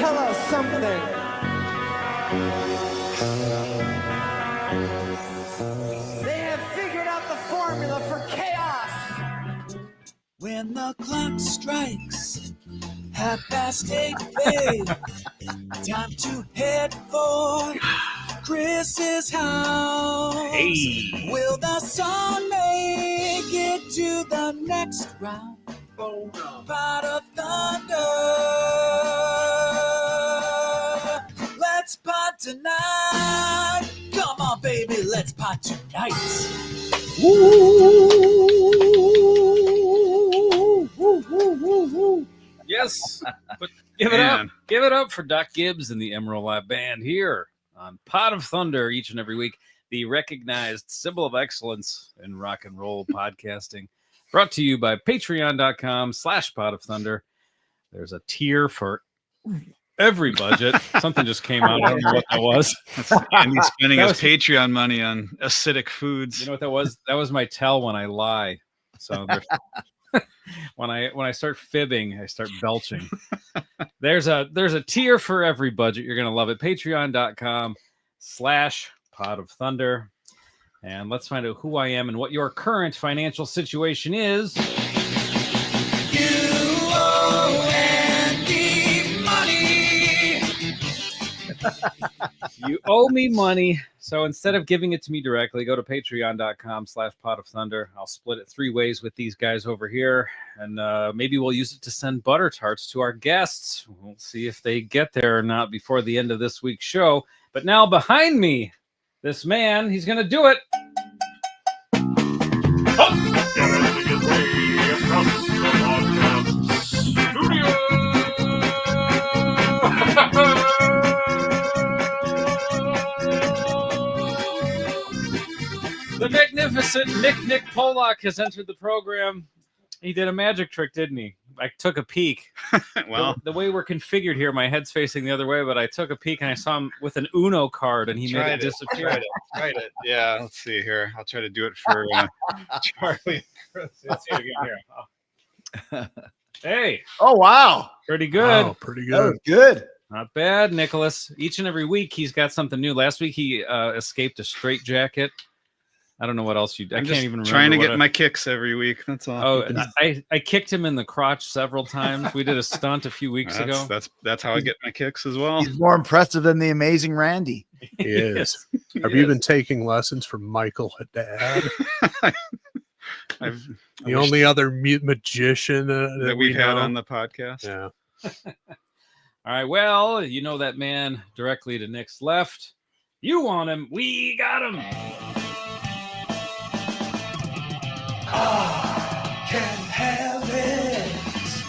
tell us something. They have figured out the formula for chaos. When the clock strikes 8:30, babe, time to head for Chris's house. Hey. Will the song make it to the next round? Pot of Thunder. Let's pot tonight. Come on, baby, let's pot tonight. Yes, but give it up. Give it up for Doc Gibbs and the Emerald Lab Band here on Pot of Thunder each and every week. The recognized symbol of excellence in rock and roll podcasting. Brought to you by patreon.com/Pot of Thunder. There's a tier for every budget. Something just came out. I don't know what that was. And he's spending his Patreon money on acidic foods. You know what that was? That was my tell when I lie. So when I start fibbing, I start belching. There's a tier for every budget. You're gonna love it. Patreon.com/Pot of Thunder. And let's find out who I am and what your current financial situation is. You owe Andy money. You owe me money. So instead of giving it to me directly, go to patreon.com/Pot of Thunder. I'll split it 3 ways with these guys over here. And maybe we'll use it to send butter tarts to our guests. We'll see if they get there or not before the end of this week's show. But now behind me, this man, he's going to do it. The magnificent Nick Pollock has entered the program. He did a magic trick, didn't he? I took a peek. Well, the way we're configured here, my head's facing the other way, but I took a peek and I saw him with an Uno card, and he made it disappear. Tried it. Yeah, let's see here. I'll try to do it for Charlie. Let's see it again here. Hey. Oh, wow. Pretty good. Wow, pretty That good. was good. Not bad, Nicholas. Each and every week, he's got something new. Last week, he escaped a straitjacket. I don't know what else I can't even remember. Trying to get my kicks every week. That's all. Oh, I kicked him in the crotch several times. We did a stunt a few weeks ago. That's how I get my kicks as well. He's more impressive than the amazing Randy. He is. Have you been taking lessons from Michael Haddad? The only other magician that we've had on the podcast. Yeah. All right. Well, you know that man directly to Nick's left. You want him. We got him. I can have it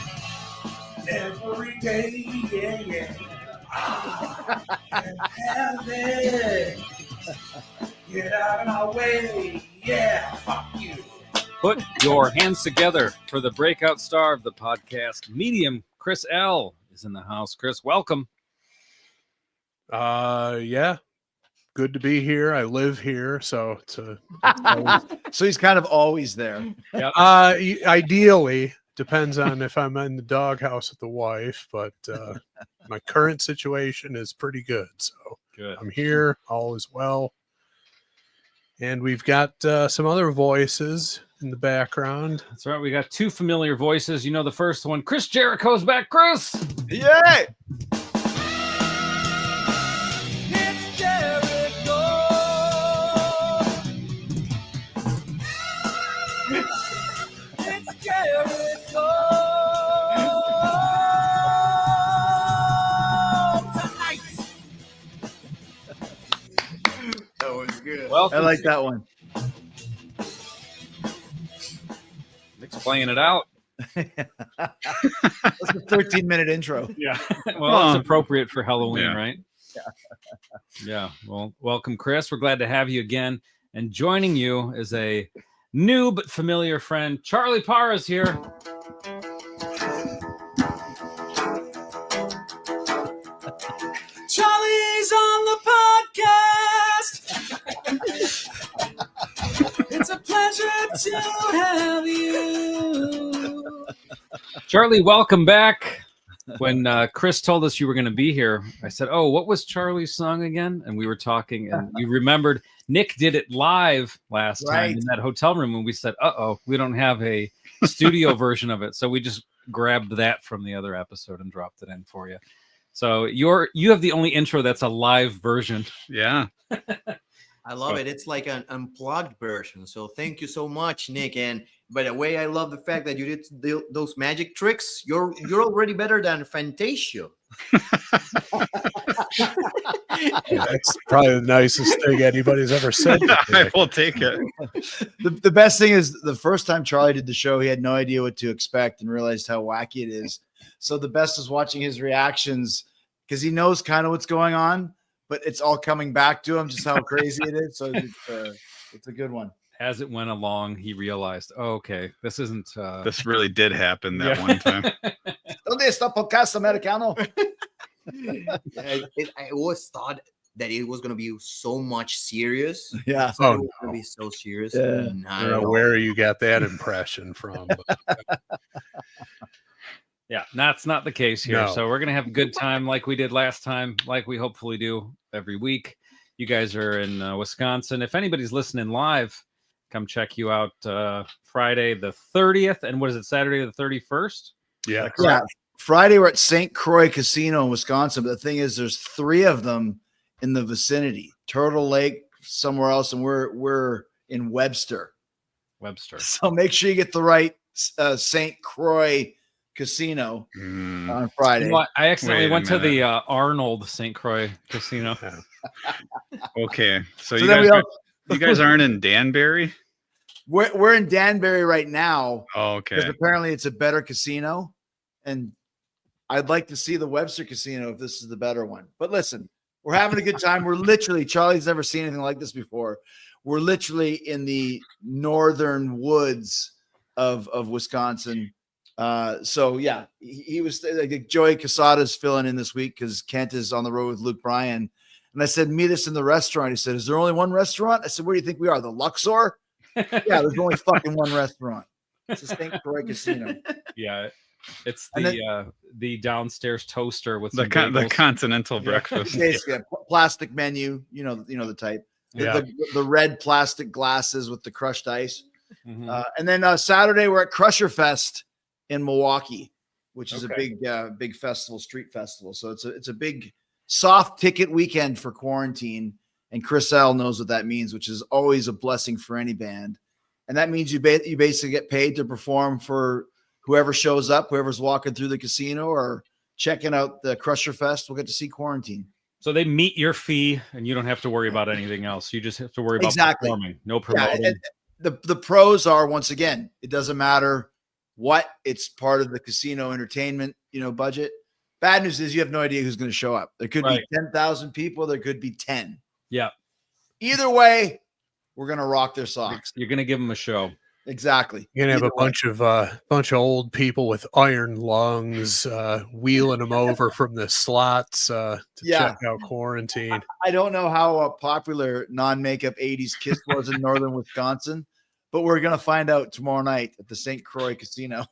every day, yeah. I can have it. Get out of my way, yeah. Fuck you. Put your hands together for the breakout star of the podcast, Medium Chris L. is in the house. Chris, welcome. Yeah. Good to be here. I live here, so it's So he's kind of always there. Yep. Ideally, depends on if I'm in the doghouse with the wife, but my current situation is pretty good. So Good. I'm here, all is well. And we've got some other voices in the background. That's right. We got 2 familiar voices. You know the first one. Chris Jericho's back. Chris. Yay! It's Jericho. It's Jericho. Tonight. That was good. Welcome. I like that one. Nick's playing it out. That's a 13-minute intro. Yeah. Well, it's appropriate for Halloween, Yeah. right? Yeah. Well, welcome, Chris. We're glad to have you again. And joining you is a new but familiar friend. Charlie Parra is here. Charlie's on the podcast. It's a pleasure to have you. Charlie, welcome back. when Chris told us you were going to be here, I said, "Oh, what was Charlie's song again?" And we were talking, and you remembered Nick did it live last time in that hotel room, and we said, "Uh-oh, we don't have a studio version of it," so we just grabbed that from the other episode and dropped it in for you. So you have the only intro that's a live version. Yeah. I love it. It's like an unplugged version. So thank you so much, Nick. And by the way, I love the fact that you did those magic tricks. You're already better than Fantasia. That's probably the nicest thing anybody's ever said. I will take it. The best thing is the first time Charlie did the show, he had no idea what to expect and realized how wacky it is. So the best is watching his reactions because he knows kind of what's going on, but it's all coming back to him, just how crazy it is. So it's a good one. As it went along, he realized, oh, okay, this isn't. This really did happen that one time. ¿Dónde está podcast americano? I always thought that it was going to be so much serious. Yeah. So it was going to be so serious. Yeah. I don't know where you got that impression from. But, yeah, that's not the case here. No. So we're going to have a good time like we did last time, like we hopefully do every week. You guys are in Wisconsin. If anybody's listening live, come check you out Friday the 30th. And what is it, Saturday the 31st? yeah. Yeah. Friday, we're at St. Croix Casino in Wisconsin. But the thing is, there's 3 of them in the vicinity. Turtle Lake, somewhere else, and we're in Webster. So make sure you get the right St. Croix Casino on Friday. You know what? I accidentally went to the Arnold St. Croix Casino. Okay. So then you guys aren't in Danbury? We're in Danbury right now. Oh, okay. Because apparently it's a better casino. And I'd like to see the Webster Casino if this is the better one. But listen, we're having a good time. We're literally, Charlie's never seen anything like this before. We're literally in the northern woods of Wisconsin. So yeah, he was like Joey Casada's filling in this week because Kent is on the road with Luke Bryan. And I said, meet us in the restaurant. He said, is there only one restaurant? I said, where do you think we are? The Luxor? Yeah, there's only fucking one restaurant. It's a St. Croix Casino. Yeah. It's the downstairs toaster with the continental breakfast. Basically, a plastic menu, you know the type. The red plastic glasses with the crushed ice. Mm-hmm. And then Saturday we're at Crusher Fest in Milwaukee, which is a big festival, street festival. So it's a big soft ticket weekend for Kuarantine, and Chris L knows what that means, which is always a blessing for any band. And that means you basically get paid to perform for whoever shows up, whoever's walking through the casino or checking out the Crusher Fest. We'll get to see Kuarantine. So they meet your fee, and you don't have to worry about anything else. You just have to worry about performing, no promoting. Yeah, the pros are, once again, it doesn't matter what, it's part of the casino entertainment, budget. Bad news is you have no idea who's going to show up. There could be 10,000 people. There could be 10. Yeah. Either way, we're going to rock their socks. You're going to give them a show. Exactly. You're gonna have a bunch of old people with iron lungs wheeling them over from the slots to check out Kuarantine. I don't know how popular non-makeup 80s Kiss was in northern Wisconsin, but we're gonna find out tomorrow night at the St. Croix Casino.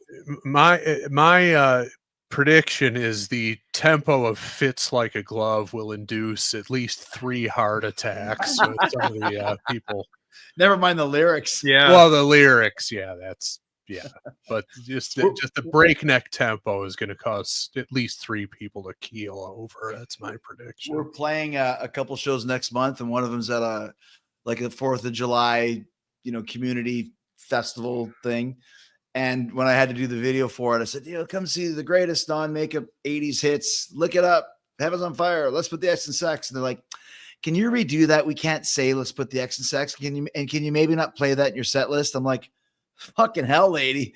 My prediction is the tempo of Fits Like a Glove will induce at least 3 heart attacks with some of the people. Never mind the lyrics. Yeah. Well, the lyrics, but just the breakneck tempo is going to cause at least 3 people to keel over. That's my prediction. We're playing a couple shows next month, and one of them's at a 4th of July, community festival thing. And when I had to do the video for it, I said, come see the greatest non-makeup 80s hits. Look it up. Heaven's on Fire. Let's put the X in Sex. And they're like, can you redo that? We can't say let's put the X in Sex. Can you maybe not play that in your set list? I'm like, fucking hell, lady.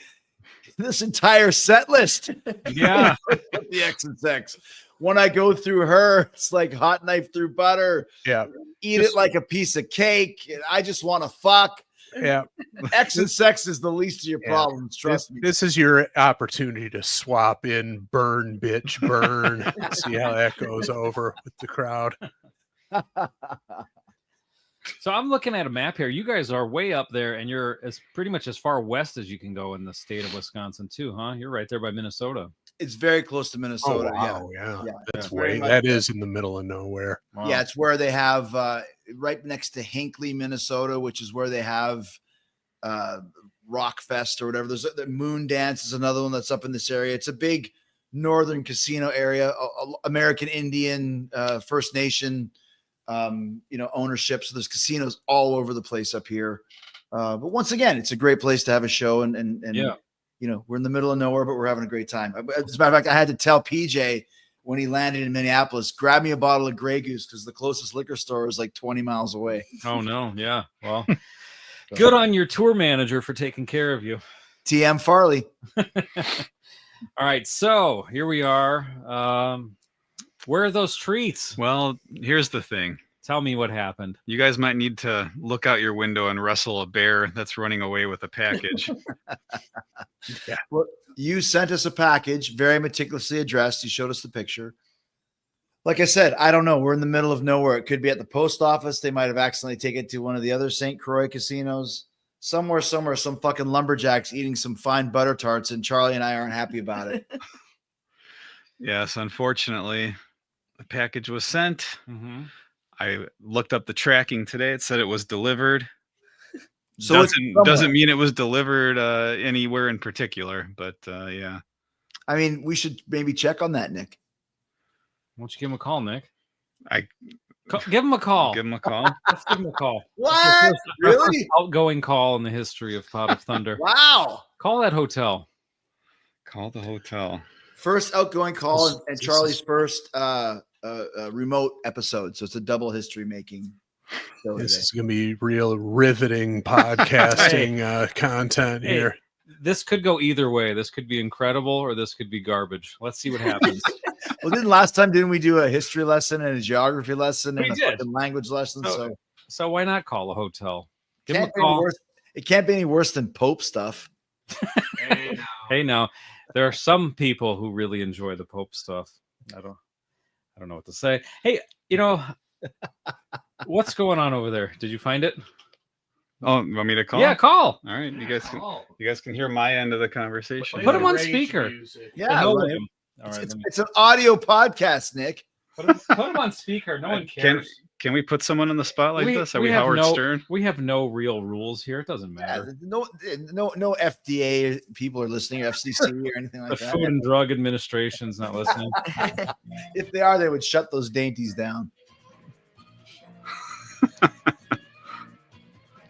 This entire set list. Yeah. Put the X in Sex. When I go through her, it's like hot knife through butter. Yeah. Eat it like a piece of cake. I just want to fuck. Yeah. X and Sex is the least of your problems. Trust me. This is your opportunity to swap in Burn, Bitch, Burn. See how that goes over with the crowd. So I'm looking at a map here. You guys are way up there, and you're pretty much as far west as you can go in the state of Wisconsin too, huh? You're right there by Minnesota. It's very close to Minnesota. Oh wow, yeah. Yeah. That's Very way. much That there. is in the middle of nowhere. Wow. Yeah, it's where they have right next to Hinckley, Minnesota, which is where they have Rock Fest or whatever. There's the Moon Dance is another one that's up in this area. It's a big northern casino area, American Indian, First Nation, ownership. So there's casinos all over the place up here. But once again, it's a great place to have a show, and Yeah. we're in the middle of nowhere, but we're having a great time. As a matter of fact, I had to tell PJ when he landed in Minneapolis, grab me a bottle of Grey Goose because the closest liquor store is like 20 miles away. Oh no. Yeah. Well, good on your tour manager for taking care of you. TM Farley. All right. So here we are. Where are those treats? Well, here's the thing. Tell me what happened. You guys might need to look out your window and wrestle a bear that's running away with a package. Well, you sent us a package, very meticulously addressed. You showed us the picture. Like I said, I don't know. We're in the middle of nowhere. It could be at the post office. They might have accidentally taken it to one of the other St. Croix casinos. Somewhere, some fucking lumberjacks eating some fine butter tarts, and Charlie and I aren't happy about it. Yes, unfortunately, the package was sent. Mm-hmm. I looked up the tracking today. It said it was delivered. So doesn't mean it was delivered anywhere in particular, but yeah. I mean, we should maybe check on that, Nick. Why don't you give him a call, Nick? Give him a call. him a call. Let's give him a call. What? Really? Outgoing call in the history of Pot of Thunder. Wow. Call that hotel. Call the hotel. First outgoing call and Charlie's first remote episode. So it's a double history making. This is going to be real riveting podcasting content here. This could go either way. This could be incredible or this could be garbage. Let's see what happens. Well, didn't we do a history lesson and a geography lesson and a fucking language lesson? So why not call a hotel? Give Can't them a call. it can't be any worse than Pope stuff. Hey, now there are some people who really enjoy the Pope stuff. I don't know what to say. Hey, what's going on over there? Did you find it? Oh, you want me to call? Yeah, call. All right, you guys can hear my end of the conversation. Put him on speaker. Yeah, All it's, right, it's an audio podcast, Nick. put him on speaker. No one cares. Can we put someone on the spot like this? Are we have Howard Stern? We have no real rules here. It doesn't matter. No FDA people are listening, or FCC or anything like The that. Food and Drug Administration's not listening. If they are, they would shut those dainties down.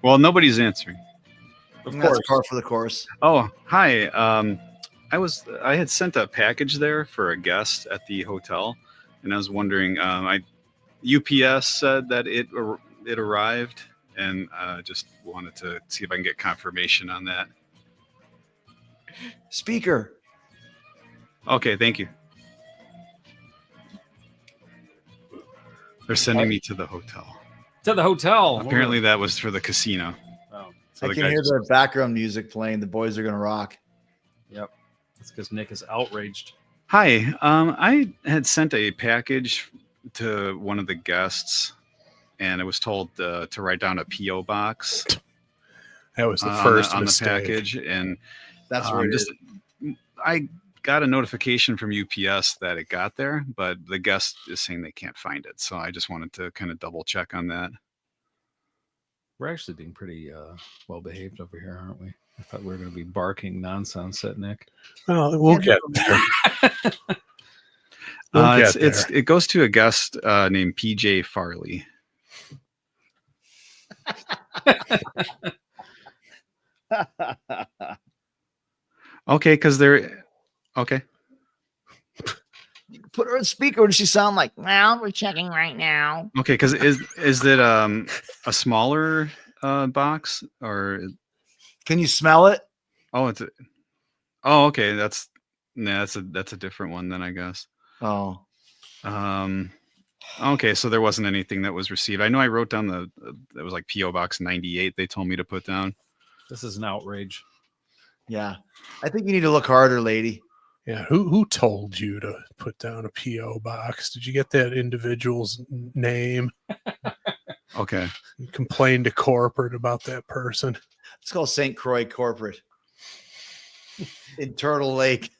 Well, nobody's answering. Of That's course. par for the course. Oh, hi. I had sent a package there for a guest at the hotel, and I was wondering. UPS said that it arrived, and just wanted to see if I can get confirmation on that. Speaker. Okay, thank you. They're sending me to the hotel. To the hotel. Apparently, that was for the casino. Oh, So I the can guy hear just- the background music playing. The boys are gonna rock. yep. That's because Nick is outraged. Hi, I had sent a package to one of the guests, and I was told to write down a PO box. That was the first on the mistake. package, and That's where it is. I got a notification from UPS that it got there, but the guest is saying they can't find it. So I just wanted to kind of double check on that. We're actually being pretty well behaved over here, aren't we? I thought we were going to be barking nonsense at Nick. Well, we'll get there. It goes to a guest named PJ Farley. Okay, because they're okay. Put her on speaker. What does she sound like? Well, we're checking right now. Okay, because is it a smaller box or? Can you smell it? Oh, okay. That's a different one then, I guess. Oh, Okay, so there wasn't anything that was received. I know I wrote down that was like PO Box 98. They told me to put down. This is an outrage. yeah. I think you need to look harder, lady. Yeah, who told you to put down a PO box? Did you get that individual's name? Okay. Complain to corporate about that person. It's called St. Croix Corporate in Turtle Lake.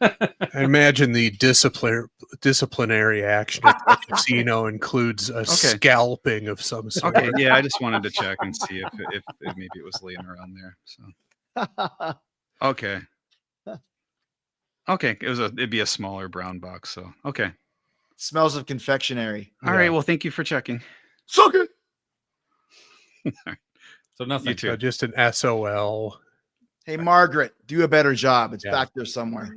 I imagine the disciplinary action at the casino includes a scalping of some sort. Okay, yeah, I just wanted to check and see if maybe it was laying around there. So okay. Okay, it'd be a smaller brown box. So okay. Smells of confectionery. All right. Well, thank you for checking. Suck it. So nothing. You too. Just an SOL. Hey, Margaret, do a better job. It's back there somewhere.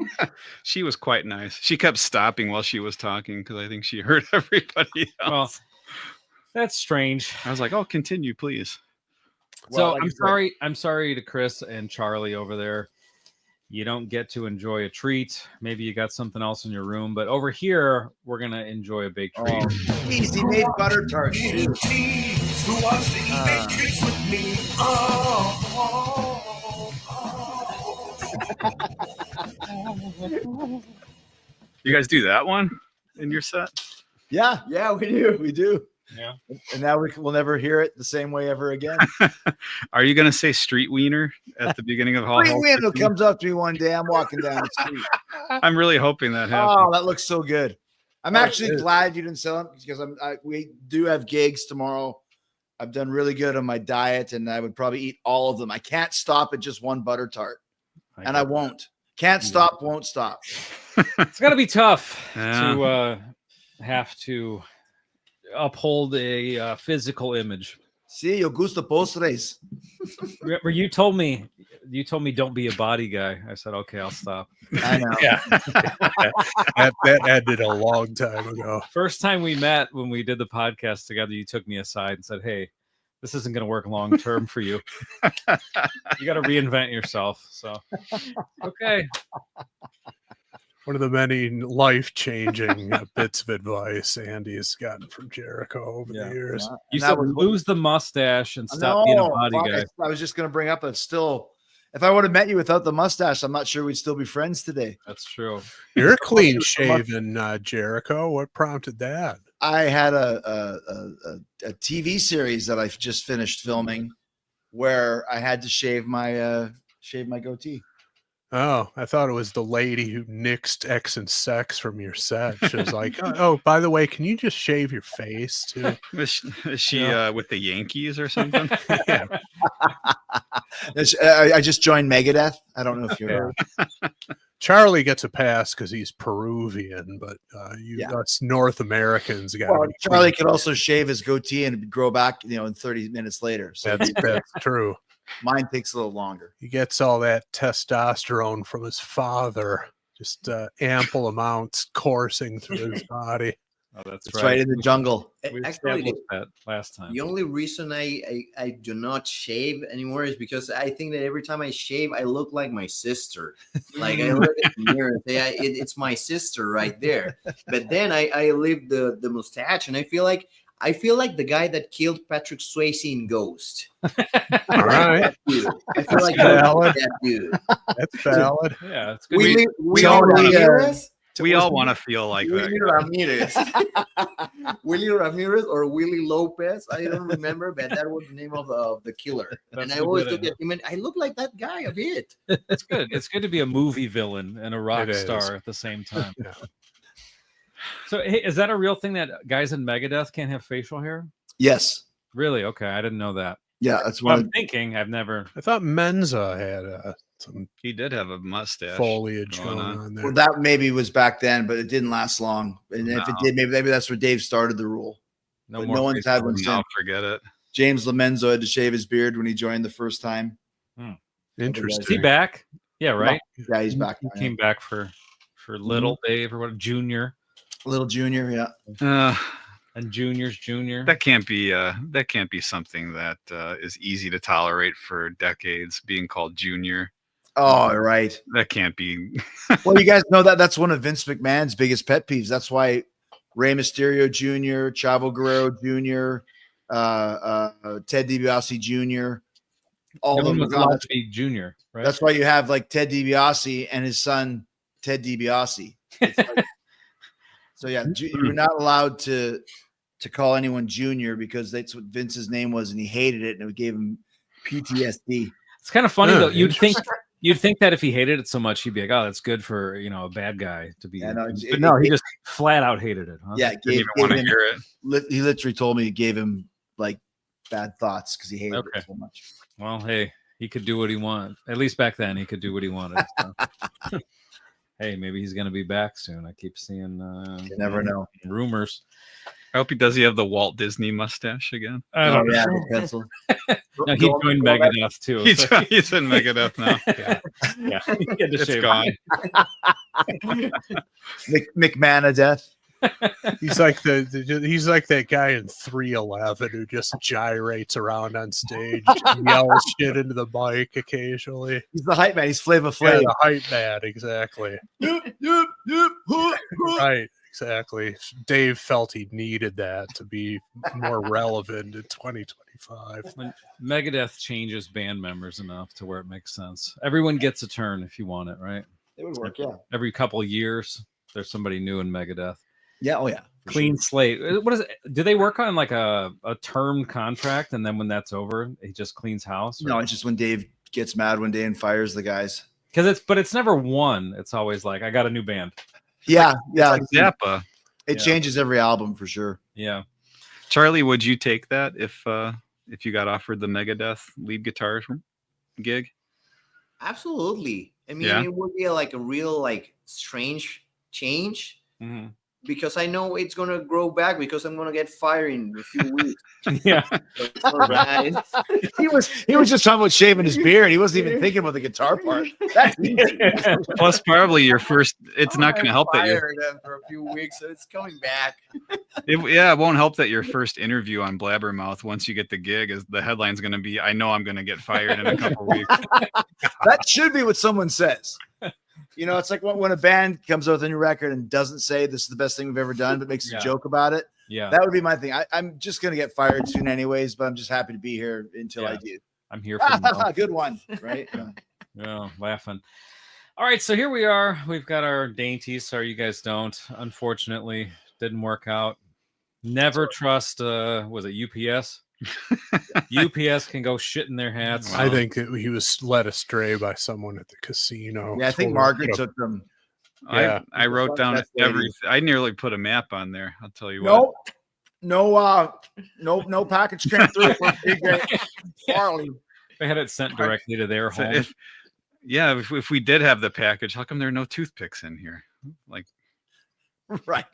She was quite nice. She kept stopping while she was talking because I think she heard everybody else. Well, that's strange. I was like, "Oh, continue, please." So like I'm sorry to Chris and Charlie over there. You don't get to enjoy a treat. Maybe you got something else in your room, but over here we're gonna enjoy a big treat. Easy made butter tarts. Who wants to eat big treats with me? You guys do that one in your set? Yeah, we do. We do. Yeah. And now we'll never hear it the same way ever again. Are you going to say street wiener at the beginning of Hall? Street wiener comes up to me one day. I'm walking down the street. I'm really hoping that happens. Oh, that looks so good. I'm actually glad you didn't sell them because we do have gigs tomorrow. I've done really good on my diet, and I would probably eat all of them. I can't stop at just one butter tart, and I won't. Can't stop, won't stop. It's got to be tough to have to uphold a physical image. See, yo gusta postres. Where you told me don't be a body guy. I said, okay, I'll stop. I know. Yeah. that ended a long time ago. First time we met when we did the podcast together, you took me aside and said, hey, this isn't going to work long term for you. You got to reinvent yourself. So, okay. One of the many life-changing bits of advice Andy's gotten from Jericho over the years. You said lose the mustache and stop being a body guy. I was just going to bring up that still, if I would have met you without the mustache, I'm not sure we'd still be friends today. That's true. You're clean-shaven, Jericho. What prompted that? I had a TV series that I've just finished filming where I had to shave my goatee. Oh, I thought it was the lady who nixed X and Sex from your set. She was like, oh, by the way, can you just shave your face too? Is she with the Yankees or something? Yeah. I just joined Megadeth. I don't know if you're heard. Charlie gets a pass because he's Peruvian, but us North Americans got. Well, Charlie could also shave his goatee and it'd grow back, in 30 minutes later. So that's true. Mine takes a little longer. He gets all that testosterone from his father, just ample amounts coursing through his body. Oh, that's right in the jungle. We Actually, established that last time. The only reason I do not shave anymore is because I think that every time I shave, I look like my sister. Like I look at the mirror and say, it's my sister right there. But then I leave the mustache, and I feel like the guy that killed Patrick Swayze in Ghost. All right. I feel like that dude. That's valid. Yeah, it's good. We all want to feel like Willie that. Ramirez. Willie Ramirez or Willie Lopez. I don't remember, but that was the name of the killer. And I always look at him and I look like that guy a bit. It's good. It's good to be a movie villain and a rock star at the same time. Yeah. So, hey, is that a real thing that guys in Megadeth can't have facial hair? Yes. Really? Okay, I didn't know that. Yeah, that's what I'm thinking. I've never. I thought Menza had some. He did have a mustache foliage going on there. Well, that maybe was back then, but it didn't last long. And if it did, maybe that's where Dave started the rule. No one's had one since. I'll forget it. James Lomenzo had to shave his beard when he joined the first time. Interesting. Is he back? Yeah, right. Yeah, he's back. He came back for Little Dave or what? Junior. Little Junior, yeah. And Junior's Junior. That can't be something that is easy to tolerate for decades. Being called Junior. Oh, right. That can't be. Well, you guys know that's one of Vince McMahon's biggest pet peeves. That's why Rey Mysterio Jr., Chavo Guerrero Jr., Ted DiBiase Jr. All of them was allowed to be Junior, right? That's why you have like Ted DiBiase and his son Ted DiBiase. So yeah, you're not allowed to call anyone Junior because that's what Vince's name was, and he hated it, and it gave him PTSD. It's kind of funny though. You'd You'd think that if he hated it so much, he'd be like, "Oh, that's good for a bad guy to be." Yeah, no, but no, he just flat out hated it. Huh? Yeah, Didn't even want to hear it. He literally told me it gave him like bad thoughts because he hated it so much. Well, hey, he could do what he wanted. At least back then, he could do what he wanted. So. Hey, maybe he's going to be back soon. I keep seeing you never know rumors. I hope he does. He have the Walt Disney mustache again. I don't know. The pencil. No, he joined Megadeth too. He's in Megadeth now. Yeah. It's gone. McMahon of death. He's like he's like that guy in 311 who just gyrates around on stage, yells shit into the mic occasionally. He's the hype man. He's Flava Flav. Yeah, the hype man, exactly. Right, exactly. Dave felt he needed that to be more relevant in 2025. When Megadeth changes band members enough to where it makes sense. Everyone gets a turn if you want it, right? It would work, yeah. Every couple of years, there's somebody new in Megadeth. Yeah, oh yeah. Clean slate. What is it? Do they work on like a term contract, and then when that's over, he just cleans house? No, it's just when Dave gets mad one day and fires the guys. Because it's never one. It's always like, I got a new band. Yeah, yeah. Like Zappa. It changes every album for sure. Yeah. Charlie, would you take that if you got offered the Megadeth lead guitar gig? Absolutely. I mean, it would be a real strange change. Mm-hmm. Because I know it's gonna grow back because I'm gonna get fired in a few weeks. Yeah. All right. He was just talking about shaving his beard. He wasn't even thinking about the guitar part. That's Plus, probably your first. It's not going to help that you're for a few weeks, so it's coming back. It won't help that your first interview on Blabbermouth, once you get the gig, is the headline's going to be, "I know I'm going to get fired in a couple weeks." That should be what someone says. It's like when a band comes out with a new record and doesn't say this is the best thing we've ever done, but makes a joke about it. Yeah, that would be my thing. I'm just gonna get fired soon anyways, but I'm just happy to be here until I do. I'm here for good one, right? Yeah, laughing. All right, so here we are. We've got our dainties. Sorry, you guys don't. Unfortunately, didn't work out. Never trust. Was it UPS? UPS can go shit in their hats. I think that he was led astray by someone at the casino. Yeah, I think Margaret took them. Yeah, I wrote down everything. I nearly put a map on there. I'll tell you what. No package came through. Farley. They had it sent directly to their home. If we did have the package, how come there are no toothpicks in here? Like, right.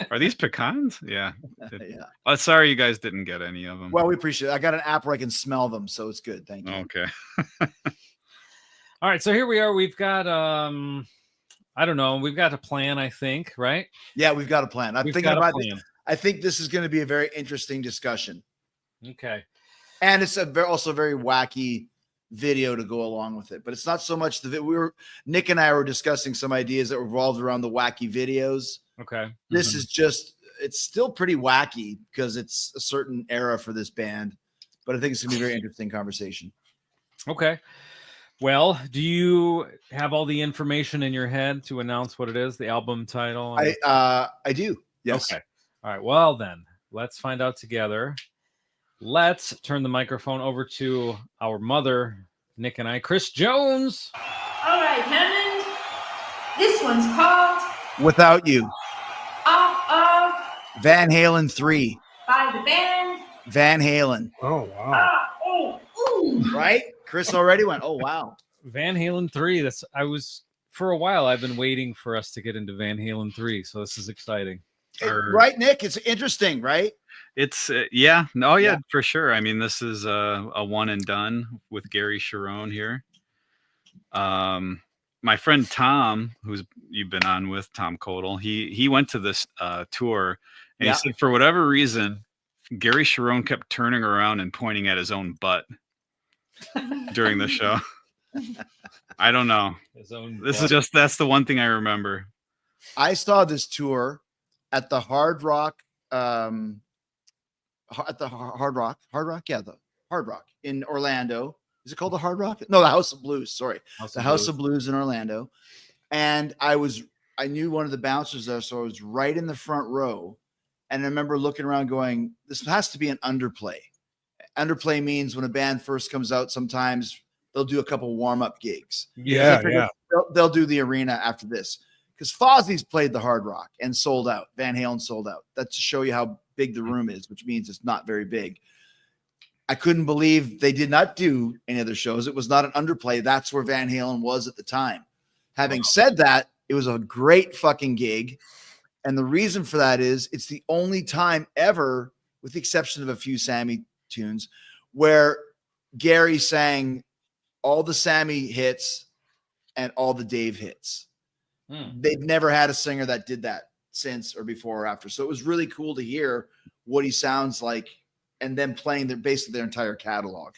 Are these pecans? Yeah. Yeah. Sorry you guys didn't get any of them. Well, we appreciate it. I got an app where I can smell them, so it's good. Thank you. Okay. All right, so here we are. We've got I don't know. We've got a plan, I think, right? Yeah, we've got a plan. I'm thinking about this. I think this is going to be a very interesting discussion. Okay. And it's also very wacky video to go along with it, but it's not so much Nick and I were discussing some ideas that revolved around the wacky videos. Okay. This is it's still pretty wacky because it's a certain era for this band, but I think it's gonna be a very interesting conversation. Okay. Well, do you have all the information in your head to announce what it is, the album title? I do. Yes. Okay. All right. Well, then let's find out together. Let's turn the microphone over to our mother, Nick and I, Chris Jones. All right, Hammond. This one's called Without You. Off of Van Halen 3. by the band Van Halen. Oh, wow. Right? Chris already went, oh, wow. Van Halen 3. For a while, I've been waiting for us to get into Van Halen 3, so this is exciting. Right, Nick? It's interesting, right? It's for sure. I mean, this is a one and done with Gary Sharon here. My friend Tom, who's you've been on with, Tom Codel, he went to this tour, and he said for whatever reason, Gary Sharon kept turning around and pointing at his own butt during the show. I don't know. That's the one thing I remember. I saw this tour at the Hard Rock, the Hard Rock in Orlando. Is it called the Hard Rock? No, the House of Blues. Sorry, House of Blues in Orlando. And I knew one of the bouncers there, so I was right in the front row. And I remember looking around going, this has to be an underplay. Underplay means when a band first comes out, sometimes they'll do a couple warm-up gigs. Yeah, They figure they'll do the arena after this. Because Fozzie's played the Hard Rock and sold out. Van Halen sold out. That's to show you how big the room is, which means it's not very big. I couldn't believe they did not do any other shows. It was not an underplay. That's where Van Halen was at the time. Having said that, it was a great fucking gig. And the reason for that is it's the only time ever, with the exception of a few Sammy tunes, where Gary sang all the Sammy hits and all the Dave hits. They've never had a singer that did that since or before or after. So it was really cool to hear what he sounds like and then playing basically their entire catalog.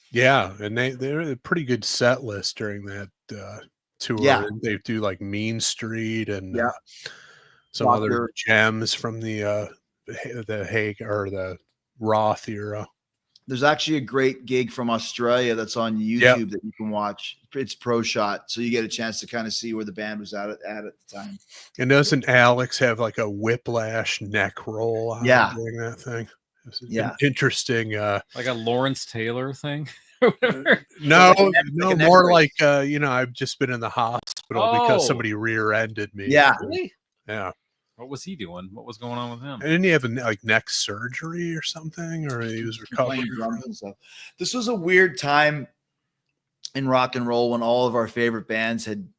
Yeah, and they're a pretty good set list during that tour. Yeah. They do like Mean Street and some Roth other era. gems from the Hague or the Roth era. There's actually a great gig from Australia that's on YouTube that you can watch. It's Pro Shot, so you get a chance to kind of see where the band was at the time. And doesn't Alex have like a whiplash neck roll on during that thing? Yeah. Interesting. Like a Lawrence Taylor thing? No, neck more brace. like I've just been in the hospital because somebody rear-ended me. Yeah. Really? Yeah. What was he doing? What was going on with him? Didn't he have like neck surgery or something? Or he was recovering? Playing drums and stuff. This was a weird time in rock and roll when all of our favorite bands had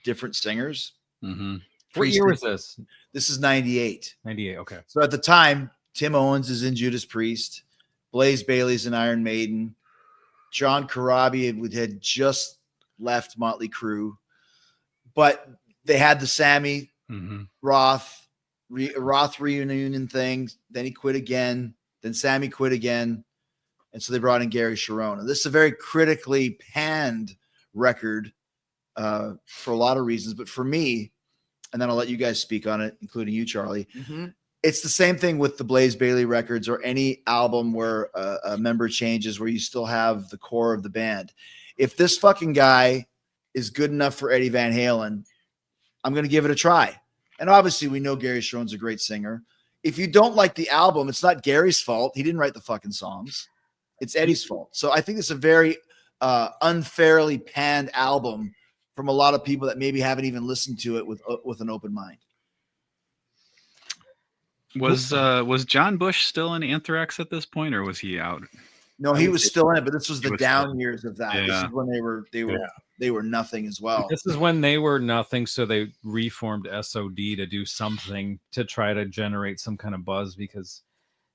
different singers. Mm-hmm. What year was this? This is 98. 98, okay. So at the time, Tim Owens is in Judas Priest, Blaze Bailey's in Iron Maiden, John Corabi had just left Motley Crue, but they had the Sammy Roth reunion thing. Then he quit again. Then Sammy quit again. And so they brought in Gary Cherone. And this is a very critically panned record for a lot of reasons. But for me, and then I'll let you guys speak on it, including you, Charlie. It's the same thing with the Blaze Bailey records or any album where a member changes, where you still have the core of the band. If this fucking guy is good enough for Eddie Van Halen, I'm going to give it a try. And obviously we know Gary Cherone's a great singer. If you don't like the album, it's not Gary's fault. He didn't write the fucking songs. It's Eddie's fault. So I think it's a very unfairly panned album from a lot of people that maybe haven't even listened to it with an open mind. Was John Bush still in Anthrax at this point, or was he out? No, he was still in it, but this was the was down still- years of that. Yeah. This is when they were nothing as well. This is when they were nothing, so they reformed SOD to do something to try to generate some kind of buzz because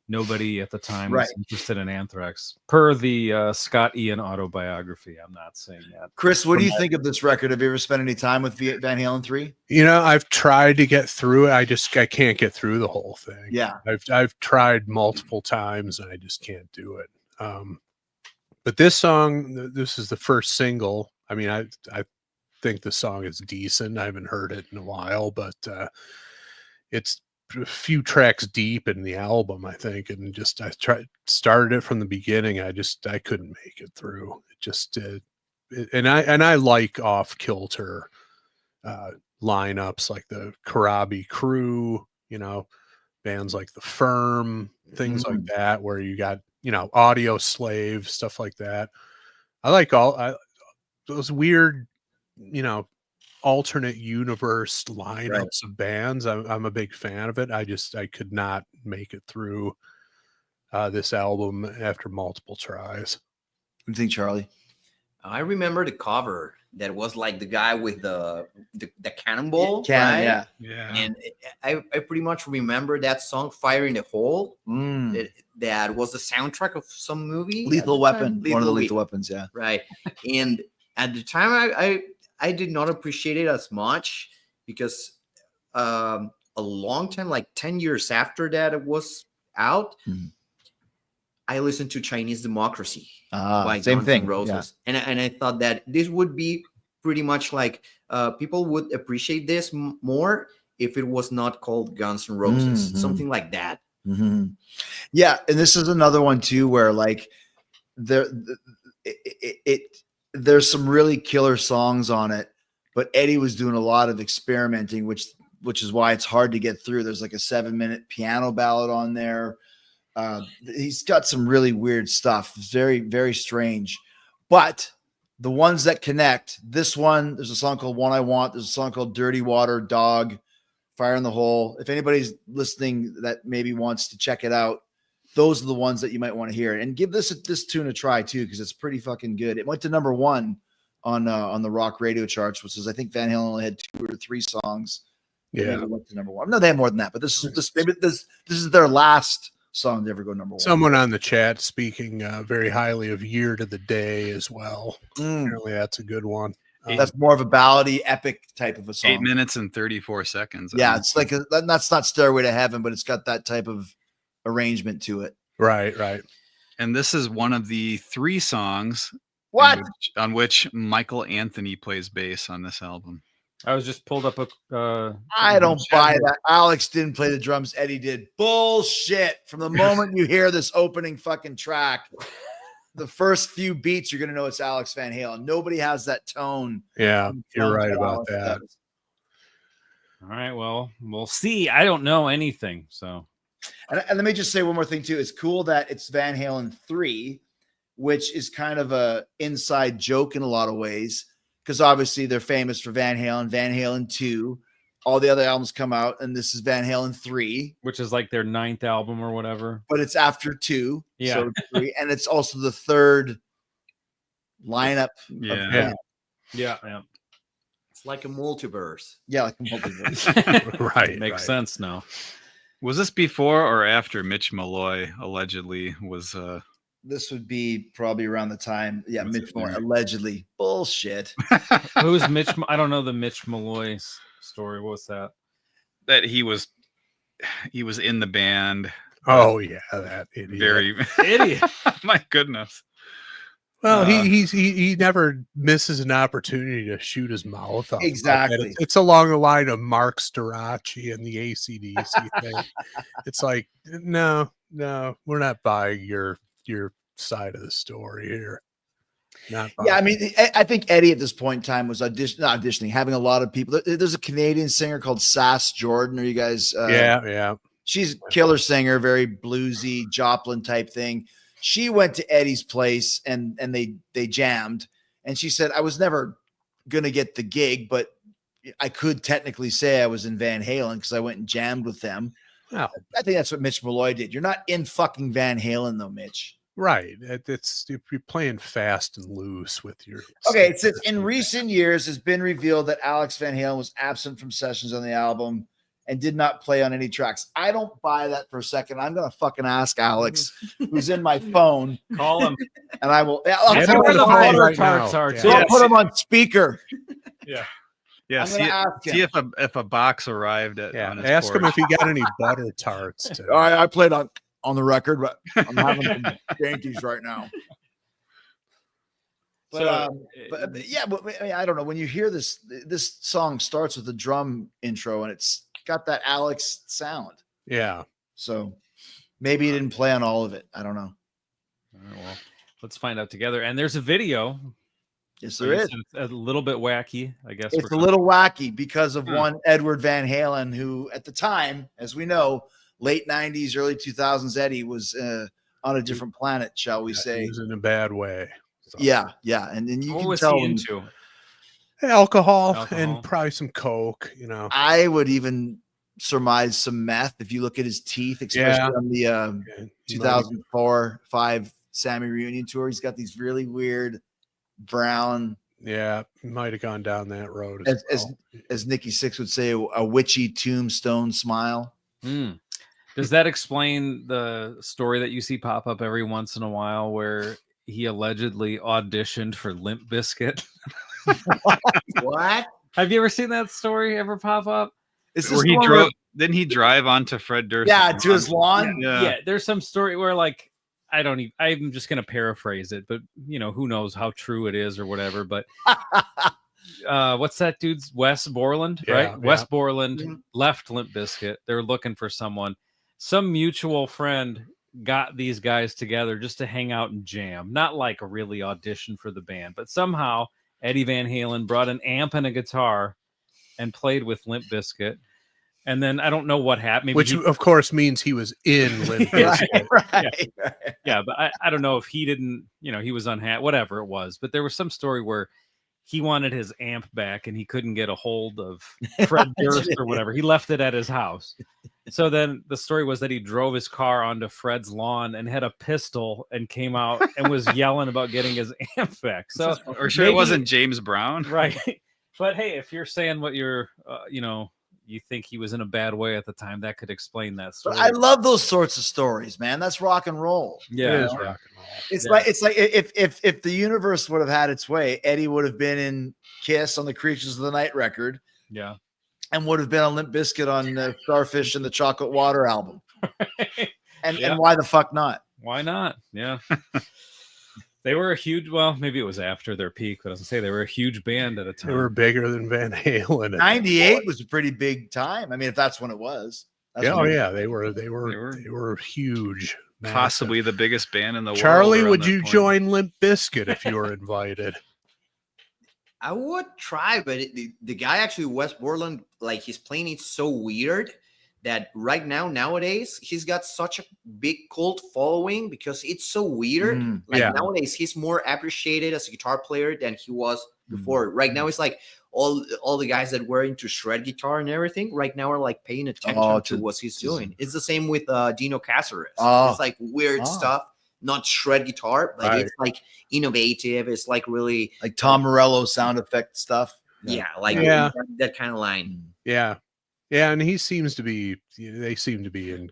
nobody at the time was interested in Anthrax. Per the Scott Ian autobiography, I'm not saying that. Chris, what do you think of this record? Have you ever spent any time with Van Halen 3? You know, I've tried to get through it. I can't get through the whole thing. Yeah. I've tried multiple times and I just can't do it. But this song, this is the first single. I mean, I think the song is decent. I haven't heard it in a while, but it's a few tracks deep in the album, I think, and just started it from the beginning. I couldn't make it through. It just and I like off kilter lineups like the Corabi Crew, you know, bands like the Firm, things like that, where you got, you know, Audio Slave, stuff like that. I like those weird, you know, alternate universe lineups of bands. I'm a big fan of it. I could not make it through this album after multiple tries. What do you think, Charlie? I remember the cover that was like the guy with the cannonball, Cannon, right? Yeah. And I pretty much remember that song "Fire in the Hole." That was the soundtrack of some movie. Lethal Weapon, one of the Weapon. Lethal Weapons, yeah. Right. And at the time, I did not appreciate it as much because a long time, like 10 years after that it was out, I listened to Chinese Democracy by same Guns thing. N' Roses. And I thought that this would be pretty much like people would appreciate this more if it was not called Guns N' Roses, something like that. Yeah, and this is another one too where like there's some really killer songs on it, but Eddie was doing a lot of experimenting, which is why it's hard to get through. There's like a 7-minute piano ballad on there. He's got some really weird stuff. It's very, very strange. But the ones that connect, this one, there's a song called One I Want. There's a song called Dirty Water, Dog, Fire in the Hole. If anybody's listening that maybe wants to check it out, those are the ones that you might want to hear. And give this tune a try too, because it's pretty fucking good. It went to number 1 on the rock radio charts, which is, I think Van Halen only had 2 or 3 songs. Yeah, Maybe went to number 1. No, they had more than that, but this is their last song to ever go number 1. someone on the chat speaking very highly of Year to the Day as well. Apparently, that's a good one. That's more of a ballady, epic type of a song. 8 minutes and 34 seconds. Yeah, it's like that's not Stairway to Heaven, but it's got that type of arrangement to it. Right. And this is one of the 3 songs on which Michael Anthony plays bass on this album. I was just pulled up a. I don't buy that. Alex didn't play the drums. Eddie did. Bullshit. From the moment you hear this opening fucking track, the first few beats, you're going to know it's Alex Van Halen. Nobody has that tone. Yeah, you're right about that. All right. Well, we'll see. I don't know anything. So. And let me just say one more thing too. It's cool that it's Van Halen 3, which is kind of a inside joke in a lot of ways, because obviously they're famous for Van Halen 2. All the other albums come out, and this is Van Halen 3, which is like their 9th album or whatever. But it's after 2, yeah. So 3, and it's also the 3rd lineup. Yeah. It's like a multiverse. Yeah, like a multiverse. Right. Makes sense now. Was this before or after Mitch Malloy allegedly was? This would be probably around the time. Yeah, Mitch Malloy allegedly. Bullshit. Who's Mitch? I don't know the Mitch Malloy story. What's that? That he was in the band. Oh yeah, that idiot. Very idiot. My goodness. Well, he never misses an opportunity to shoot his mouth off. Exactly. It's along the line of Mark Storaci and the AC/DC thing. It's like, no, we're not buying your side of the story here. Not buying. Yeah, I mean, I think Eddie at this point in time was auditioning, having a lot of people. There's a Canadian singer called Sass Jordan. Are you guys? Yeah. She's a killer singer, very bluesy, Joplin type thing. She went to Eddie's place and they jammed, and she said, I was never going to get the gig, but I could technically say I was in Van Halen because I went and jammed with them. Oh. I think that's what Mitch Malloy did. You're not in fucking Van Halen though, Mitch. Right. It's you're playing fast and loose with your. Okay. It says in recent years has been revealed that Alex Van Halen was absent from sessions on the album and did not play on any tracks. I don't buy that for a second. I'm going to fucking ask Alex, who's in my phone. Call him. And I will. I'll put him on right now. I'll put him on speaker. Yeah. Yeah. See if a box arrived at. Yeah. Ask him if he got any butter tarts. Too. I played on the record, but I'm having some Yankees right now. But, I don't know. When you hear this song starts with a drum intro and it's got that Alex sound. Yeah. So maybe he didn't play on all of it. I don't know. All right, well, let's find out together. And there's a video. Yes, there is. A little bit wacky, I guess. It's a little wacky because of one Edward Van Halen, who at the time, as we know, late 90s, early 2000s, Eddie was on a different planet, shall we say. He was in a bad way. So. Yeah. And then you what can was tell he into? Alcohol and probably some coke, I would even surmise some meth if you look at his teeth, especially on the 2004-5 Sammy reunion tour. He's got these really weird brown. Yeah, might have gone down that road as Nikki Sixx would say, a witchy tombstone smile. Does that explain the story that you see pop up every once in a while where he allegedly auditioned for Limp Bizkit? What? Have you ever seen that story ever pop up? Is this where didn't he drive onto Fred Durst? Yeah, to his lawn. Yeah, there's some story where I'm just gonna paraphrase it, but who knows how true it is or whatever. But what's that dude's Wes Borland, right? Wes Borland left Limp Bizkit. They're looking for someone. Some mutual friend got these guys together just to hang out and jam, not like a really audition for the band, but somehow Eddie Van Halen brought an amp and a guitar and played with Limp Bizkit. And then I don't know what happened. Maybe Which, of course, means he was in Limp Bizkit. Right. yeah, but I don't know if he didn't, he was unhappy, whatever it was. But there was some story where he wanted his amp back and he couldn't get a hold of Fred Durst or whatever. He left it at his house. So then the story was that he drove his car onto Fred's lawn and had a pistol and came out and was yelling about getting his amp back. So Or sure it wasn't James Brown. right. But hey, if you're saying what you're, you think he was in a bad way at the time, that could explain that story. But I love those sorts of stories, man. That's rock and roll. Yeah, It is rock and roll. It's like if the universe would have had its way, Eddie would have been in Kiss on the Creatures of the Night record. Yeah. And would have been on Limp Bizkit on Starfish and the Chocolate Water album. And why the fuck not? Why not? Yeah. They were a huge, well, maybe it was after their peak, but I was gonna say they were a huge band at a time. They were bigger than Van Halen. 98 was a pretty big time. I mean, if that's when it was. They were huge. Massive. Possibly the biggest band in the world. Charlie, around would that you point. join Limp Bizkit if you were invited? I would try, but the guy actually, Wes Borland, like he's playing it so weird that right now, nowadays, he's got such a big cult following because it's so weird. Nowadays, he's more appreciated as a guitar player than he was before. Right now, it's like all the guys that were into shred guitar and everything right now are like paying attention to what he's doing. It's the same with Dino Caceres. It's like weird stuff. Not shred guitar, but it's like innovative. It's like really like Tom Morello sound effect stuff. That kind of line. Yeah, and he seems to be. They seem to be in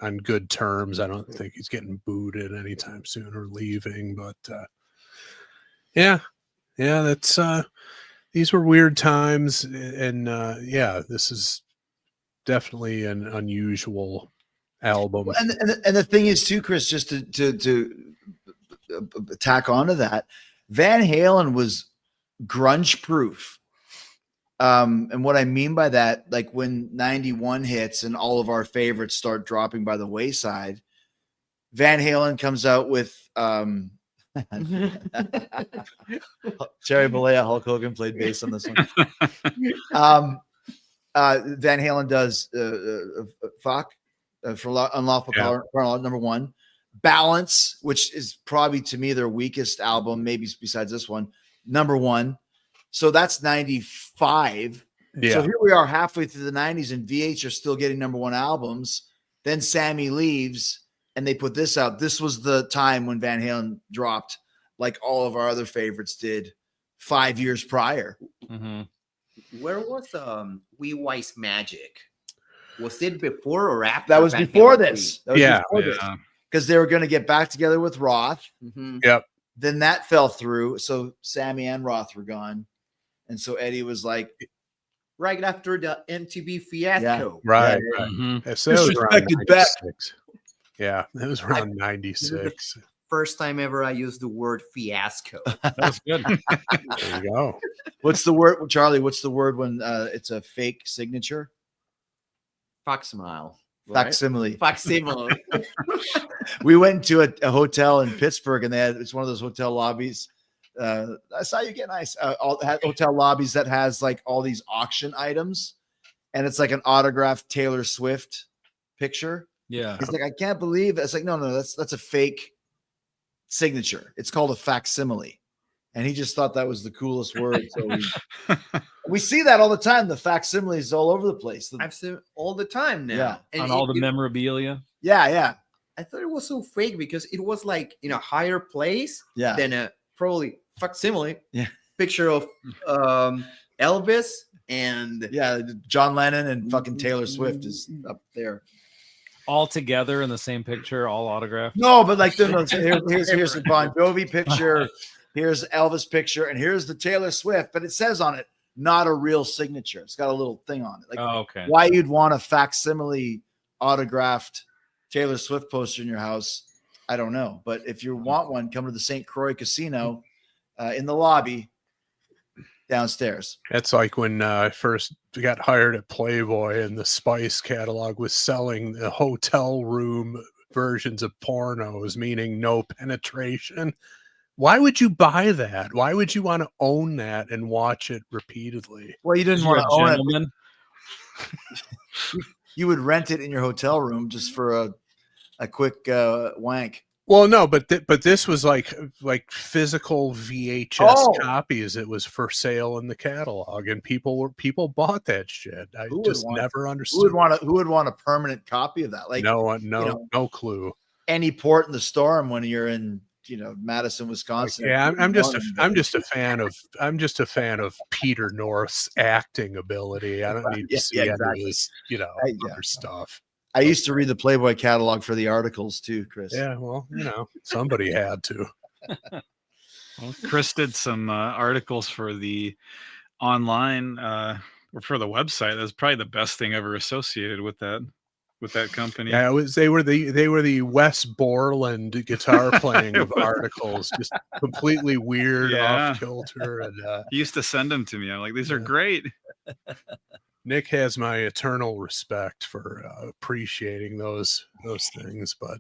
on good terms. I don't think he's getting booted anytime soon or leaving. But that's these were weird times, and this is definitely an unusual album. And the thing is too, Chris, just to tack onto that, Van Halen was grunge proof. And what I mean by that, like when 91 hits and all of our favorites start dropping by the wayside, Van Halen comes out with Cherry Bollea, Hulk Hogan played bass on this one. Van Halen does Fuck. For Unlawful Carnal, number one. Balance, which is probably to me their weakest album, maybe besides this one, number one. So that's 95. Yeah. So here we are halfway through the 90s, and VH are still getting number one albums. Then Sammy leaves, and they put this out. This was the time when Van Halen dropped, like all of our other favorites did 5 years prior. Mm-hmm. Where was We Wise Magic? Was it before or after? That was before this. Because they were going to get back together with Roth. Mm-hmm. Yep. Then that fell through. So Sammy and Roth were gone. And so Eddie was like, right after the MTV fiasco. Right. Mm-hmm. So that was around Disrespected Beck. 96. Yeah, that was around 96. First time ever I used the word fiasco. That was good. There you go. What's the word, Charlie? What's the word when it's a fake signature? Facsimile. Facsimile. Facsimile. We went to a hotel in Pittsburgh, and it's one of those hotel lobbies. I saw you get nice. Hotel lobbies that has like all these auction items, and it's like an autographed Taylor Swift picture. Yeah. He's like, I can't believe it. It's like, no, that's a fake signature. It's called a facsimile. And he just thought that was the coolest word. So we see that all the time. The facsimiles all over the place. I've seen it all the time now. Yeah. And on all the memorabilia. Yeah. I thought it was so fake because it was like in a higher place than a probably facsimile picture of Elvis and John Lennon and fucking Taylor Swift is up there. All together in the same picture, all autographed. No, but like here's the Bon Jovi picture. Here's Elvis picture, and here's the Taylor Swift, but it says on it, not a real signature. It's got a little thing on it. Like why you'd want a facsimile autographed Taylor Swift poster in your house, I don't know. But if you want one, come to the St. Croix Casino in the lobby downstairs. That's like when I first got hired at Playboy and the Spice catalog was selling the hotel room versions of pornos, meaning no penetration. Why would you buy that? Why would you want to own that and watch it repeatedly? Well, you didn't want to own it. You would rent it in your hotel room just for a quick wank. Well, no, but this was like physical VHS Oh. copies. It was for sale in the catalog, and people bought that shit. I Who would just want- never Who understood. would want a permanent copy of that? Like No clue. any port in the storm when you're in Madison, Wisconsin. Yeah, I'm just a fan of Peter North's acting ability. I don't need to see any of his other stuff. I used to read the Playboy catalog for the articles too, Chris. Yeah, well, somebody had to. Well, Chris did some articles for the online or for the website. That's probably the best thing ever associated with that company. Yeah, they were the Wes Borland guitar playing of articles, just completely weird, off kilter. And he used to send them to me. I'm like, these are great. Nick has my eternal respect for appreciating those things. But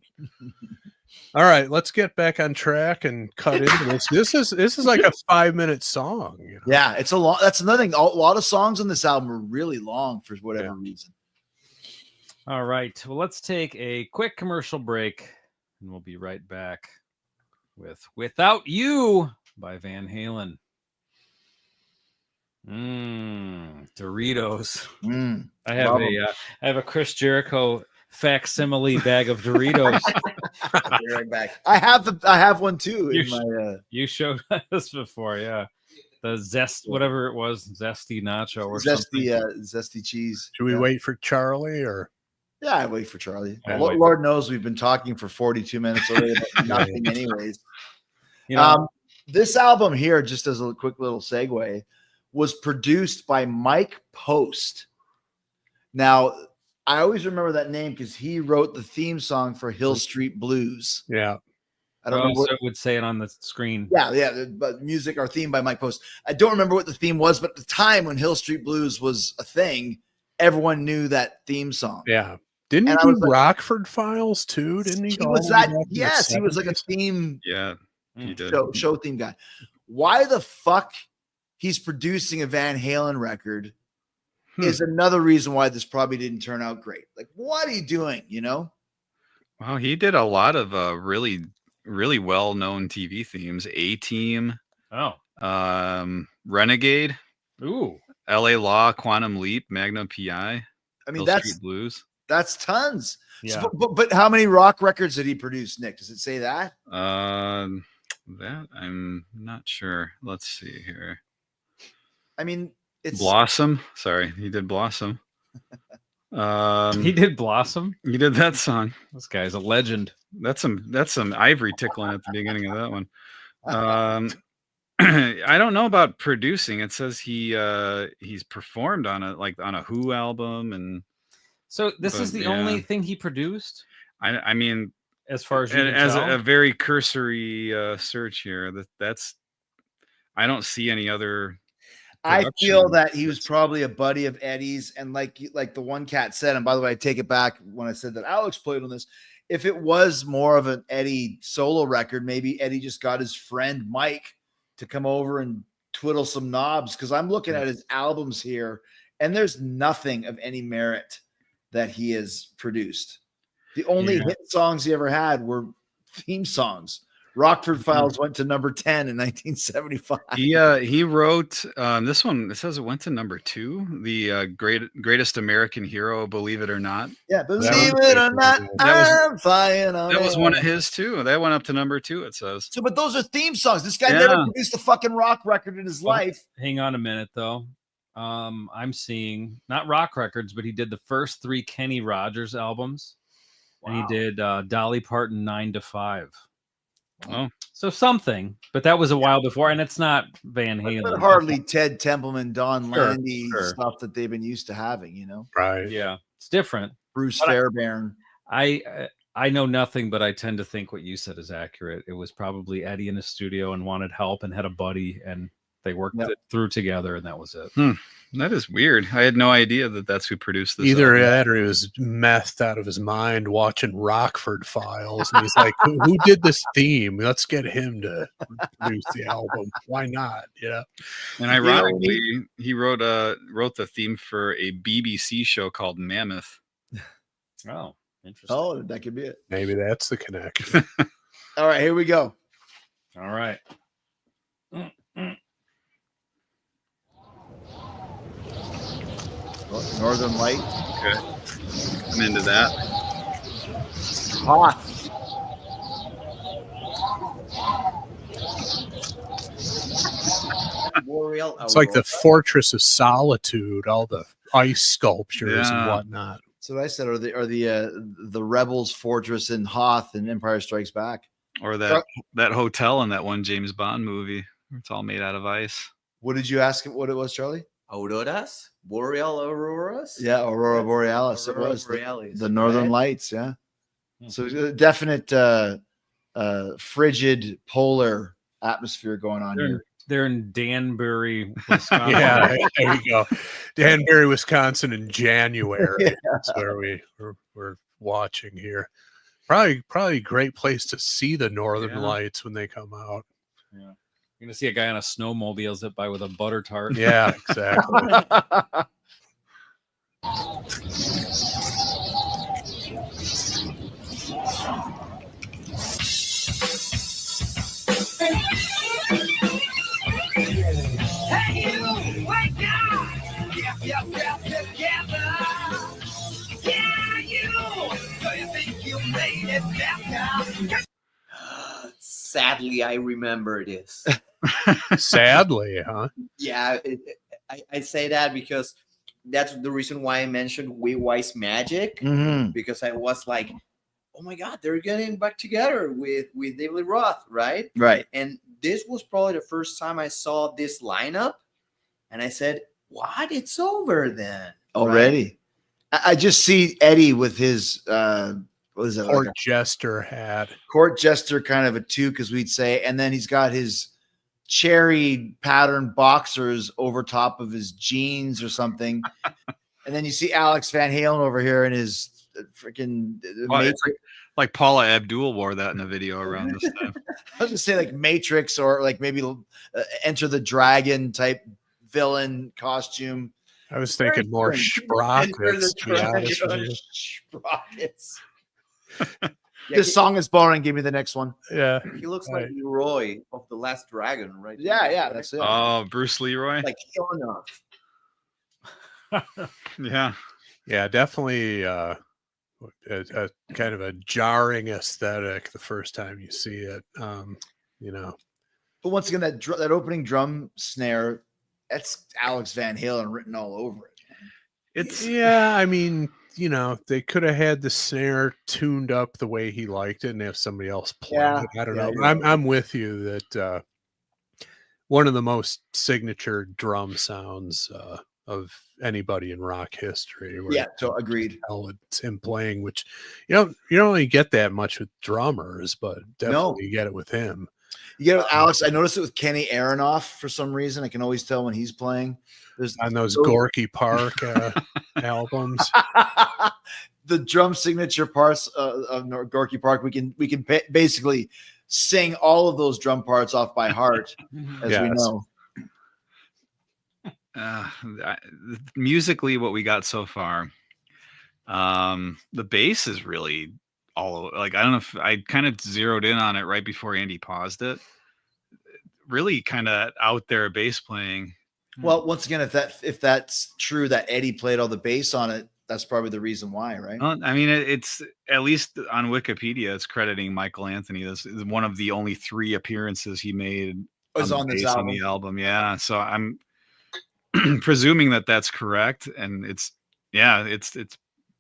all right, let's get back on track and cut into this. This is like a 5-minute song. Yeah, it's a lot. That's another thing. A lot of songs on this album are really long for whatever reason. All right. Well, let's take a quick commercial break, and we'll be right back with "Without You" by Van Halen. Doritos. I have a Chris Jericho facsimile bag of Doritos. I have one too. You showed us before, yeah. The zest, whatever it was, zesty nacho or something. Zesty cheese. Should we wait for Charlie or? Yeah, I wait for Charlie. Lord knows we've been talking for 42 minutes already about nothing, anyways. This album here, just as a quick little segue, was produced by Mike Post. Now, I always remember that name because he wrote the theme song for Hill Street Blues. Yeah. I don't know. So it would say it on the screen. Yeah, but music or theme by Mike Post. I don't remember what the theme was, but at the time when Hill Street Blues was a thing, everyone knew that theme song. Yeah. Didn't he do Rockford Files too? Didn't he? He was that. Yes, he was like a theme. Yeah, he did. Show theme guy. Why the fuck he's producing a Van Halen record is another reason why this probably didn't turn out great. Like, what are you doing? Wow, he did a lot of really, really well-known TV themes. A-Team. Renegade. Ooh. L.A. Law, Quantum Leap, Magnum P.I. I mean, Hill Street Blues. That's tons. Yeah. So, but how many rock records did he produce, Nick? Does it say that? That I'm not sure. Let's see here. I mean, it's Blossom. Sorry, he did Blossom. He did Blossom. He did that song. This guy's a legend. That's some ivory tickling at the beginning of that one. I don't know about producing. It says he's performed on a Who album, and so this is the only thing he produced. I mean, as far as a very cursory search here, that's I don't see any other. I feel that he was probably a buddy of Eddie's, and like the one cat said, and by the way, I take it back when I said that Alex played on this. If it was more of an Eddie solo record, maybe Eddie just got his friend Mike to come over and twiddle some knobs, because I'm looking at his albums here, and there's nothing of any merit that he has produced. The only hit songs he ever had were theme songs. Rockford Files went to number 10 in 1975. He wrote this one. It says it went to number 2. The greatest American hero, Believe It or Not. Yeah, believe it or not, I'm flying on. That was one of his too. That went up to number 2. It says. So, but those are theme songs. This guy never produced a fucking rock record in his life. Hang on a minute, though. I'm seeing not rock records, but he did the first 3 Kenny Rogers albums, and he did Dolly Parton 9 to 5. Oh, so something, but that was a while before, and it's not Van Halen. But hardly Ted Templeman, Don Landy stuff that they've been used to having, Right? Yeah, it's different. Bruce Fairbairn. I know nothing, but I tend to think what you said is accurate. It was probably Eddie in the studio and wanted help and had a buddy, and They worked Yep. it through together, and that was it. That is weird. I had no idea that that's who produced this. Either album. that or he was methed out of his mind watching Rockford Files. And he's like, who did this theme? Let's get him to produce the album. Why not? Yeah. And ironically, he wrote the theme for a BBC show called Mammoth. Oh, interesting. Oh, that could be it. Maybe that's the connection. All right, here we go. All right. Northern Light. Okay. I'm into that. Hot. Boreal It's like the Aurora. Fortress of Solitude, all the ice sculptures and Yeah. whatnot. So I said, are the Rebels Fortress in Hoth and Empire Strikes Back? Or that hotel in that one James Bond movie. It's all made out of ice. What did you ask what it was, Charlie? Auroras? Boreal Auroras? Yeah, Aurora Borealis. Aurora It was Borealis, the Northern right? Lights. Yeah. Hmm. So a definite frigid polar atmosphere going on here. They're in Danbury, Wisconsin. Yeah, there you go. Danbury, Wisconsin in January. Yeah. That's where we're watching here. Probably a great place to see the Northern Yeah. Lights when they come out. Yeah. You're gonna see a guy on a snowmobile zip by with a butter tart. Yeah, exactly. Hey, you, wake up! Get yourself together! Yeah, you! So you think you made it better? Sadly, I remember this. Sadly, huh? Yeah, I say that because that's the reason why I mentioned Wise Magic, Mhm. because I was like, oh my God, they're getting back together with David Lee Roth, right? Right. And this was probably the first time I saw this lineup, and I said, what? It's over then. Already. I just see Eddie with his what is it? Court Like jester hat. a court jester kind of a toque, as we'd say, and then he's got his cherry pattern boxers over top of his jeans or something. And then you see Alex Van Halen over here in his freaking Well, it's like Paula Abdul wore that in a video around this time. I was gonna say like Matrix or like maybe Enter the Dragon type villain costume. I was thinking more Enter sprockets, the to be honest with Dragon. you. Sprockets. This song is boring. Give me the next one. Yeah. He looks like Right. Leroy of The Last Dragon, right? Yeah, that's it. Oh, Bruce Leroy. Like killing off. Yeah. Yeah, definitely a kind of a jarring aesthetic the first time you see it. You know, But once again, that opening drum snare, that's Alex Van Halen written all over it. It's yeah, I mean, you know, they could have had the snare tuned up the way he liked it and have somebody else play Yeah, it. I don't yeah, know. you're I'm with you that one of the most signature drum sounds of anybody in rock history. Where Yeah, so agreed. it's him playing, which you don't really get that much with drummers, but definitely you get it with him. You get it with Alex. I noticed it with Kenny Aronoff for some reason. I can always tell when he's playing. There's On those Gorky Park albums. the drum signature parts of Gorky Park. We can basically sing all of those drum parts off by heart, as we Yes. know. Musically, what we got so far, the bass is really all over. Like, I don't know if I kind of zeroed in on it right before Andy paused it. Really kind of out there bass playing. Well, once again, if that's true that Eddie played all the bass on it, that's probably the reason why, right? Well, I mean, it's at least on Wikipedia, it's crediting Michael Anthony. This is one of the only 3 appearances he made Was on this bass on album. the album. Yeah, so I'm presuming that that's correct, and it's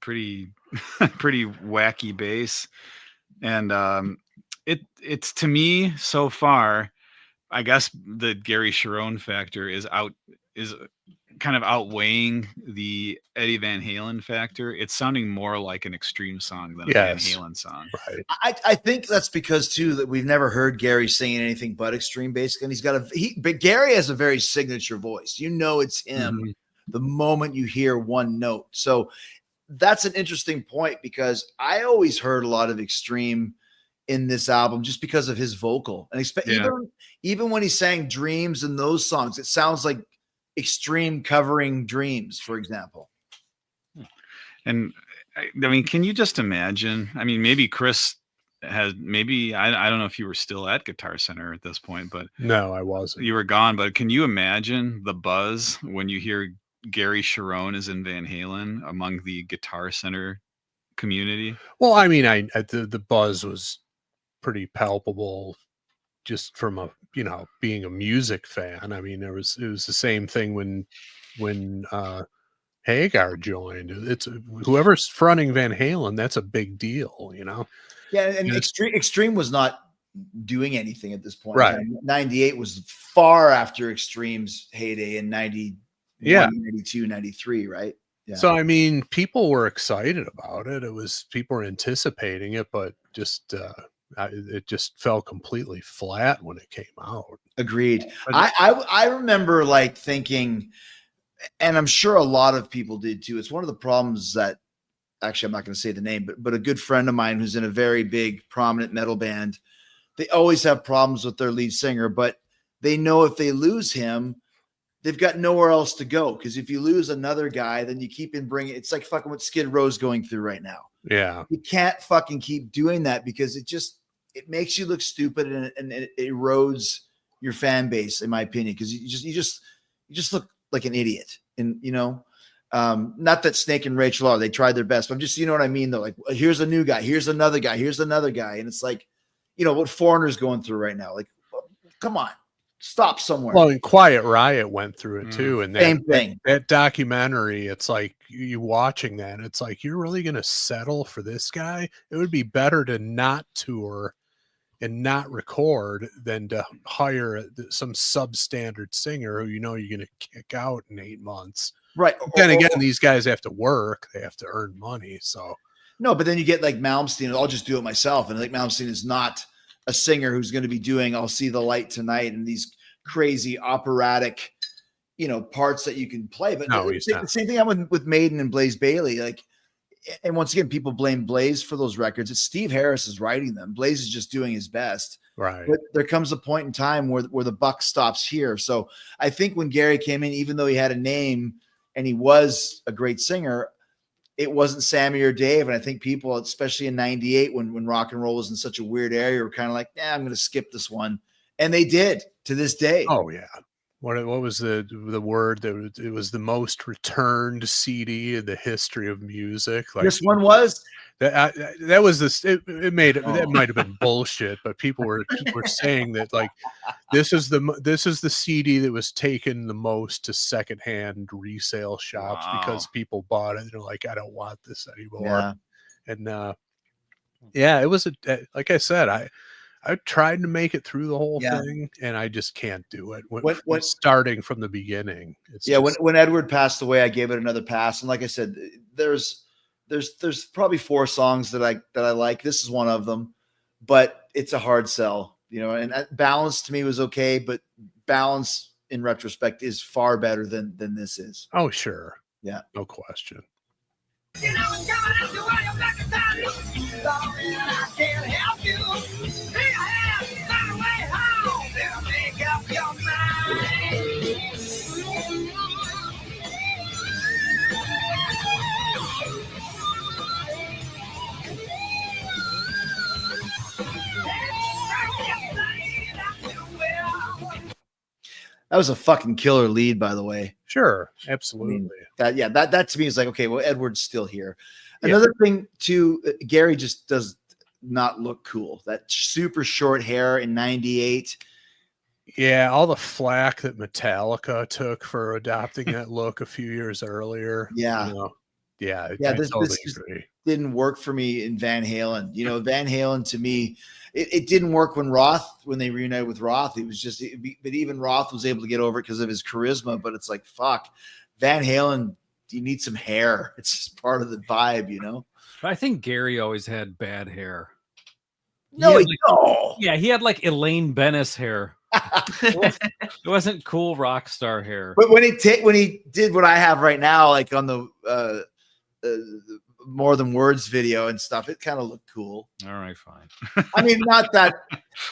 pretty pretty wacky bass, and it's to me so far, I guess the Gary Sharon factor is kind of outweighing the Eddie Van Halen factor, it's sounding more like an Extreme song than a Van Halen song. Right. I think that's because too that we've never heard Gary singing anything but Extreme, basically. And he's got but Gary has a very signature voice. You know, it's him the moment you hear one note. So that's an interesting point, because I always heard a lot of Extreme in this album just because of his vocal, and even when he sang Dreams and those songs, it sounds like Extreme covering Dreams, for example. And I mean, can you just imagine? I mean, maybe Chris has, I don't know if you were still at Guitar Center at this point, but no, I wasn't. You were gone, but can you imagine the buzz when you hear Gary Cherone is in Van Halen among the Guitar Center community? Well, I mean, the buzz was pretty palpable just from being a music fan. I mean, it was the same thing when Hagar joined. It's whoever's fronting Van Halen, that's a big deal, Yeah, and Extreme was not doing anything at this point. Right. 98 was far after Extreme's heyday in 91, 92, 93, right? Yeah. So, I mean, people were excited about it. People were anticipating it, but just it just fell completely flat when it came out. Agreed. I remember like thinking, and I'm sure a lot of people did too. It's one of the problems that, actually, I'm not going to say the name, but a good friend of mine who's in a very big, prominent metal band, they always have problems with their lead singer, but they know if they lose him, they've got nowhere else to go. Because if you lose another guy, then you keep bringing. It's like fucking what Skid Row's going through right now. Yeah, you can't fucking keep doing that, because it makes you look stupid, and it erodes your fan base, in my opinion. Because you just look like an idiot, and not that Snake and Rachel are. They tried their best, but I'm just, you know what I mean, though. Like, here's a new guy, here's another guy, here's another guy, and it's like, what Foreigner's going through right now. Like, come on, stop somewhere. Well, and Quiet Riot went through it too, and same thing. That documentary, it's like you watching that, and it's like, you're really going to settle for this guy? It would be better to not tour and not record than to hire some substandard singer who you're going to kick out in 8 months. Right. Then again, these guys have to work; they have to earn money. So no, but then you get like Malmsteen. I'll just do it myself, and like Malmsteen is not a singer who's going to be doing "I'll See the Light Tonight" and these crazy operatic, parts that you can play. But no, the same thing happened with Maiden and Blaze Bayley. Like, and once again, people blame Blaze for those records. It's Steve Harris is writing them. Blaze is just doing his best. Right. But there comes a point in time where the buck stops here. So I think when Gary came in, even though he had a name and he was a great singer, it wasn't Sammy or Dave. And I think people, especially in 98, when rock and roll was in such a weird area, were kind of like, I'm going to skip this one. And they did, to this day. Oh, yeah. What was the word that it was the most returned CD in the history of music? Like, this one was that was this. It made it. That might have been bullshit, but people were saying that, like, this is the CD that was taken the most to secondhand resale shops because people bought it. They're like, I don't want this anymore. Yeah. And it was like I said, I tried to make it through the whole thing, and I just can't do it. When starting from the beginning. When Edward passed away, I gave it another pass. And like I said, there's probably 4 songs that I like. This is one of them, but it's a hard sell, and Balance to me was okay, but Balance in retrospect is far better than this is. Oh, sure. Yeah. No question. That was a fucking killer lead, by the way. Sure, absolutely. I mean, that to me is like, okay, well, Edward's still here. Another thing too, Gary just does not look cool. That super short hair in 98. Yeah, all the flack that Metallica took for adopting that look a few years earlier. Yeah. This didn't work for me in Van Halen. Van Halen to me, it didn't work when they reunited with Roth. It was just, but even Roth was able to get over it because of his charisma. But it's like, fuck, Van Halen, you need some hair. It's just part of the vibe, you know. I think Gary always had bad hair. No, He had like Elaine Bennis hair. It wasn't cool rock star hair. But when he did what I have right now, like on the More Than Words video and stuff, it kind of looked cool. All right, fine. I mean, not that.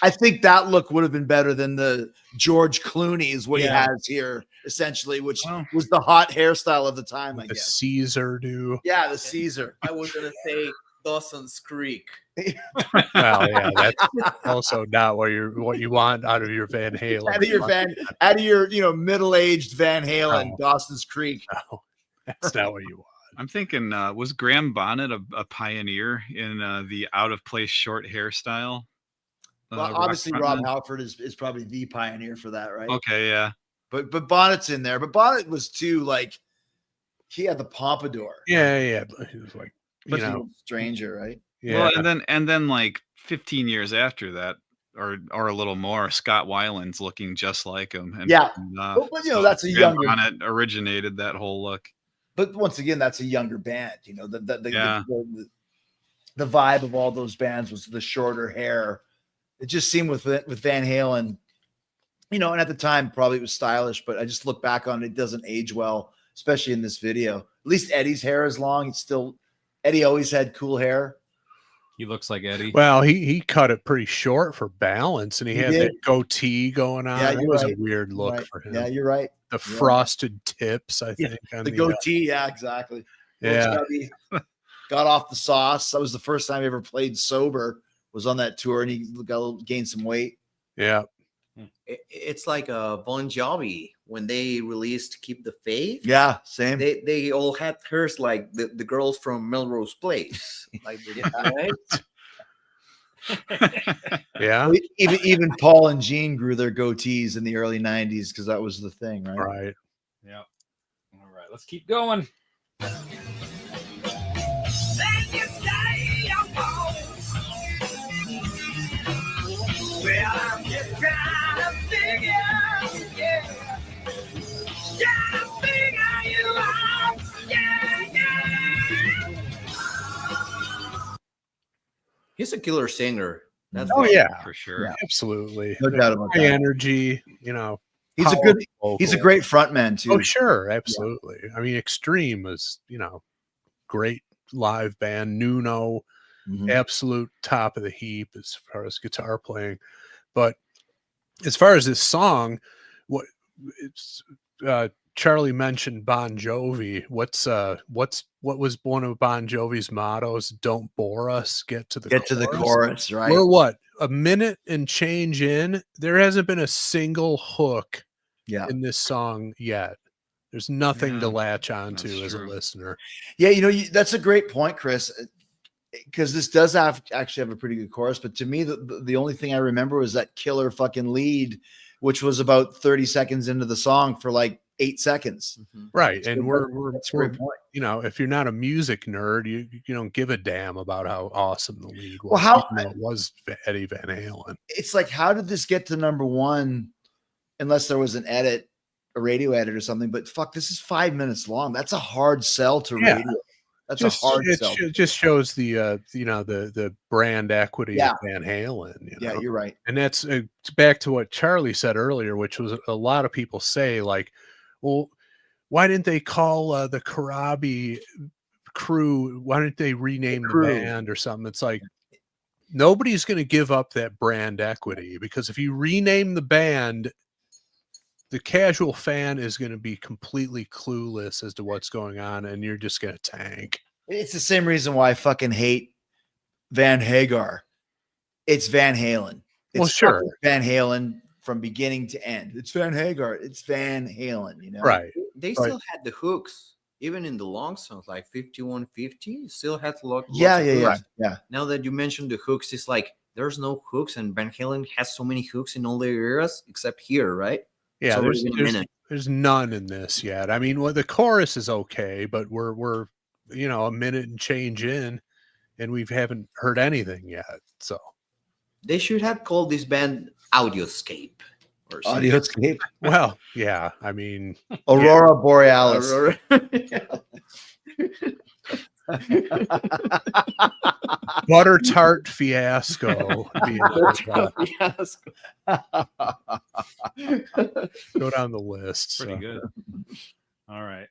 I think that look would have been better than the George Clooney is what he has here, essentially, which was the hot hairstyle of the time, I The guess. Caesar do. Yeah, the Caesar. I was gonna say Dawson's Creek. Well, yeah, that's also not what you want out of your Van Halen. Out of your middle-aged Van Halen, Dawson's Creek. No, that's not what you want. I'm thinking, was Graham Bonnet a pioneer in the out of place short hairstyle? Well, obviously Rob Halford is probably the pioneer for that, right? Okay, yeah. But Bonnet's in there. But Bonnet was too, like, he had the pompadour. Yeah. He was like, stranger, right? Yeah. Well, and then like 15 years after that, or a little more, Scott Weiland's looking just like him. And but that's a Graham younger. Bonnet originated that whole look. But once again, that's a younger band. The vibe of all those bands was the shorter hair. It just seemed with Van Halen, and at the time probably it was stylish, but I just look back on it, it doesn't age well, especially in this video. At least Eddie's hair is long. Eddie always had cool hair. He looks like Eddie. Well, he cut it pretty short for balance, and he had that goatee going on. Yeah, it was a weird look for him. Yeah, you're right. The frosted tips, I think. On the goatee, yeah, exactly. Yeah. Got off the sauce. That was the first time I ever played sober, was on that tour, and he gained some weight. Yeah. It's like a Bon Jovi when they released Keep the Faith. Yeah, same. They all had hairs like the girls from Melrose Place. Like, right? Yeah. Even Paul and Gene grew their goatees in the early 90s because that was the thing, right? Right. Yeah. All right, let's keep going. He's a killer singer. That's for sure. Yeah, absolutely. No doubt about High that. energy, He's a great frontman too. Oh, sure, absolutely. Yeah. I mean, Extreme was, great live band. Nuno, absolute top of the heap as far as guitar playing. But as far as this song, Charlie mentioned Bon Jovi. What was one of Bon Jovi's mottos? Don't bore us. Get to the chorus, right? We're what, a minute and change in? There hasn't been a single hook in this song yet. There's nothing to latch onto as a listener. Yeah, that's a great point, Chris, because this does actually have a pretty good chorus. But to me, the only thing I remember was that killer fucking lead, which was about 30 seconds into the song for like 8 seconds. Right. And we're that's a great point. If you're not a music nerd, you don't give a damn about how awesome the lead was. Well, it was Eddie Van Halen. It's like, how did this get to number one? Unless there was an edit, a radio edit or something. But fuck, this is 5 minutes long. That's a hard sell to radio. That's a hard sell. It just shows the brand equity of Van Halen. Yeah, you're right. And that's back to what Charlie said earlier, which was a lot of people say, like, well, why didn't they call the Karabi crew? Why didn't they rename the band or something? It's like, nobody's going to give up that brand equity, because if you rename the band, the casual fan is going to be completely clueless as to what's going on, and you're just going to tank. It's the same reason why I fucking hate Van Hagar. It's Van Halen. It's sure. Van Halen from beginning to end. It's Van Hagar. It's Van Halen, Right. They still had the hooks, even in the long songs, like 5150, still had lots of Yeah. Now that you mentioned the hooks, it's like there's no hooks, and Van Halen has so many hooks in all their eras, except here, right? Yeah, So there's none in this yet. I mean, the chorus is okay, but we're a minute and change in, and we haven't heard anything yet. So they should have called this band Audioscape or something. Audioscape. Well, yeah. I mean, Aurora Borealis. Aurora. Butter Tart Fiasco. would be another one. Go down the list. Pretty so. good. All right.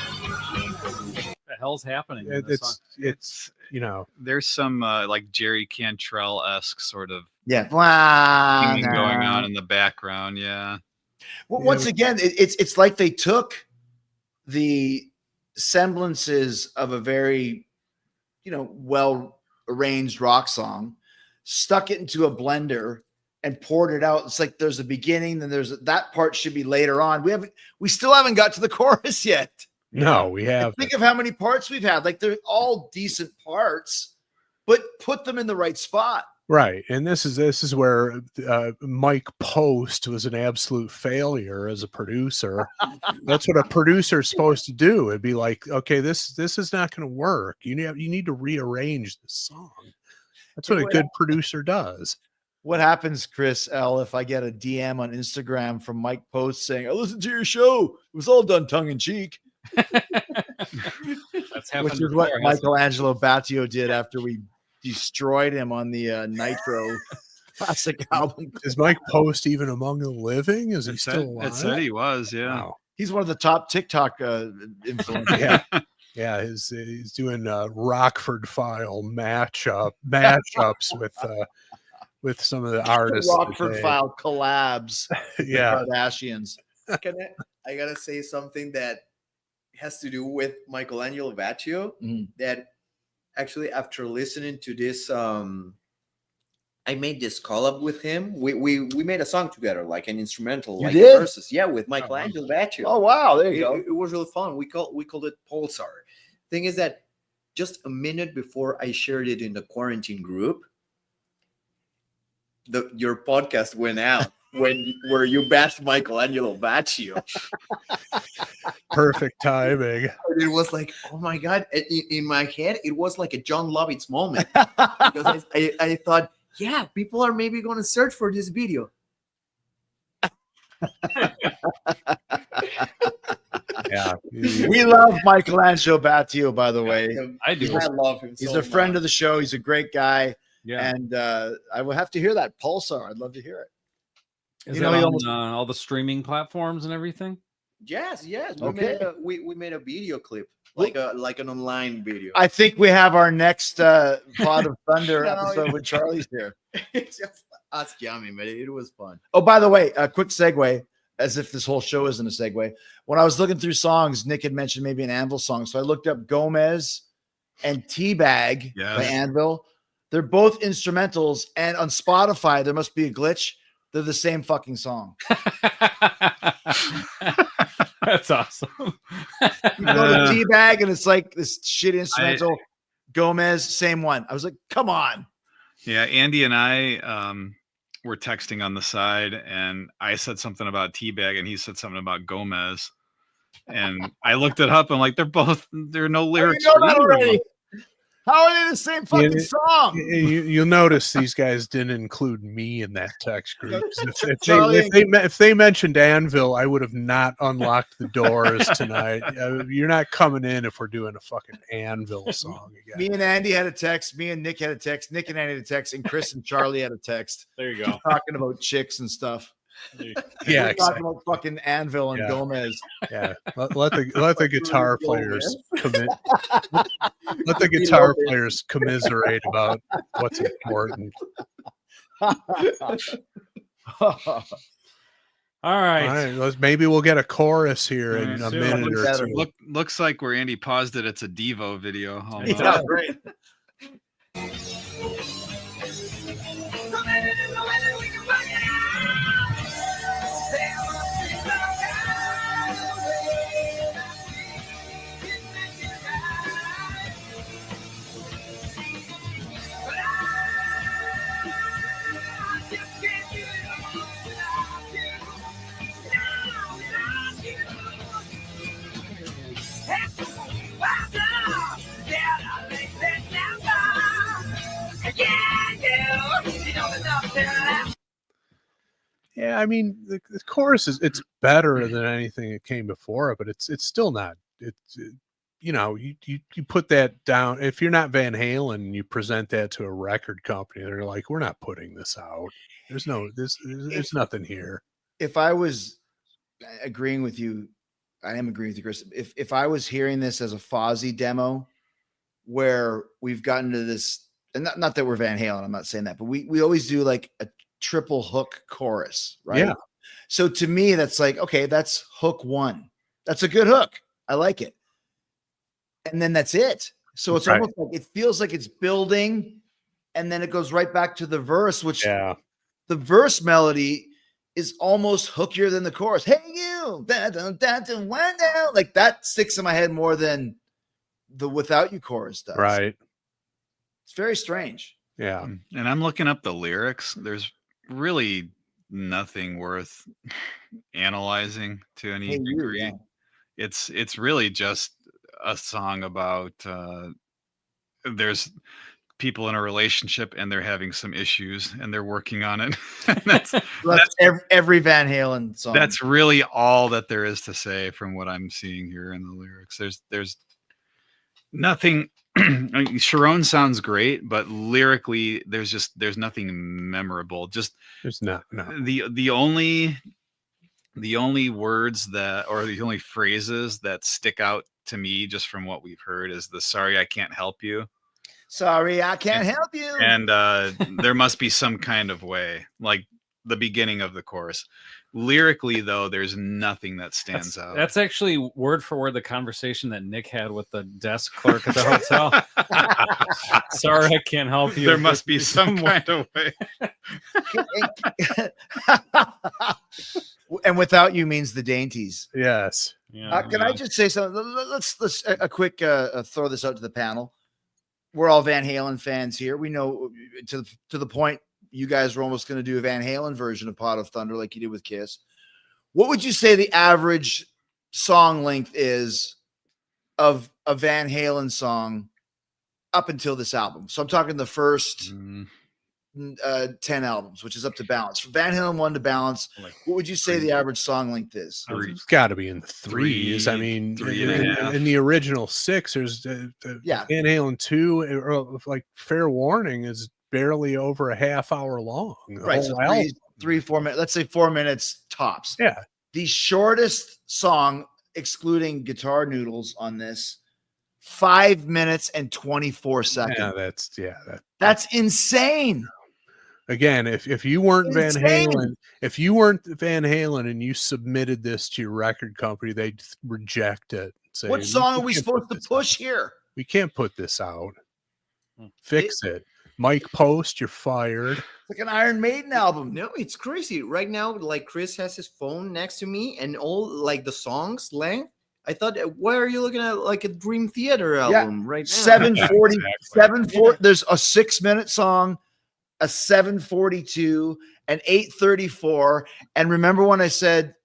What the hell's happening? In this song? It's you know, There's some like Jerry Cantrell-esque sort of Yeah. thing going on in the background. Yeah. Well, once again, it's like they took the semblances of a very, well arranged rock song, stuck it into a blender, and poured it out. It's like there's a beginning, then there's that part should be later on. We still haven't got to the chorus yet. no, we have. Think of how many parts we've had. Like they're all decent parts, but put them in the right spot. Right, and this is where Mike Post was an absolute failure as a producer. That's what a producer is supposed to do. It'd be like, okay, this is not going to work. You need to rearrange the song. That's what a good producer does. What happens, Chris L, if I get a DM on Instagram from Mike Post saying, "I listened to your show. It was all done tongue in cheek," That's happened which is what before, hasn't it? Michelangelo Battio did after we destroyed him on the Nitro classic album. Is Mike Post even among the living? Is he still alive? It said he was, yeah. Wow. He's one of the top TikTok influencers. Yeah. Yeah, he's doing Rockford File matchups with some of the artists. Rockford today. File collabs. Yeah. The Kardashians. I gotta say something that has to do with Michelangelo Battio. Mhm. That actually, after listening to this, I made this collab with him. We made a song together, like an instrumental, You like did? verses. Yeah, with Michelangelo Battio. Oh wow, there you go. It was really fun. We called it Pulsar. Thing is that just a minute before I shared it in the quarantine group, your podcast went out where you bashed Michelangelo Battio. Perfect timing. It was like, oh my god! In my head, it was like a John Lovitz moment because I thought, yeah, people are maybe going to search for this video. Yeah. We love Michelangelo Battio, by the way. I do. I love him. He's so a friend much. of the show. He's a great guy. Yeah. And I will have to hear that Pulsar. I'd love to hear it. Is you it know, he on almost- all the streaming platforms and everything? Yes. Okay. We made a video clip, like an online video. I think we have our next Pod of Thunder No, episode when Charlie's here. It's just us jamming, but it was fun. Oh, by the way, a quick segue, as if this whole show isn't a segue. When I was looking through songs, Nick had mentioned maybe an Anvil song. So I looked up Gomez and Teabag by Yes. Anvil. They're both instrumentals. And on Spotify, there must be a glitch. They're the same fucking song. That's awesome. You go to Teabag and it's like this shit instrumental. Gomez, same one. I was like, come on. Yeah, Andy and I were texting on the side, and I said something about Teabag, and he said something about Gomez. And I looked it up, and like, there are no lyrics. You know for that either of already. them. How are they the same fucking Yeah, song? You'll notice these guys didn't include me in that text group. Charlie- If they mentioned Anvil, I would have not unlocked the doors tonight. You're not coming in if we're doing a fucking Anvil song Me again. and Andy had a text. Me and Nick had a text. Nick and Andy had a text. And Chris and Charlie had a text. There you go. Talking about chicks and stuff. Yeah, We're exactly. talking about fucking Anvil and Yeah. Gomez. Yeah, let the guitar players let the guitar players commiserate about what's important. All right. Maybe we'll get a chorus here in a Soon. minute or Better. two. Looks like where Andy paused it, it's a Devo video. Hold on. Yeah, great. Yeah, I mean the chorus it's better than anything that came before it, but it's still not. You put that down. If you're not Van Halen and you present that to a record company, they're like, we're not putting this out. There's nothing here. If I was agreeing with you, I am agreeing with you, Chris. If I was hearing this as a Fozzy demo, where we've gotten to this, and not that we're Van Halen, I'm not saying that, but we always do like a triple hook chorus, right? Yeah. So to me, that's like, okay, that's hook one. That's a good hook. I like it. And then that's it. So it's almost like it feels like it's building, and then it goes right back to the verse, which the verse melody is almost hookier than the chorus. Hey, you, like that sticks in my head more than the Without You chorus does. Right. It's very strange. Yeah. And I'm looking up the lyrics. There's really nothing worth analyzing to any degree. It's really just a song about there's people in a relationship and they're having some issues and they're working on it. that's every Van Halen song. That's really all that there is to say from what I'm seeing here in the lyrics. There's nothing. I mean, Sharon sounds great, but lyrically there's nothing memorable. Just there's not. No. The only words that, or the only phrases that stick out to me just from what we've heard is the "sorry I can't help you." Sorry, I can't help you. And there must be some kind of way, like the beginning of the chorus. Lyrically, though, there's nothing that stands out. That's actually word for word the conversation that Nick had with the desk clerk at the hotel. Sorry, I can't help you. There must be some kind of way. And Without You means the Dainties. Yes. Yeah, Can I just say something? Let's a quick throw this out to the panel. We're all Van Halen fans here. We know to the point you guys were almost going to do a Van Halen version of Pot of Thunder like you did with Kiss. What would you say the average song length is of a Van Halen song up until this album? So I'm talking the first 10 albums, which is up to Balance. From Van Halen 1 to Balance, what would you say the average song length is? It's got to be in the threes. I mean, in the original 6, there's Van Halen 2, or like Fair Warning is barely over a half hour long. Right. So 3-4 minutes, let's say 4 minutes tops. Yeah. The shortest song, excluding Guitar Noodles on this, 5 minutes and 24 seconds. Yeah, that's insane. Again, if you weren't Van Halen, and you submitted this to your record company, they'd reject it. Say, what song are we supposed to push here? We can't put this out. Fix it. Mike Post, you're fired. It's like an Iron Maiden album. No, it's crazy. Right now, like Chris has his phone next to me and all like the songs length. I thought, why are you looking at like a Dream Theater album right now? 740, 740. There's a 6-minute song, a 7:42, an 8:34. And remember when I said,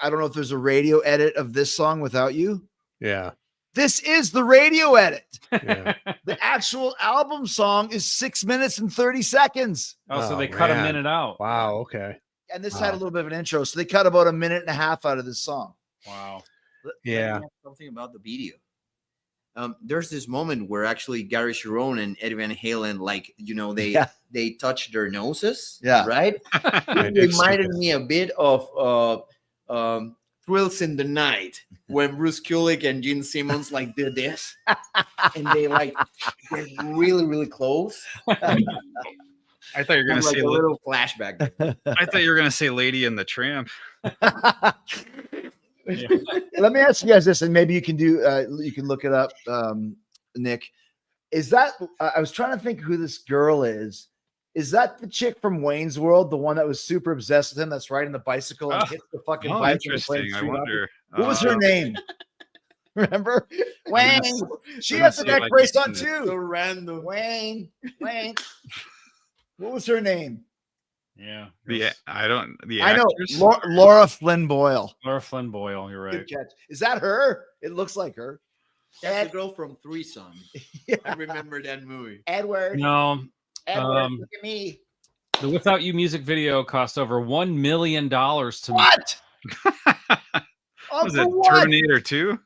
I don't know if there's a radio edit of this song Without You? Yeah. This is the radio edit. Yeah. The actual album song is 6 minutes and 30 seconds. Oh, so they cut a minute out. Wow. Okay. And this had a little bit of an intro. So they cut about a minute and a half out of this song. Wow. Yeah. Something about the video. There's this moment where actually Gary Sharon and Eddie Van Halen, like, they touch their noses. Yeah. Right. It reminded me a bit of Thrills in the Night when Bruce Kulick and Gene Simmons like did this and they like get really, really close. I thought you were gonna say a little flashback. I thought you were gonna say Lady and the Tramp. Let me ask you guys this, and maybe you can look it up, Nick. Is that I was trying to think who this girl is. Is that the chick from Wayne's World, the one that was super obsessed with him? That's riding the bicycle and hits the fucking bike. Interesting. I wonder. What was her name? Remember? Wayne. She has the neck brace on too. So random. Wayne. What was her name? Yeah. I know. Actress? Laura Flynn Boyle. Laura Flynn Boyle. You're right. Good catch. Is that her? It looks like her. That's the girl from Threesome. I remember that movie. Edward. No. Edward, look at me. The Without You music video cost over $1 million to What? Was For it what? Terminator 2?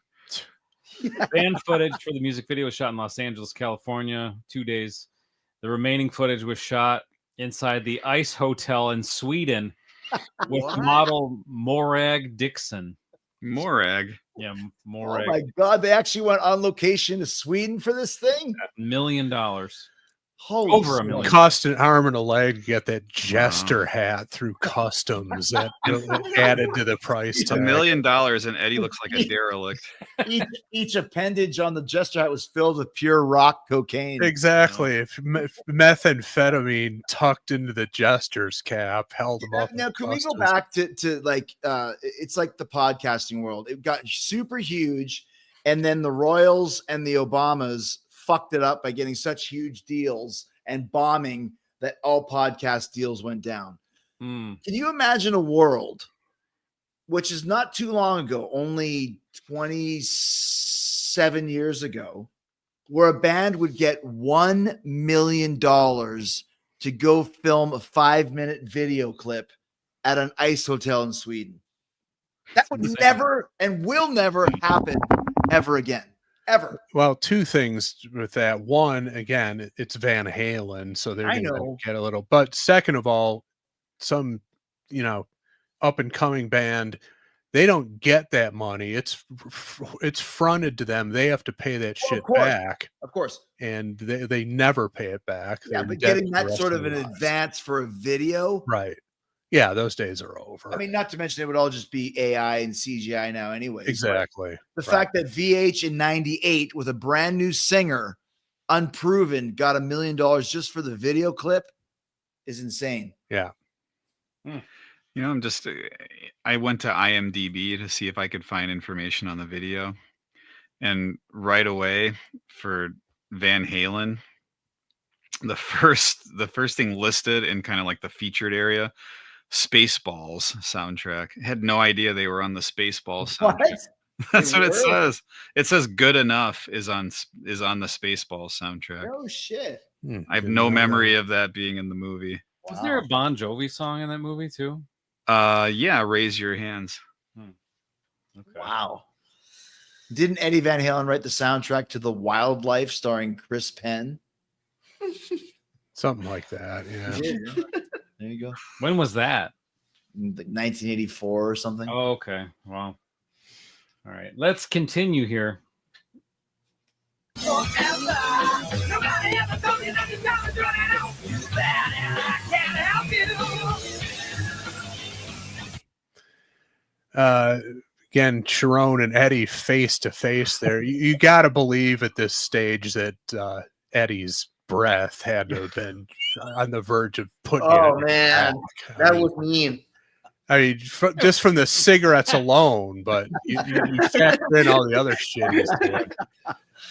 Band footage for the music video was shot in Los Angeles, California, 2 days. The remaining footage was shot inside the Ice Hotel in Sweden with What? model Morag Dixon. Morag. Yeah, Oh Morag. my God! They actually went on location to Sweden for this thing. $1 million. Holy Over $1 smokes. million. Cost an arm and a leg to get that jester hat through customs that added to the price $1 tag. million, and Eddie looks like a derelict. Each appendage on the jester hat was filled with pure rock cocaine. Exactly. If methamphetamine tucked into the jester's cap held him up. Now, in can we go customs. back to like it's like the podcasting world. It got super huge, and then the Royals and the Obamas fucked it up by getting such huge deals and bombing that all podcast deals went down. Mm. Can you imagine a world, which is not too long ago, only 27 years ago, where a band would get $1 million to go film a 5-minute video clip at an ice hotel in Sweden? That would insane. never and will never happen ever again. Ever. Well, two things with that. One, again, it's Van Halen, so they're I going to know. get a little. But second of all, some, up and coming band, they don't get that money. It's fronted to them. They have to pay that shit course. back, Of course. and they never pay it back. Yeah, They're but dead getting for the that rest sort of their an lives. advance for a video. Right? Yeah, those days are over. I mean, not to mention it would all just be AI and CGI now, anyways. exactly. The fact that VH in '98 with a brand new singer, unproven, got $1 million just for the video clip is insane. Yeah. I went to IMDb to see if I could find information on the video. And right away for Van Halen, the first thing listed in kind of like the featured area, Spaceballs soundtrack. I had no idea they were on the Spaceballs soundtrack. That's what it says. It says Good Enough is on the Spaceballs soundtrack. No shit. I have no memory of that being in the movie. Is there a Bon Jovi song in that movie too? Yeah, Raise Your Hands. Okay. Wow. Didn't Eddie Van Halen write the soundtrack to The Wildlife starring Chris Penn? Something like that. Yeah. There you go. When was that? 1984 or something. Oh, okay. Wow. All right. Let's continue here. Again, Sharon and Eddie face to face there. You got to believe at this stage that Eddie's breath had to have been on the verge of putting. Oh, it in man. back. That was mean. I mean, just from the cigarettes alone, but you factor in all the other shit he's doing.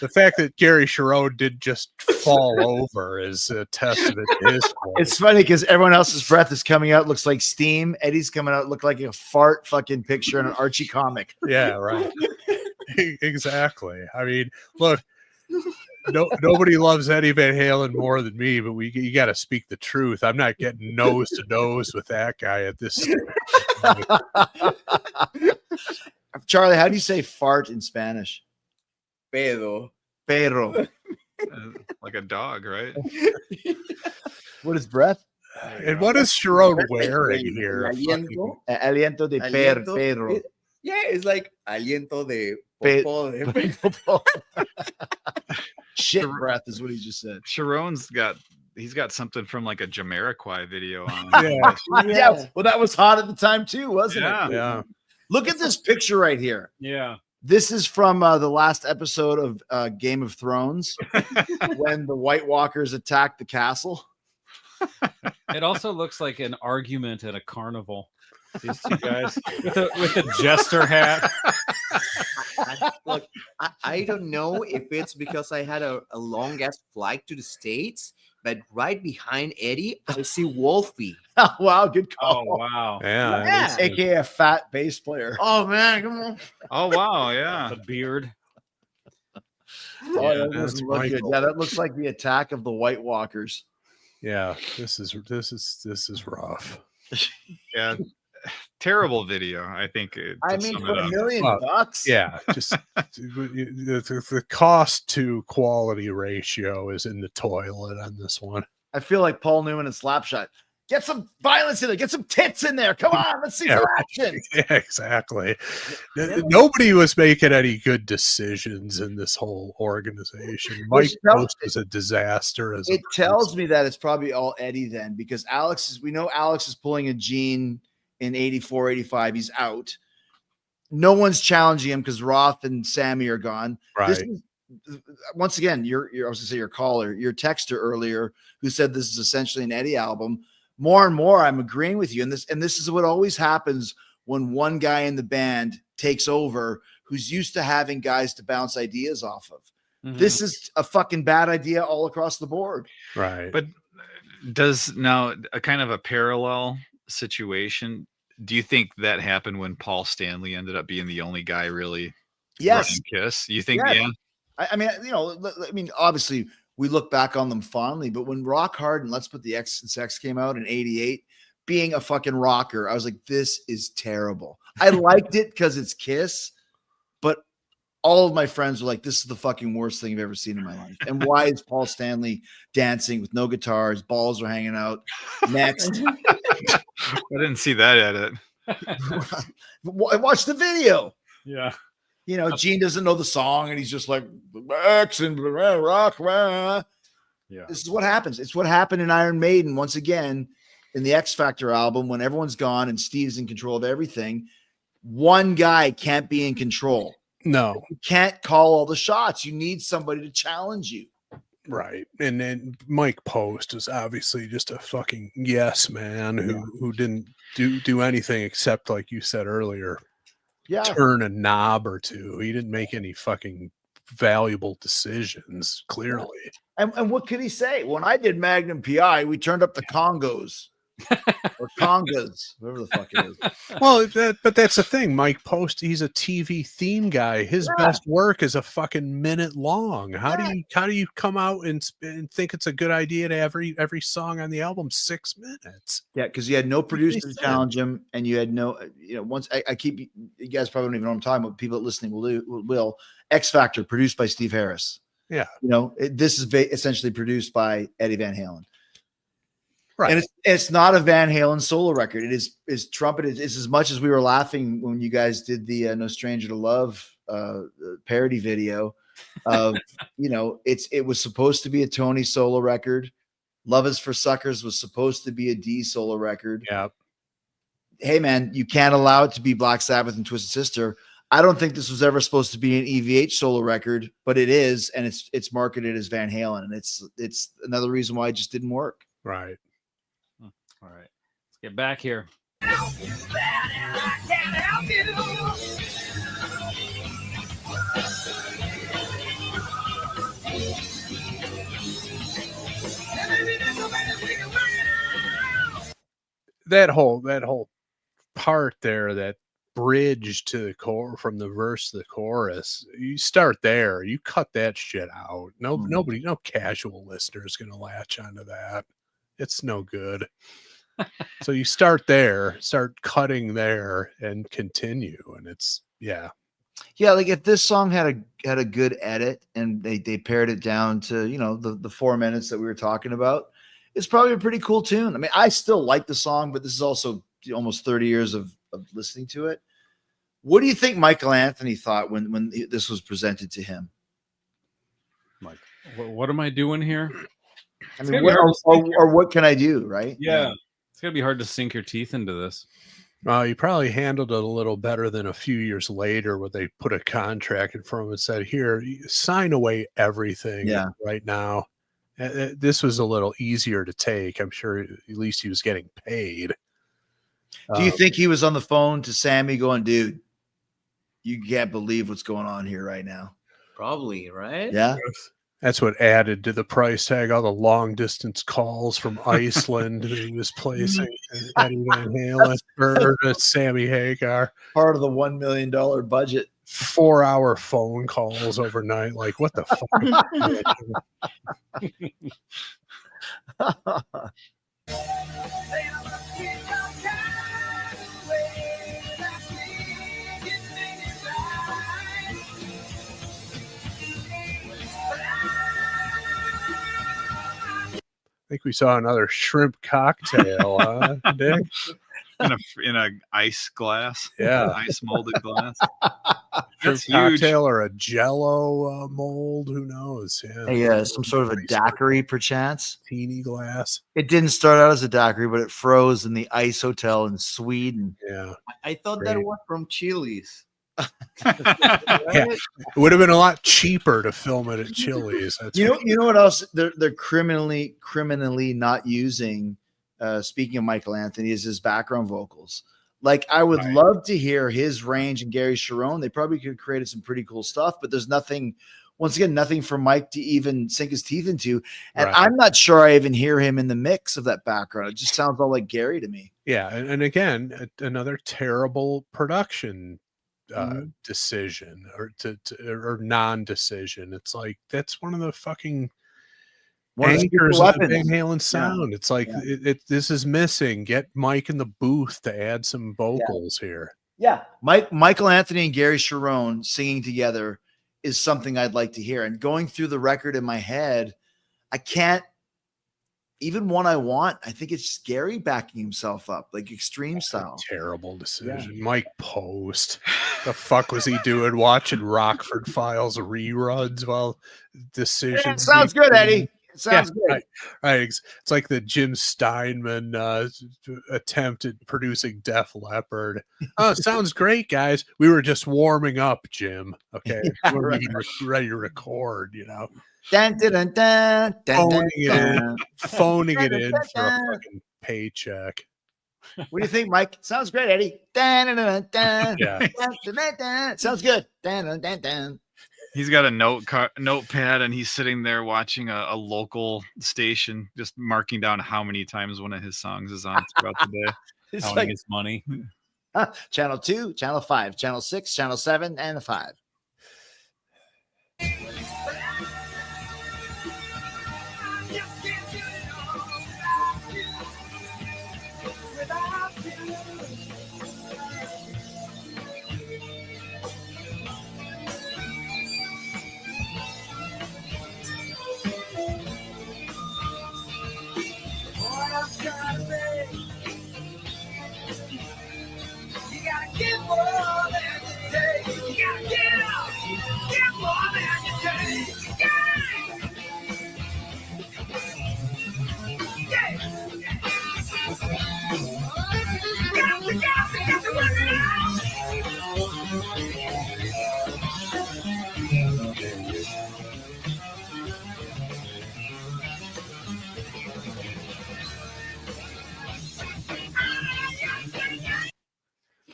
The fact that Gary Sharon did just fall over is a testament to his point. It's funny because everyone else's breath is coming out, looks like steam. Eddie's coming out, look like a fart fucking picture in an Archie comic. Yeah, right. Exactly. I mean, look, nobody loves Eddie Van Halen more than me, but you got to speak the truth. I'm not getting nose to nose with that guy at this stage. Charlie, how do you say fart in Spanish? Pedo. Pero. Like a dog, right? What is breath? And what is Sharon wearing here? Aliento. Aliento de Aliento. perro. Yeah, it's like aliento de Pe- popó de Shit breath is what he just said. Sharon's got something from like a Jamiroquai video on. Yeah. Yeah. Well, that was hot at the time too, wasn't Yeah. it? Yeah. Look at this picture right here. Yeah. This is from the last episode of Game of Thrones when the White Walkers attacked the castle. It also looks like an argument at a carnival. These two guys with a jester hat. Look, I don't know if it's because I had a long ass flight to the States, but right behind Eddie, I see Wolfie. Wow, good Oh call. wow. Yeah. AKA a fat bass player. Oh man, come on. Oh wow, yeah. The beard. Oh, that that's doesn't look good. Michael. Yeah, that looks like the attack of the White Walkers. Yeah, this is rough. Yeah, terrible video. I think. I To mean, sum for it up. $1 million Well, bucks. Yeah, just the cost to quality ratio is in the toilet on this one. I feel like Paul Newman and Slapshot. Get some violence in there. Get some tits in there. Come on, let's see Yeah, some action. Yeah, exactly. Really? Nobody was making any good decisions in this whole organization. Mike Post was a disaster. It tells me that it's probably all Eddie then, because we know Alex is pulling a Gene in 84, 85. He's out. No one's challenging him because Roth and Sammy are gone. Right. Once again, I was going to say your caller, your texter earlier, who said this is essentially an Eddie album. More and more, I'm agreeing with you. And this is what always happens when one guy in the band takes over, who's used to having guys to bounce ideas off of. Mm-hmm. This is a fucking bad idea all across the board. Right. But does now a kind of a parallel situation? Do you think that happened when Paul Stanley ended up being the only guy really? Yes. Kiss. You think? Yeah. I mean, obviously we look back on them fondly, but when Rock Hard and Let's Put the X in Sex came out in 88, being a fucking rocker, I was like, this is terrible. I liked it because it's Kiss, but all of my friends were like, this is the fucking worst thing I've ever seen in my life. And why is Paul Stanley dancing with no guitars? Balls are hanging out. Next. I didn't see that edit. I watched the video. Yeah. You know, Gene doesn't know the song and he's just like, X and rock. Yeah. This is what happens. It's what happened in Iron Maiden once again in the X Factor album when everyone's gone and Steve's in control of everything. One guy can't be in control. No. You can't call all the shots. You need somebody to challenge you. Right. And then Mike Post is obviously just a fucking yes man who didn't do anything except, like you said earlier, turn a knob or two. He didn't make any fucking valuable decisions, clearly. And what could he say? When I did Magnum PI, we turned up the Congos. Or congas, whatever the fuck it is. Well, but that's the thing. Mike Post, he's a TV theme guy. His best work is a fucking minute long. How do you come out and think it's a good idea to have every song on the album 6 minutes? Yeah, because you had no producer to challenge him, and you had no, once I keep, you guys probably don't even know what I'm talking about. People listening will. X Factor, produced by Steve Harris. Yeah, this is essentially produced by Eddie Van Halen. Right. And it's not a Van Halen solo record. It is trumpeted. It's as much as we were laughing when you guys did the No Stranger to Love parody video of, it was supposed to be a Tony solo record. Love Is for Suckers was supposed to be a D solo record. Yeah. Hey man, you can't allow it to be Black Sabbath and Twisted Sister. I don't think this was ever supposed to be an EVH solo record, but it is, and it's marketed as Van Halen, and it's another reason why it just didn't work. Right. All right, let's get back here. That whole part there, that bridge to the core from the verse to the chorus, you start there, you cut that shit out. Nobody, no casual listener is going to latch onto that. It's no good. So you start there, start cutting there, and continue, and it's like if this song had a good edit and they pared it down to the 4 minutes that we were talking about, it's probably a pretty cool tune. I mean, I still like the song, but this is also almost 30 years of listening to it. What do you think Michael Anthony thought when this was presented to him? Like, what am I doing here? I mean, what can I do, right? Yeah. It's going to be hard to sink your teeth into this. Well, you probably handled it a little better than a few years later where they put a contract in front of him and said, here, sign away everything right now. This was a little easier to take. I'm sure at least he was getting paid. Do you think he was on the phone to Sammy going, dude, you can't believe what's going on here right now? Probably, right? Yeah. That's what added to the price tag, all the long distance calls from Iceland that he was placing Eddie Van Halen or Sammy Hagar. Part of the $1 million budget. 4-hour phone calls overnight. Like, what the fuck? think we saw another shrimp cocktail, Dick. in a ice glass. Yeah. Ice molded glass. Shrimp That's huge. cocktail or a Jello mold. Who knows? Yeah. Some sort of a daiquiri, perchance. Teeny glass. It didn't start out as a daiquiri, but it froze in the ice hotel in Sweden. Yeah. I thought that Great. was from Chili's. Yeah. It would have been a lot cheaper to film it at Chili's. That's You know what else they're criminally not using. Speaking of Michael Anthony, is his background vocals. Like, I would love to hear his range and Gary Sharon. They probably could have created some pretty cool stuff, but there's nothing. Once again, nothing for Mike to even sink his teeth into, and I'm not sure I even hear him in the mix of that background. It just sounds all like Gary to me. Yeah, and again, another terrible production decision or non-decision. It's like that's one of the fucking anchors of the Van Halen sound. It's like this is missing. Get Mike in the booth to add some vocals here. Yeah, Michael Anthony and Gary Sharon singing together is something I'd like to hear. And going through the record in my head, I can't. Even one I want, I think it's Gary backing himself up, like extreme style. Terrible decision. Mike Post. The fuck was he doing? Watching Rockford Files reruns while decisions. Sounds good, Eddie. It sounds good. Right. It's like the Jim Steinman attempt at producing Def Leppard. Oh, sounds great, guys. We were just warming up, Jim. Okay. We weren't even ready to record, you know. Dun, dun, dun, dun, dun, phoning it in for a fucking paycheck. What do you think, Mike? Sounds great, Eddie. Dun, dun, dun, dun, yeah. Dun, dun, dun. Sounds good. Dun, dun, dun, dun. He's got a notepad, and he's sitting there watching a local station, just marking down how many times one of his songs is on throughout the day. It's counting his money. Channel 2, Channel 5, Channel 6, Channel 7, and 5.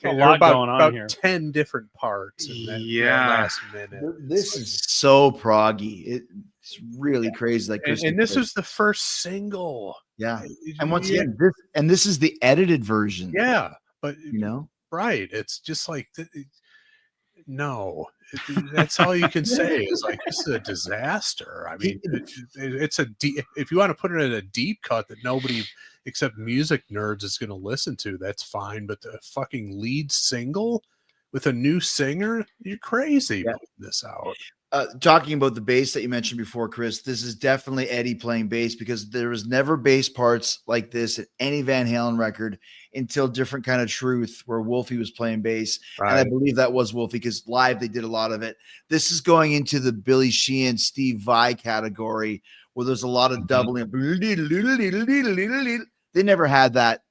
A lot going on here. 10 different parts in that last minute. This is so proggy. It's really crazy. Like, and this was the first single. Yeah. And once again, this is the edited version. Yeah. But right. It's just like no. That's all you can say is like, this is a disaster. I mean, it's if you want to put it in a deep cut that nobody except music nerds is going to listen to, that's fine. But the fucking lead single with a new singer, you're crazy putting this out. Talking about the bass that you mentioned before, Chris, this is definitely Eddie playing bass, because there was never bass parts like this at any Van Halen record until Different Kind of Truth, where Wolfie was playing bass. Right. And I believe that was Wolfie, because live they did a lot of it. This is going into the Billy Sheehan, Steve Vai category, where there's a lot of doubling. They never had that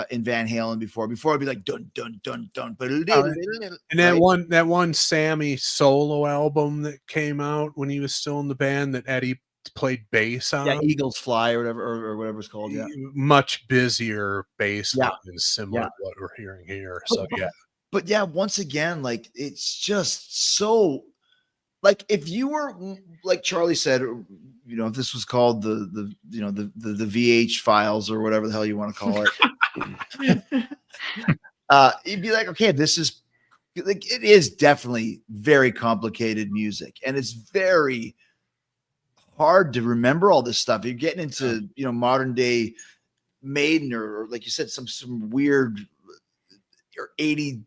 in Van Halen before. Before it'd be like dun dun dun dun. And that one Sammy solo album that came out when he was still in the band that Eddie played bass on. Yeah, Eagles Fly or whatever it's called. Yeah, much busier bass line, similar to what we're hearing here. So but once again, like, it's just so. Like, if you were, like Charlie said, if this was called the VH files or whatever the hell you want to call it, you'd be like, okay, this is like, it is definitely very complicated music, and it's very hard to remember all this stuff. You're getting into modern day Maiden or like you said, some weird or 80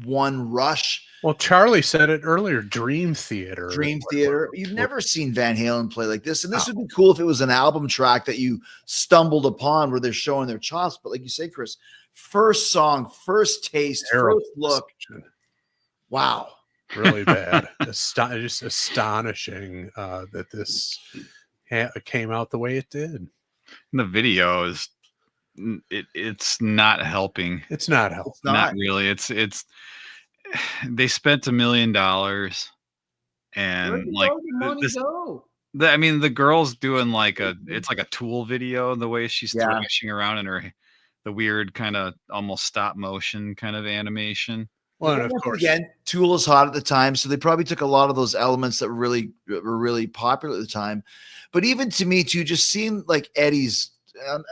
one rush. Well, Charlie said it earlier. Dream Theater. Dream Theater. You've never seen Van Halen play like this. And this would be cool if it was an album track that you stumbled upon where they're showing their chops. But like you say, Chris, first song, first taste, first look. Wow. Really bad. Just astonishing that this came out the way it did. The video is it's not helping. It's not helping. Not really. It's they spent $1 million and like this, I mean, the girl's doing like it's like a Tool video, the way she's thrashing around in the weird kind of almost stop motion kind of animation. Well, and of course, again, Tool is hot at the time, so they probably took a lot of those elements that were really popular at the time. But even to me, too, just seeing like Eddie's, I'm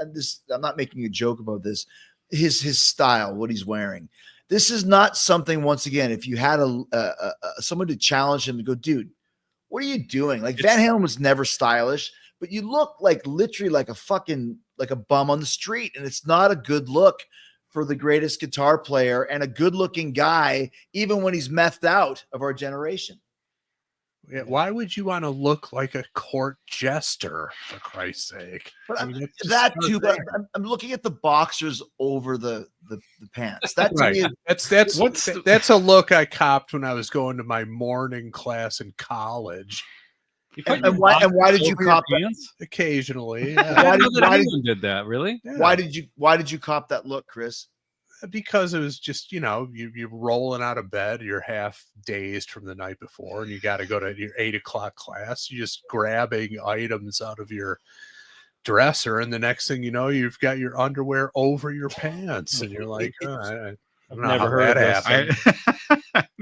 not making a joke about this, his style, what he's wearing. This is not something. Once again, if you had someone to challenge him to go, dude, what are you doing? Like Van Halen was never stylish, but you look like literally like a bum on the street, and it's not a good look for the greatest guitar player and a good-looking guy, even when he's methed out, of our generation. Yeah, why would you want to look like a court jester, for Christ's sake? But that too. But I'm looking at the boxers over the pants. That's right. That's a look I copped when I was going to my morning class in college. And why did you cop that? Occasionally. Why did that? Really? Yeah. Why did you cop that look, Chris? Because it was just, you're rolling out of bed, you're half dazed from the night before, and you got to go to your 8 o'clock class. You're just grabbing items out of your dresser, and the next thing you know, you've got your underwear over your pants, and you're like, I've never heard of that.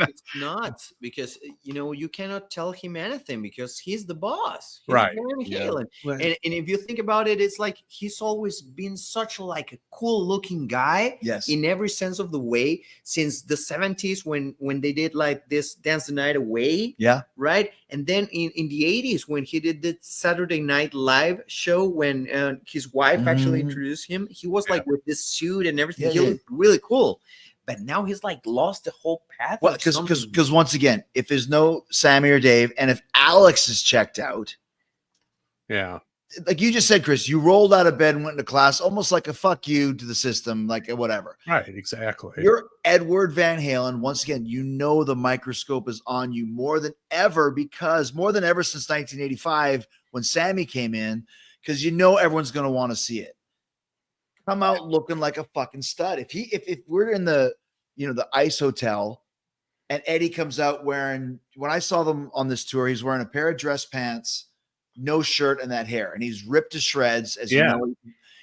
It's not, because you cannot tell him anything because he's the boss. He's right. Van Halen. Yeah. And if you think about it, it's like he's always been such like a cool looking guy. Yes. In every sense of the way, since the 70s when they did like this Dance the Night Away. Yeah. Right. And then in the 80s when he did the Saturday Night Live show when his wife actually introduced him, he was like with this suit and everything. Yeah, he looked really cool. But now he's like lost the whole path. Well, because once again, if there's no Sammy or Dave, and if Alex is checked out, yeah, like you just said, Chris, you rolled out of bed and went into class, almost like a fuck you to the system, like whatever. Right, exactly. You're Edward Van Halen. Once again, the microscope is on you more than ever since 1985 when Sammy came in, because everyone's going to want to see it. Come out looking like a fucking stud. If we're in the Ice Hotel and Eddie comes out wearing, when I saw them on this tour, he's wearing a pair of dress pants, no shirt, and that hair, and he's ripped to shreds. You know,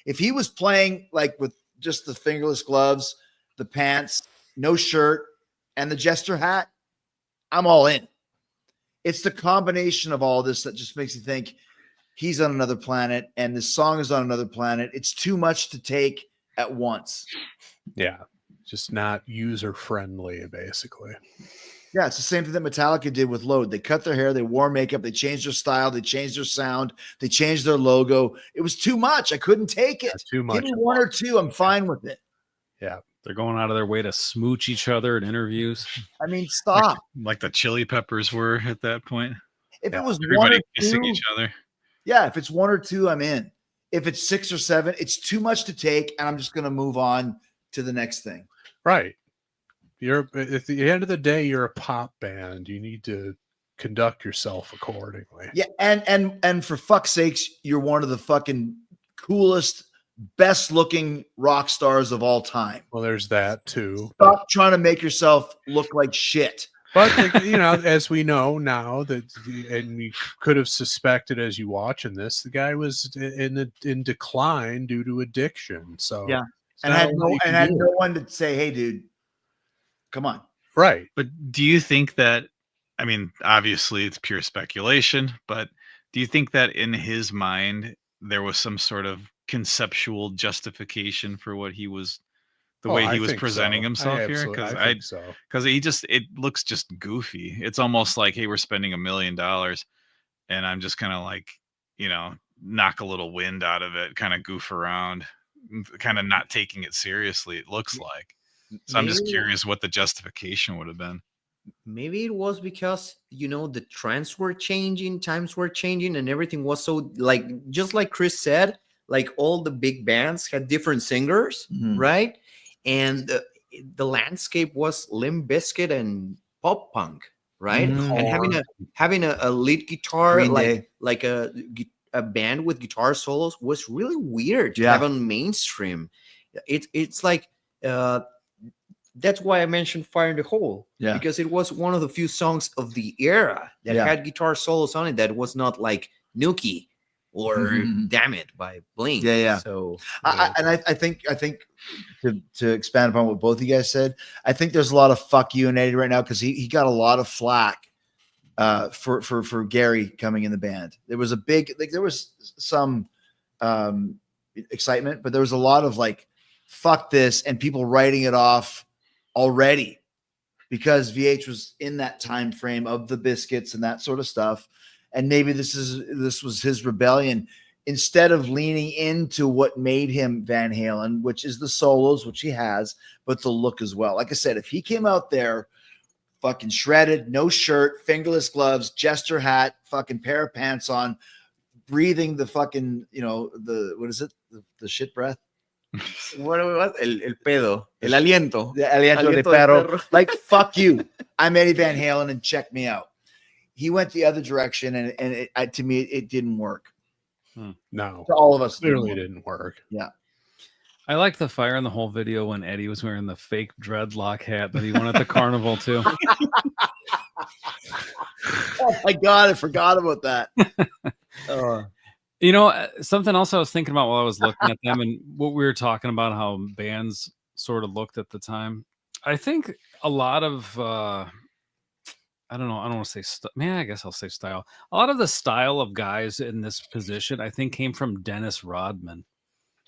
if he was playing like with just the fingerless gloves, the pants, no shirt, and the jester hat, I'm all in. It's the combination of all this that just makes you think he's on another planet and this song is on another planet. It's too much to take at once. Yeah. Just not user friendly, basically. Yeah. It's the same thing that Metallica did with Load. They cut their hair, they wore makeup, they changed their style, they changed their sound, they changed their logo. It was too much. I couldn't take it. Too much. Give me one or two. I'm fine with it. Yeah. They're going out of their way to smooch each other in interviews. I mean, stop. Like the Chili Peppers were at that point. If it was everybody kissing each other. Yeah, if it's one or two, I'm in. If it's 6 or 7, it's too much to take, and I'm just going to move on to the next thing. Right. At the end of the day, you're a pop band. You need to conduct yourself accordingly. Yeah, and for fuck's sakes, you're one of the fucking coolest, best looking rock stars of all time. Well, there's that too. Stop trying to make yourself look like shit. But as we know now and we could have suspected as you watching this, the guy was in decline due to addiction. So yeah, and had no one to say, "Hey, dude, come on." Right. But do you think that? I mean, obviously, it's pure speculation. But do you think that in his mind there was some sort of conceptual justification for what he was? The way he was presenting himself here, because it looks just goofy. It's almost like, hey, we're spending $1 million, and I'm just kind of like, knock a little wind out of it, kind of goof around, kind of not taking it seriously. It looks like. So I'm just Maybe- curious what the justification would have been. Maybe it was because the trends were changing, times were changing, and everything was so just like Chris said, like all the big bands had different singers, Mhm. right? And the landscape was Limp Bizkit and pop punk, right? Mhm. And having a lead guitar Green Day. like a band with guitar solos was really weird to Yeah. have on mainstream. It's like that's why I mentioned Fire in the Hole. Yeah. Because it was one of the few songs of the era that Yeah. had guitar solos on it that was not like Nuki or Mhm. Damn It by Blink. Yeah, yeah. So I think to expand upon what both of you guys said, I think there's a lot of fuck you in Eddie right now because he got a lot of flack for Gary coming in the band. There was a big there was some excitement, but there was a lot of like fuck this and people writing it off already because VH was in that time frame of the Biscuits and that sort of stuff. And maybe this was his rebellion instead of leaning into what made him Van Halen, which is the solos, which he has, but the look as well. Like I said, if he came out there fucking shredded, no shirt, fingerless gloves, jester hat, fucking pair of pants on, breathing the fucking, what is it? The shit breath. what el pedo, el aliento. The aliento de Aliento de perro. perro. Like, fuck you. I'm Eddie Van Halen and check me out. He went the other direction and to me, it didn't work. No, To all of us. clearly didn't work. Yeah. I like the fire in the whole video when Eddie was wearing the fake dreadlock hat that he won at the carnival too. Oh my God, I forgot about that. Something else I was thinking about while I was looking at them and what we were talking about, how bands sort of looked at the time. I think a lot of, I don't know. I don't want to say, I guess I'll say style. A lot of the style of guys in this position, I think, came from Dennis Rodman.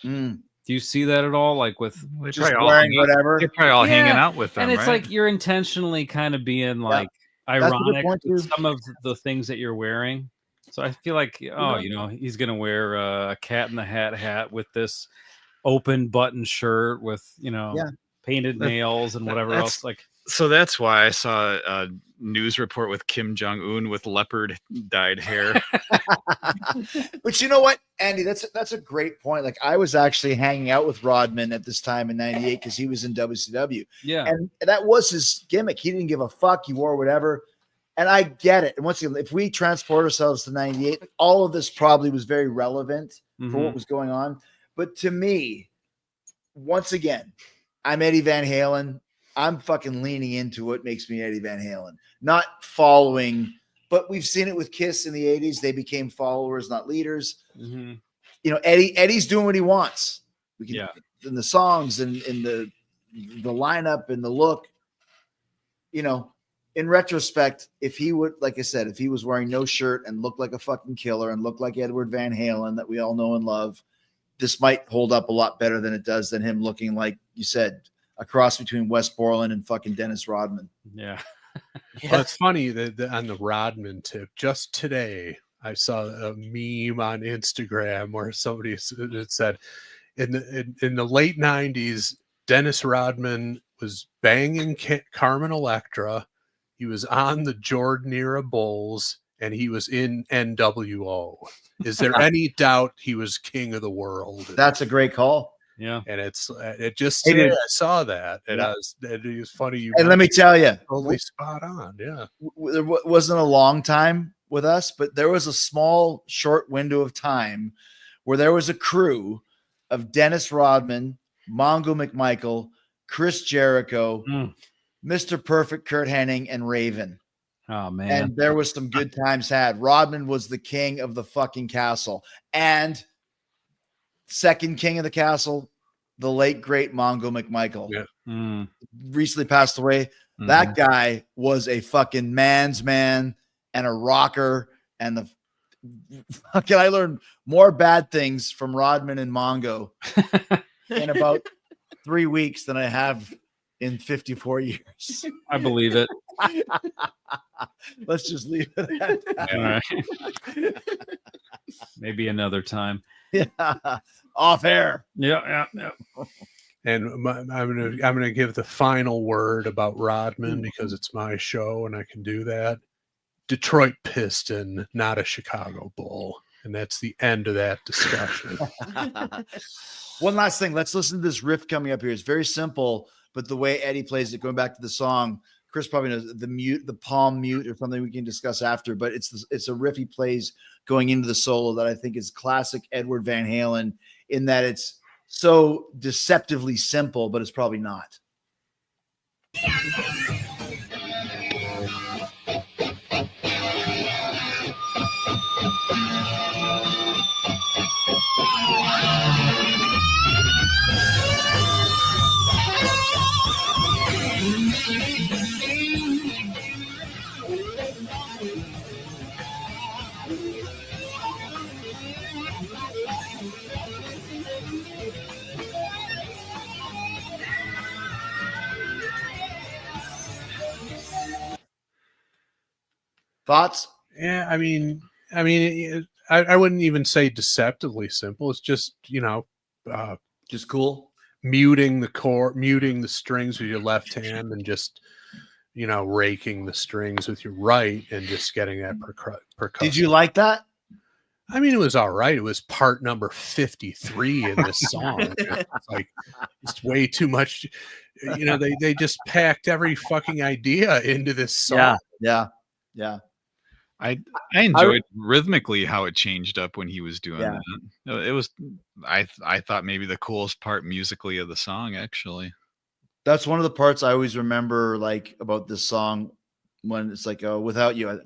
Mm. Do you see that at all? Like with They Just wearing whatever. They're probably all Yeah, hanging out with them, and it's right? like you're intentionally kind of being like a good ironic point, with too. some of the things that you're wearing. So I feel like, he's gonna wear a Cat in the hat with this open button shirt with painted nails and whatever that's- else. Like, So that's why I saw a news report with Kim Jong-un with leopard dyed hair. But you know what, Andy, that's a great point. Like, I was actually hanging out with Rodman at this time in '98 because he was in WCW. yeah, And that was his gimmick. He didn't give a fuck. He wore whatever. And I get it. And once again, if we transport ourselves to '98, all of this probably was very relevant for what was going on. But to me, once again, I'm Eddie Van Halen. I'm fucking leaning into what makes me Eddie Van Halen, not following. But we've seen it with Kiss in the '80s. They became followers, not leaders. Eddie's doing what he wants. We can in the songs and in the lineup and the look. In retrospect, if he would, like I said, if he was wearing no shirt and looked like a fucking killer and looked like Edward Van Halen that we all know and love, this might hold up a lot better than it does than him looking like you said, a cross between Wes Borland and fucking Dennis Rodman. yeah. Well, it's funny that on the Rodman tip, just today I saw a meme on Instagram where somebody said in the late '90s, Dennis Rodman was banging Carmen Electra. He was on the Jordan era Bulls and he was in NWO. Is there any doubt he was king of the world? That's a great call. Yeah. And it just It is. I saw that. And it was funny. And let me tell you, totally spot on. Yeah. There wasn't a long time with us, but there was a small, short window of time where there was a crew of Dennis Rodman, Mongo McMichael, Chris Jericho, Mr. Perfect, Kurt Hennig, and Raven. Oh man. And there was some good times had. Rodman was the king of the fucking castle. And second king of the castle, the late great Mongo McMichael. Yeah. Recently passed away. That guy was a fucking man's man and a rocker. And the fucking, I learned more bad things from Rodman and Mongo in about 3 weeks than I have in 54 years. I believe it. Let's just leave it at that. All right. Maybe another time. Yeah. Off air. Yeah. And I'm gonna give the final word about Rodman because it's my show and I can do that. Detroit Piston, not a Chicago Bull, and that's the end of that discussion. One last thing. Let's listen to this riff coming up here. It's very simple, but the way Eddie plays it, going back to the song, Chris probably knows the palm mute or something we can discuss after, but it's a riff he plays going into the solo that I think is classic Edward Van Halen in that it's so deceptively simple, but it's probably not. Thoughts? Yeah, I mean, I wouldn't even say deceptively simple. It's just Just cool. muting the strings with your left hand, and just raking the strings with your right, and just getting that percussion. Did you like that? I mean, it was all right. It was part number 53 in this song. It's like it's way too much. They just packed every fucking idea into this song. Yeah. I enjoyed rhythmically how it changed up when he was doing that. It was I thought maybe the coolest part musically of the song, actually. That's one of the parts I always remember like about this song when it's like without you. That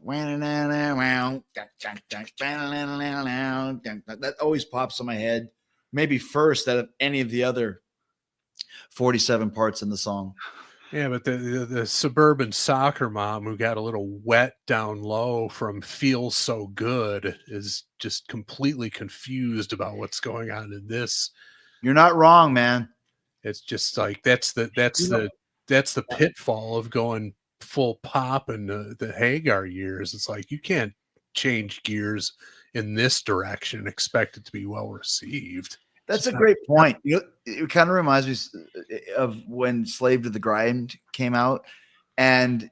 always pops in my head. Maybe first out of any of the other 47 parts in the song. Yeah, but the suburban soccer mom who got a little wet down low from "Feels So Good" is just completely confused about what's going on in this. You're not wrong, man. It's just like that's the pitfall of going full pop in the Hagar years. It's like you can't change gears in this direction and expect it to be well received. That's a great point. It kind of reminds me of when Slave to the Grind came out, and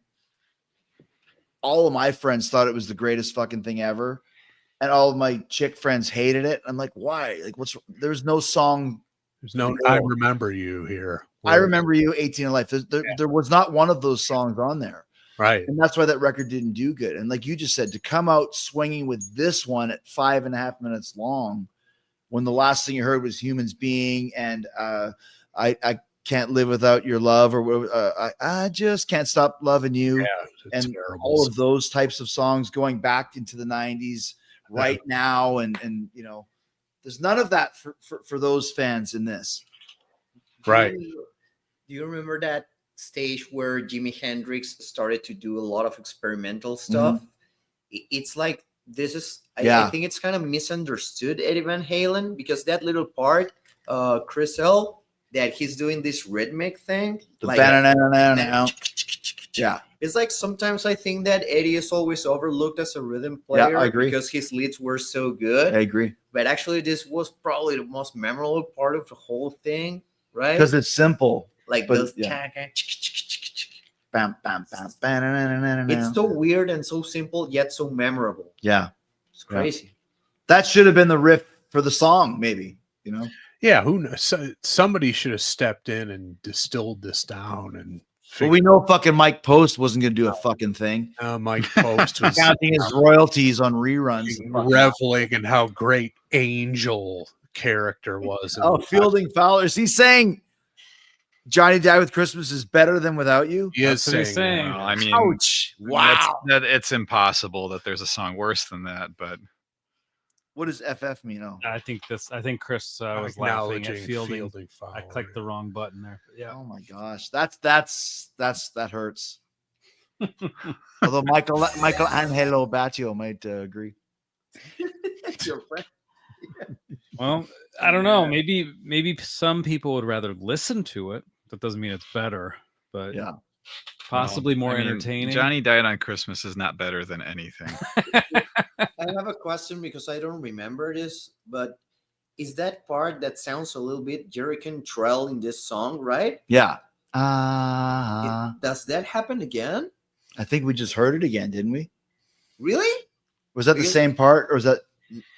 all of my friends thought it was the greatest fucking thing ever, and all of my chick friends hated it. I'm like, why? Like, there's no song. There's no I Remember You here. I Remember You, 18 in Life. There was not one of those songs on there. Right. And that's why that record didn't do good. And like you just said, to come out swinging with this one at 5.5 minutes long, when the last thing you heard was Humans Being and I Can't Live Without Your Love, or I Just Can't Stop Loving You. Yeah, and all of those types of songs going back into the 90s right now. And there's none of that for those fans in this. Right. Do you remember that stage where Jimi Hendrix started to do a lot of experimental stuff? It's like this is I think it's kind of misunderstood Eddie Van Halen, because that little part, Chris L, that he's doing this rhythmic thing, it's like sometimes I think that Eddie is always overlooked as a rhythm player. I agree. Because his leads were so good. I agree. But actually, this was probably the most memorable part of the whole thing, right? Because it's simple. Like those. Bam, bam, bam, It's so weird and so simple, yet so memorable. Yeah. It's crazy. That should have been the riff for the song, maybe, Yeah, who knows? Somebody should have stepped in and distilled this down. And but we know fucking Mike Post wasn't going to do a fucking thing. Mike Post was counting his royalties on reruns, reveling in how great Angel character was. Fielding Fowler. Is he saying Johnny Died with Christmas is better than Without You? He is saying. Well, I mean, ouch! Wow, it's impossible that there's a song worse than that. But what does FF mean? I think Chris was laughing at Fielding. I clicked the wrong button there. Yeah. Oh my gosh, that hurts. Although Michael Angelo Batio might agree. Your friend. Well, I don't know. Maybe some people would rather listen to it. That doesn't mean it's better, but possibly more entertaining. Johnny Died on Christmas is not better than anything. I have a question because I don't remember this, but is that part that sounds a little bit Jericho trail in this song, right? Yeah. Does that happen again? I think we just heard it again, didn't we? Really? Was that the Because- same part, or was that?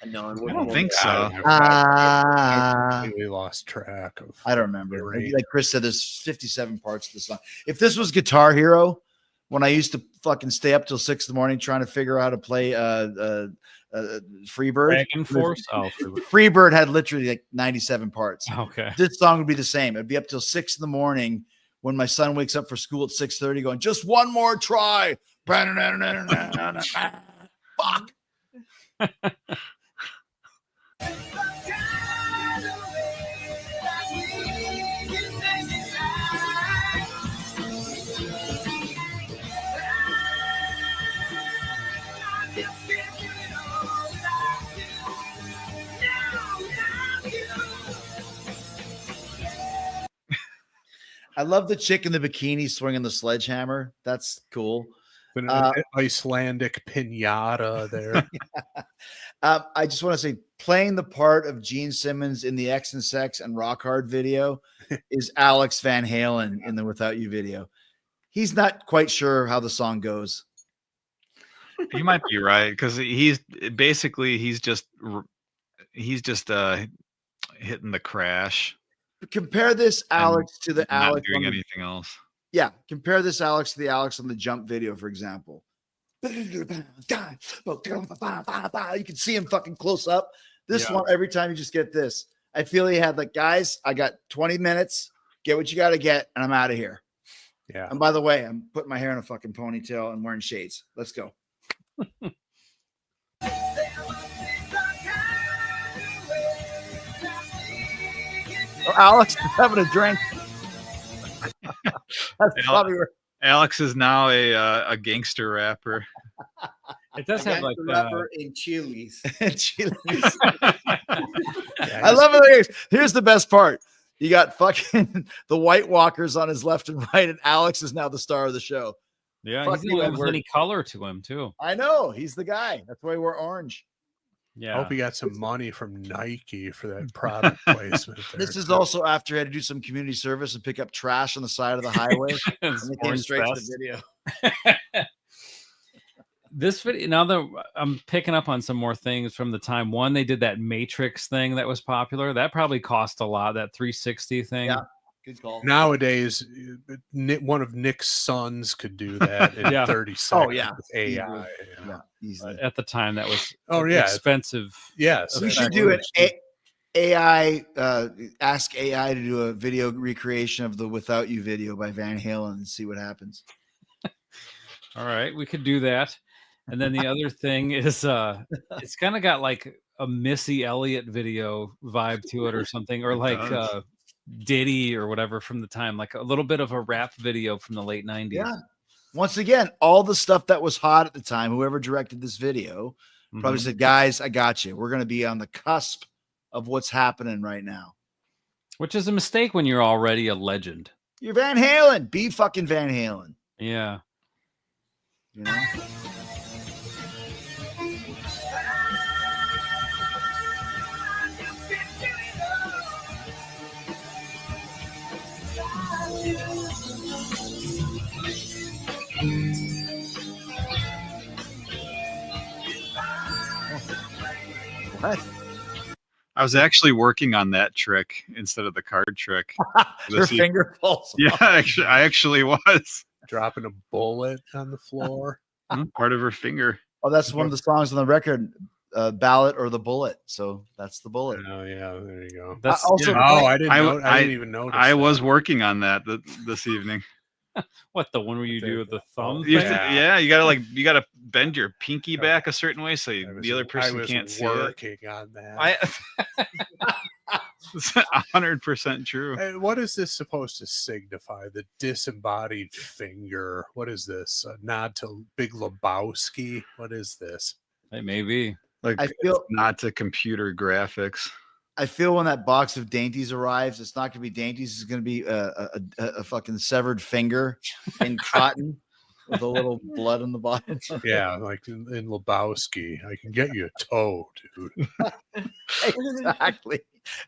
No, it I wasn't. don't think I so. don't know. I Ah. completely lost track of. I don't remember. the Like, rate. like Chris said, there's 57 parts to the song. If this was Guitar Hero, when I used to fucking stay up till 6 in the morning trying to figure out how to play Freebird. Dragon Force. Oh, Freebird had literally like 97 parts. okay. This song would be the same. It'd be up till 6 in the morning when my son wakes up for school at 6:30 going, just one more try. Fuck. I love the chick in the bikini swinging the sledgehammer. That's cool. But an Icelandic pinata there. I just want to say, playing the part of Gene Simmons in the X and Sex and Rock Hard video is Alex Van Halen in the Without You video. He's not quite sure how the song goes. You might be right, because he's just hitting the crash. Compare this Alex to the Not Alex doing on the, anything else. yeah. Compare this Alex to the Alex on the Jump video, for example. You can see him fucking close up. This one, every time you just get this, I feel he had like, guys, I got 20 minutes. Get what you got to get, and I'm out of here. Yeah. And by the way, I'm putting my hair in a fucking ponytail and wearing shades. Let's go. Oh, Alex is having a drink. That's probably where Alex is now a gangster rapper. It does have like rapper in Chili's. Chili's. I love it. Here's the best part. You got fucking the White Walkers on his left and right, and Alex is now the star of the show. yeah, Fuck he's the you, one with Edward. any color to him too. I know. He's the guy. That's why we're orange. I Yeah. hope he got some money from Nike for that product placement. There. This is also after he had to do some community service and pick up trash on the side of the highway. And It's they came Orange straight to Fest. the video. This video, now that I'm picking up on some more things from the time one, they did that Matrix thing that was popular. That probably cost a lot, that 360 thing. Yeah. Good call. Nowadays, one of Nick's sons could do that in Yeah. 30 seconds yeah. with AI. Easily. Yeah. Yeah, easily. At the time, that was Yeah. expensive. Yes. We that's should do an AI, ask AI to do a video recreation of the Without You video by Van Halen and see what happens. All right, we could do that. And then the other thing is it's kind of got like a Missy Elliott video vibe to it or something, or like does. Diddy or whatever from the time, like a little bit of a rap video from the late 90s. Yeah. Once again, all the stuff that was hot at the time, whoever directed this video probably Mhm. said, guys, I got you. We're going to be on the cusp of what's happening right now. Which is a mistake when you're already a legend. You're Van Halen. Be fucking Van Halen. Yeah. You know? What? I was actually working on that trick instead of the card trick. Her This e- finger falls Yeah, off. I actually was Dropping a bullet on the floor. part of her finger. Oh, that's one of the songs on the record, Ballot or the Bullet. So that's the bullet. Oh, yeah. There you go. That's also- yeah. Oh, I didn't I- know. I I- didn't even notice. I that. was working on that this evening. What, the one where you do the thumb? You thing? have to- Yeah. you gotta bend your pinky back a certain way so the other person can't see it. working on that. It's 100% true. Hey, what is this supposed to signify? The disembodied finger. What is this? A nod to Big Lebowski? What is this? It may be. Like I feel not to computer graphics. I feel when that box of dainties arrives, it's not going to be dainties. It's going to be a fucking severed finger in cotton with a little blood on the bottom. Yeah, like in Lebowski. I can get you a toe, dude. Exactly.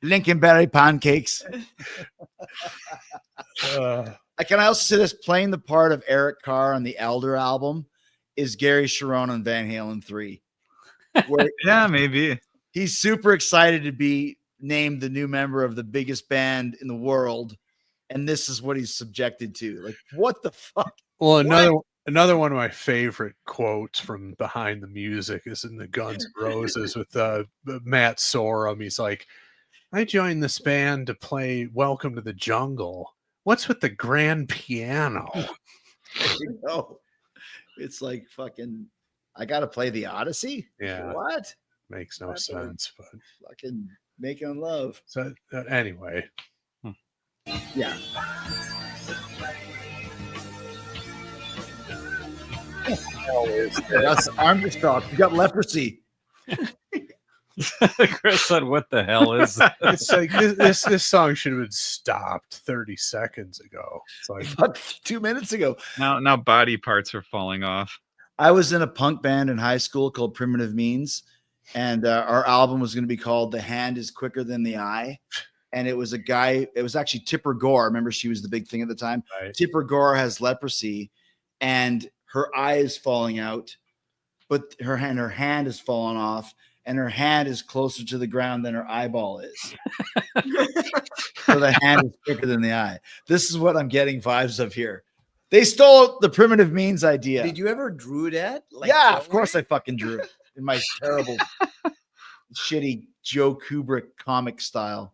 Lincolnberry pancakes. Uh, Can I also say this? Playing the part of Eric Carr on the Elder album is Gary Sharon on Van Halen 3. Where Yeah, maybe. he's super excited to be named the new member of the biggest band in the world. And this is what he's subjected to. Like, what the fuck? well, another one of my favorite quotes from Behind the Music is in the Guns N' Roses with Matt Sorum. He's like, I joined this band to play Welcome to the Jungle. What's with the grand piano? You know, it's like fucking, I got to play the Odyssey? Yeah. What? Makes no sense. But Fucking making love. so anyway. Yeah. That's Armstrong. You got leprosy. Chris said, "What the hell is that?" It's like this song should have been stopped 30 seconds ago. It's like About 2 minutes ago. Now body parts are falling off. I was in a punk band in high school called Primitive Means, and our album was going to be called The Hand is Quicker Than the Eye. And it was a guy, it was actually Tipper Gore. Remember, she was the big thing at the time. Right. Tipper Gore has leprosy and her eye is falling out, but her hand is falling off, and her hand is closer to the ground than her eyeball is. So the hand is quicker than the eye. This is what I'm getting vibes of here. They stole the Primitive Means idea. Did you ever drew that? Like, Yeah, of course I fucking drew it in my terrible, shitty Joe Kubrick comic style.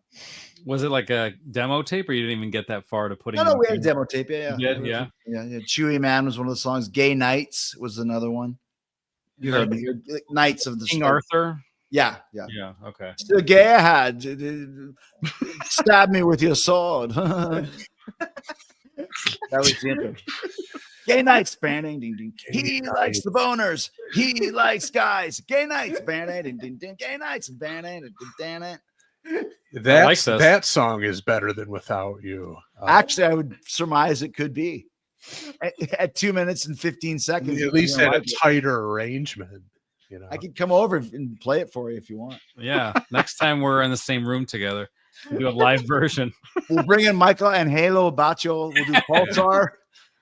Was it like a demo tape, or you didn't even get that far to putting? No, we had a in? demo tape. Yeah, You did? Yeah. yeah. Chewy Man was one of the songs. Gay Nights was another one. You heard me. Knights of the King Storm. Arthur. Yeah. Yeah. Okay. Still gay I had. Stab me with your sword. That was the intro. Gay Nights, ding, ding, ding. He likes the boners. He likes guys. Gay Nights, ding, ding, ding. Gay Nights, that song is better than Without You. Actually, I would surmise it could be at 2 minutes and 15 seconds. At least at a tighter arrangement. You know, I could come over and play it for you if you want. Yeah. Next time we're in the same room together, we'll do a live version. We'll bring in Michael and Halo Bacho. We'll do Pulsar.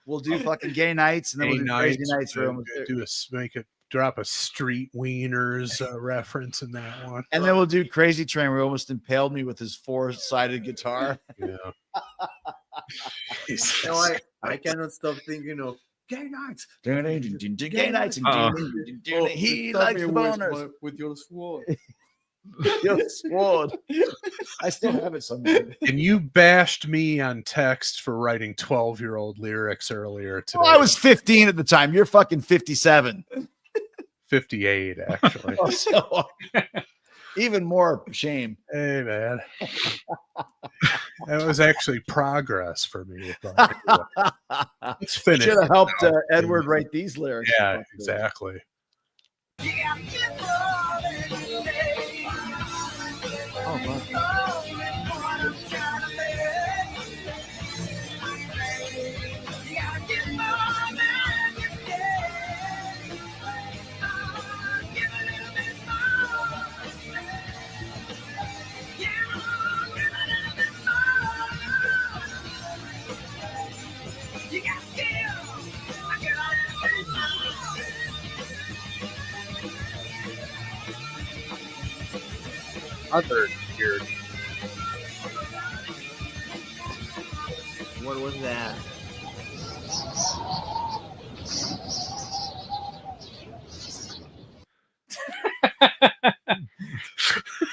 We'll do fucking Gay Nights, and then we'll do Crazy Nights. Drop a Street Wieners reference in that one, and then we'll do Crazy Train, where he almost impaled me with his four-sided guitar. Yeah. No, I cannot stop thinking of Gay Nights. Gay Nights, and he likes the boners with your sword. Your sword. I still have it somewhere. And you bashed me on text for writing 12-year-old lyrics earlier today. Oh, I was 15 at the time. You're fucking 57. 58, actually. So, even more shame. Hey, man. That was actually progress for me. But, let's finish. Should have helped Edward write these lyrics. Yeah, exactly. Other weird. What was that?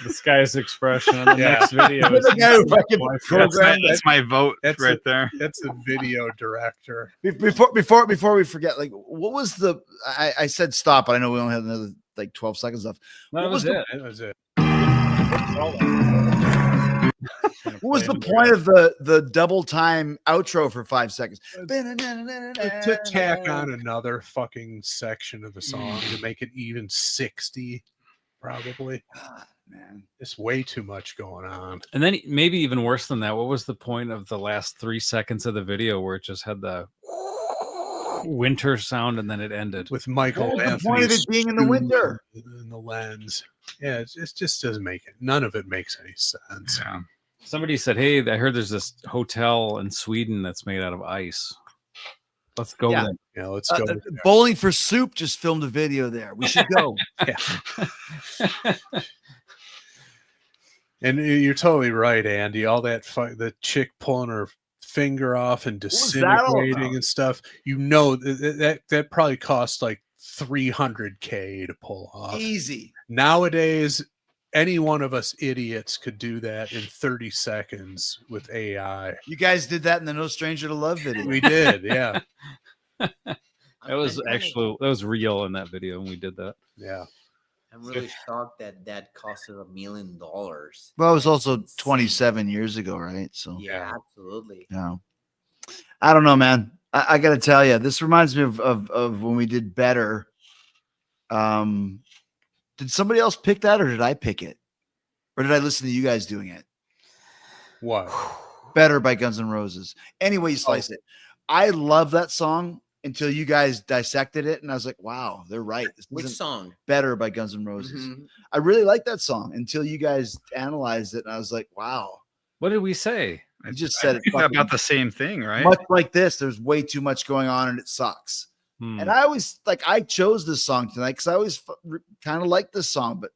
This guy's expression in the next video is That's my vote right there. That's the video director. Before we forget, like, what was the? I said stop, but I know we only have another like 12 seconds left. That was it. That was it. What was the point of the double time outro for 5 seconds? To tack on another fucking section of the song to make it even 60, probably. Man, it's way too much going on. And then maybe even worse than that, what was the point of the last 3 seconds of the video where it just had the winter sound, and then it ended. with Michael What was the Anthony point of it being in the winter? in the lens. Yeah, it just doesn't make it. None of it makes any sense. Yeah. Somebody said, "Hey, I heard there's this hotel in Sweden that's made out of ice. Let's go Yeah. there." Yeah, let's go. there. Bowling for Soup just filmed a video there. We should go. And you're totally right, Andy. All that the chick pulling her finger off and was that all disintegrating about? and stuff. You know that probably cost like $300K to pull off. Easy. Nowadays, any one of us idiots could do that in 30 seconds with AI. You guys did that in the No Stranger to Love video. We did, yeah. That was real in that video when we did that. Yeah. I'm really shocked that costed $1 million. Well, it was also 27 years ago, right? So Yeah, absolutely. yeah. I don't know, man. I got to tell you, this reminds me of when we did Better. Did somebody else pick that, or did I pick it, or did I listen to you guys doing it? What? Better by Guns N' Roses. Anyway, you slice it. I love that song until you guys dissected it, and I was like, wow, they're right. This Which isn't song? Better by Guns N' Roses. Mhm. I really like that song until you guys analyzed it, and I was like, wow. What did we say? You just said it think fucking- about the same thing, right? much like this. There's way too much going on, and it sucks. And I always I chose this song tonight because I always kind of like this song, but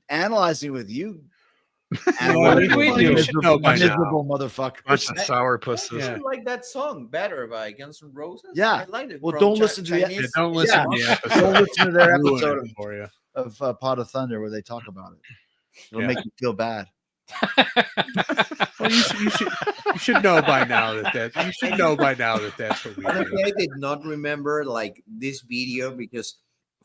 analyzing with you, You should know by now. miserable motherfucker. Bunch of sourpusses. I Yeah. actually like that song Better by Guns N' Roses. Yeah. I liked it. Well, From don't listen to the- Chinese- Yeah, don't listen to the episode. Don't listen to their Ruin it episode for you. of Pot of Thunder where they talk about it. It'll Yeah. make you feel bad. Well, you should know by now that you should know by now that that's what we Honestly, do. I did not remember like this video because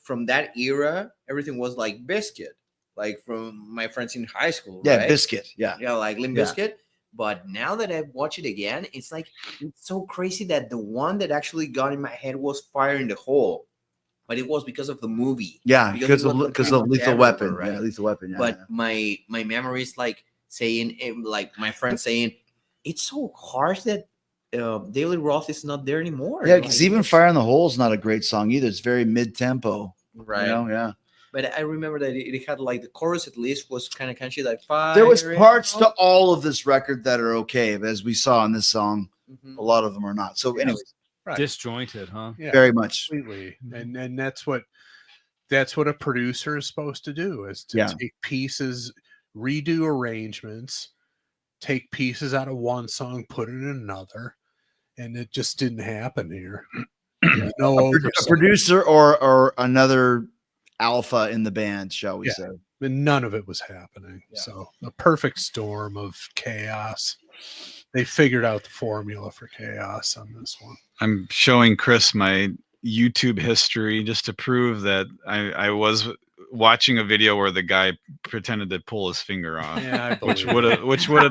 from that era, everything was like Biscuit, like from my friends in high school. Yeah, right? Biscuit. Yeah. Yeah, like Limp Yeah. Bizkit. But now that I watch it again, it's like it's so crazy that the one that actually got in my head was Fire in the Hole, but it was because of the movie. Yeah, Because because it of was Lethal everywhere, Weapon. right? Yeah, Lethal Weapon. Yeah, But yeah. my memory is like saying, like my friend saying, it's so harsh that Daily Roth is not there anymore. Yeah, because Like, even Fire in the Hole is not a great song either. It's very mid tempo. right. You know? Yeah. But I remember that it had like the chorus at least was kind of catchy, like Fire. There was in parts the to all of this record that are okay, but as we saw in this song, Hole. a lot of them are not. So, anyways, Right. Disjointed, huh? Yeah, very much. completely. And that's what a producer is supposed to do, is to Yeah. take pieces, redo arrangements, take pieces out of one song, put it in another, and it just didn't happen here. There's no A oversight. producer or another alpha in the band, shall we Yeah. say? And none of it was happening. Yeah. So a perfect storm of chaos. They figured out the formula for chaos on this one. I'm showing Chris my YouTube history just to prove that I was watching a video where the guy pretended to pull his finger off, Yeah, I which believe would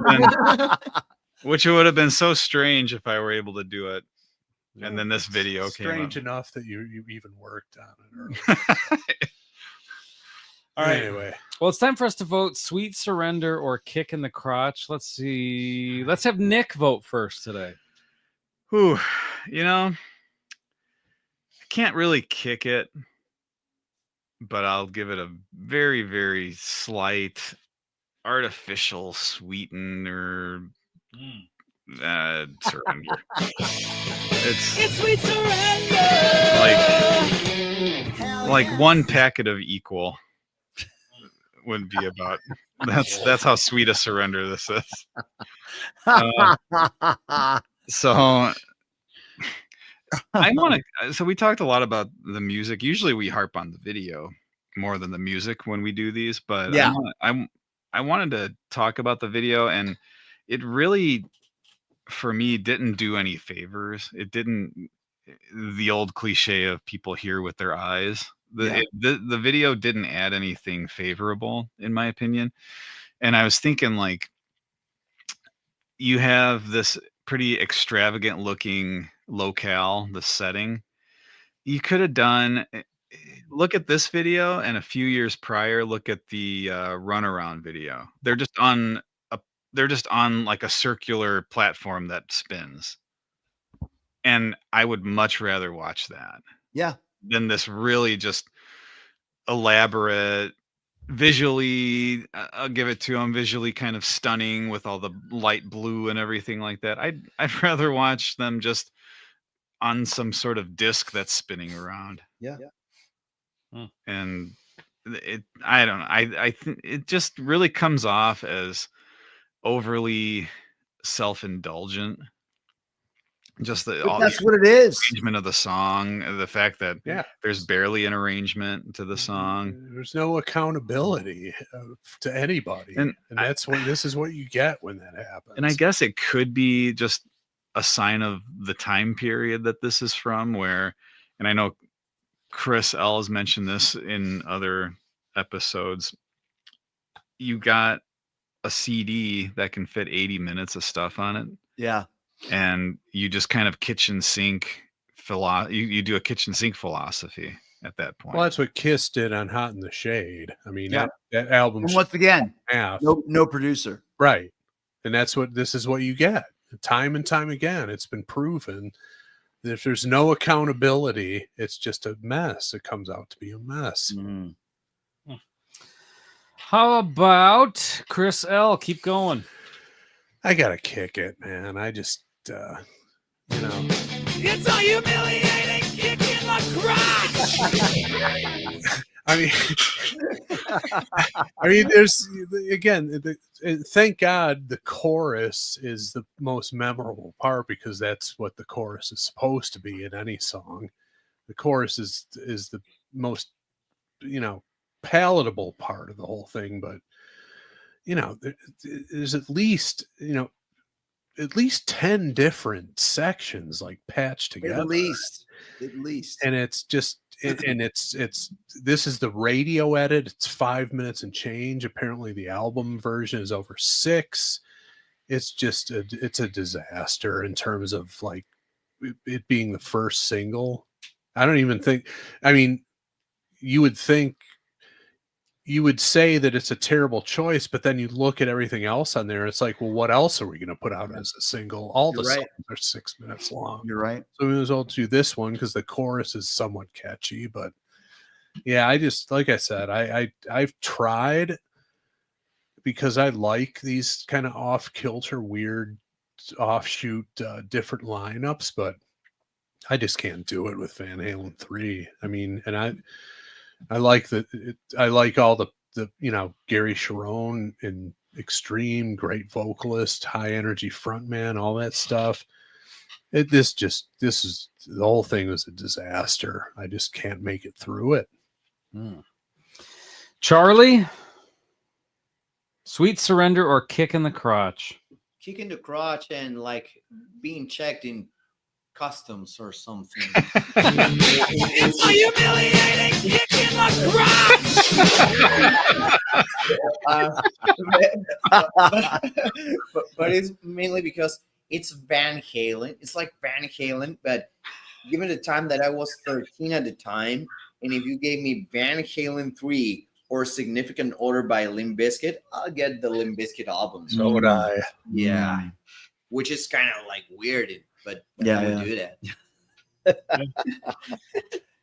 have been so strange if I were able to do it. it. And then this video came strange up. enough that you even worked on it. Earlier. All right. Anyway, Well, it's time for us to vote Sweet Surrender or Kick in the Crotch. Let's see. Let's have Nick vote first today. Whew, you know, I can't really kick it, but I'll give it a very, very slight artificial sweetener surrender. It's sweet surrender. like one packet of equal would be about. That's how sweet a surrender this is. So I want to. So we talked a lot about the music. Usually we harp on the video more than the music when we do these, but Yeah. I wanted to talk about the video, and it really, for me, didn't do any favors. It didn't. The old cliche of people hear with their eyes. The video didn't add anything favorable, in my opinion. And I was thinking, like, you have this pretty extravagant looking locale, the setting. You could have done, look at this video, and a few years prior, look at the runaround video. They're just on like a circular platform that spins. And I would much rather watch that Yeah. than this really just elaborate, visually, I'll give it to them, visually kind of stunning with all the light blue and everything like that. I'd rather watch them just on some sort of disc that's spinning around. Yeah. And I don't know. I think it just really comes off as overly self-indulgent. Just That's what it is. arrangement of the song, the fact that there's barely an arrangement to the song. There's no accountability to anybody, and that's what this is what you get when that happens. And I guess it could be just a sign of the time period that this is from, where, and I know Chris L has mentioned this in other episodes, you got a CD that can fit 80 minutes of stuff on it. Yeah. And you just kind of kitchen sink you do a kitchen sink philosophy at that point. Well, that's what Kiss did on Hot in the Shade. I mean, that album. And once again, half. No producer. Right. And this is what you get time and time again. It's been proven that if there's no accountability, it's just a mess. It comes out to be a mess. Mm-hmm. How about Chris L? Keep going. I got to kick it, man. I just, It's a humiliating kick in the crotch. There's, again, thank God the chorus is the most memorable part, because that's what the chorus is supposed to be in any song. The chorus is the most, palatable part of the whole thing. But, there's at least 10 different sections like patched together. At least. And it's just, this is the radio edit. It's 5 minutes and change. Apparently the album version is over 6. It's just, it's a disaster in terms of like it being the first single. I don't even think, you would say that it's a terrible choice, but then you look at everything else on there. It's like, well, what else are we going to put out as a single? All the songs are 6 minutes long. You're right. So we may as well do this one because the chorus is somewhat catchy. But yeah, I just, like I said, I've tried, because I like these kind of off kilter, weird, offshoot, different lineups, but I just can't do it with Van Halen 3. I like I like all the Gary Sharon and Extreme, great vocalist, high energy frontman, all that stuff. This is the whole thing was a disaster. I just can't make it through it. Charlie, Sweet Surrender or Kick in the Crotch? Kick in the crotch and like being checked in customs or something. It's a humiliating kick in the crotch. But it's mainly because it's Van Halen. It's like Van Halen, but given the time that I was 13 at the time, and if you gave me Van Halen 3 or Significant Other by Limp Bizkit, I'll get the Limp Bizkit album. So would I. Yeah. Which is kind of like weird. But I would do that.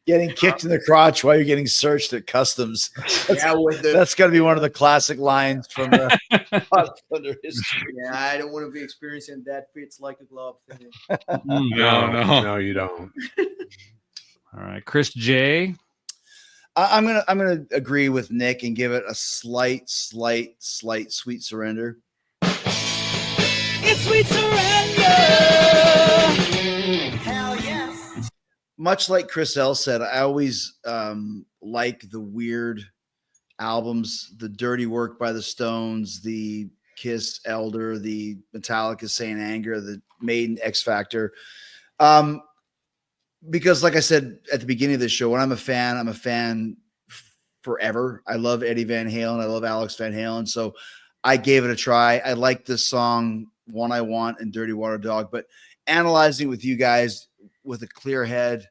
Getting kicked in the crotch while you're getting searched at customs. That's got to be one of the classic lines from the Thunder history. Yeah, I don't want to be experiencing that fits like a glove thing. No, you don't. All right, Chris J. I'm gonna agree with Nick and give it a slight Sweet Surrender. It's Sweet Surrender. Hell yes. Much like Chris L said, I always like the weird albums, the Dirty Work by the Stones, the Kiss Elder, the Metallica Saint Anger, the Maiden X Factor. Because like I said at the beginning of the show, when I'm a fan forever. I love Eddie Van Halen. I love Alex Van Halen. So I gave it a try. I like this song, One I Want and Dirty Water Dog, but analyzing with you guys with a clear head,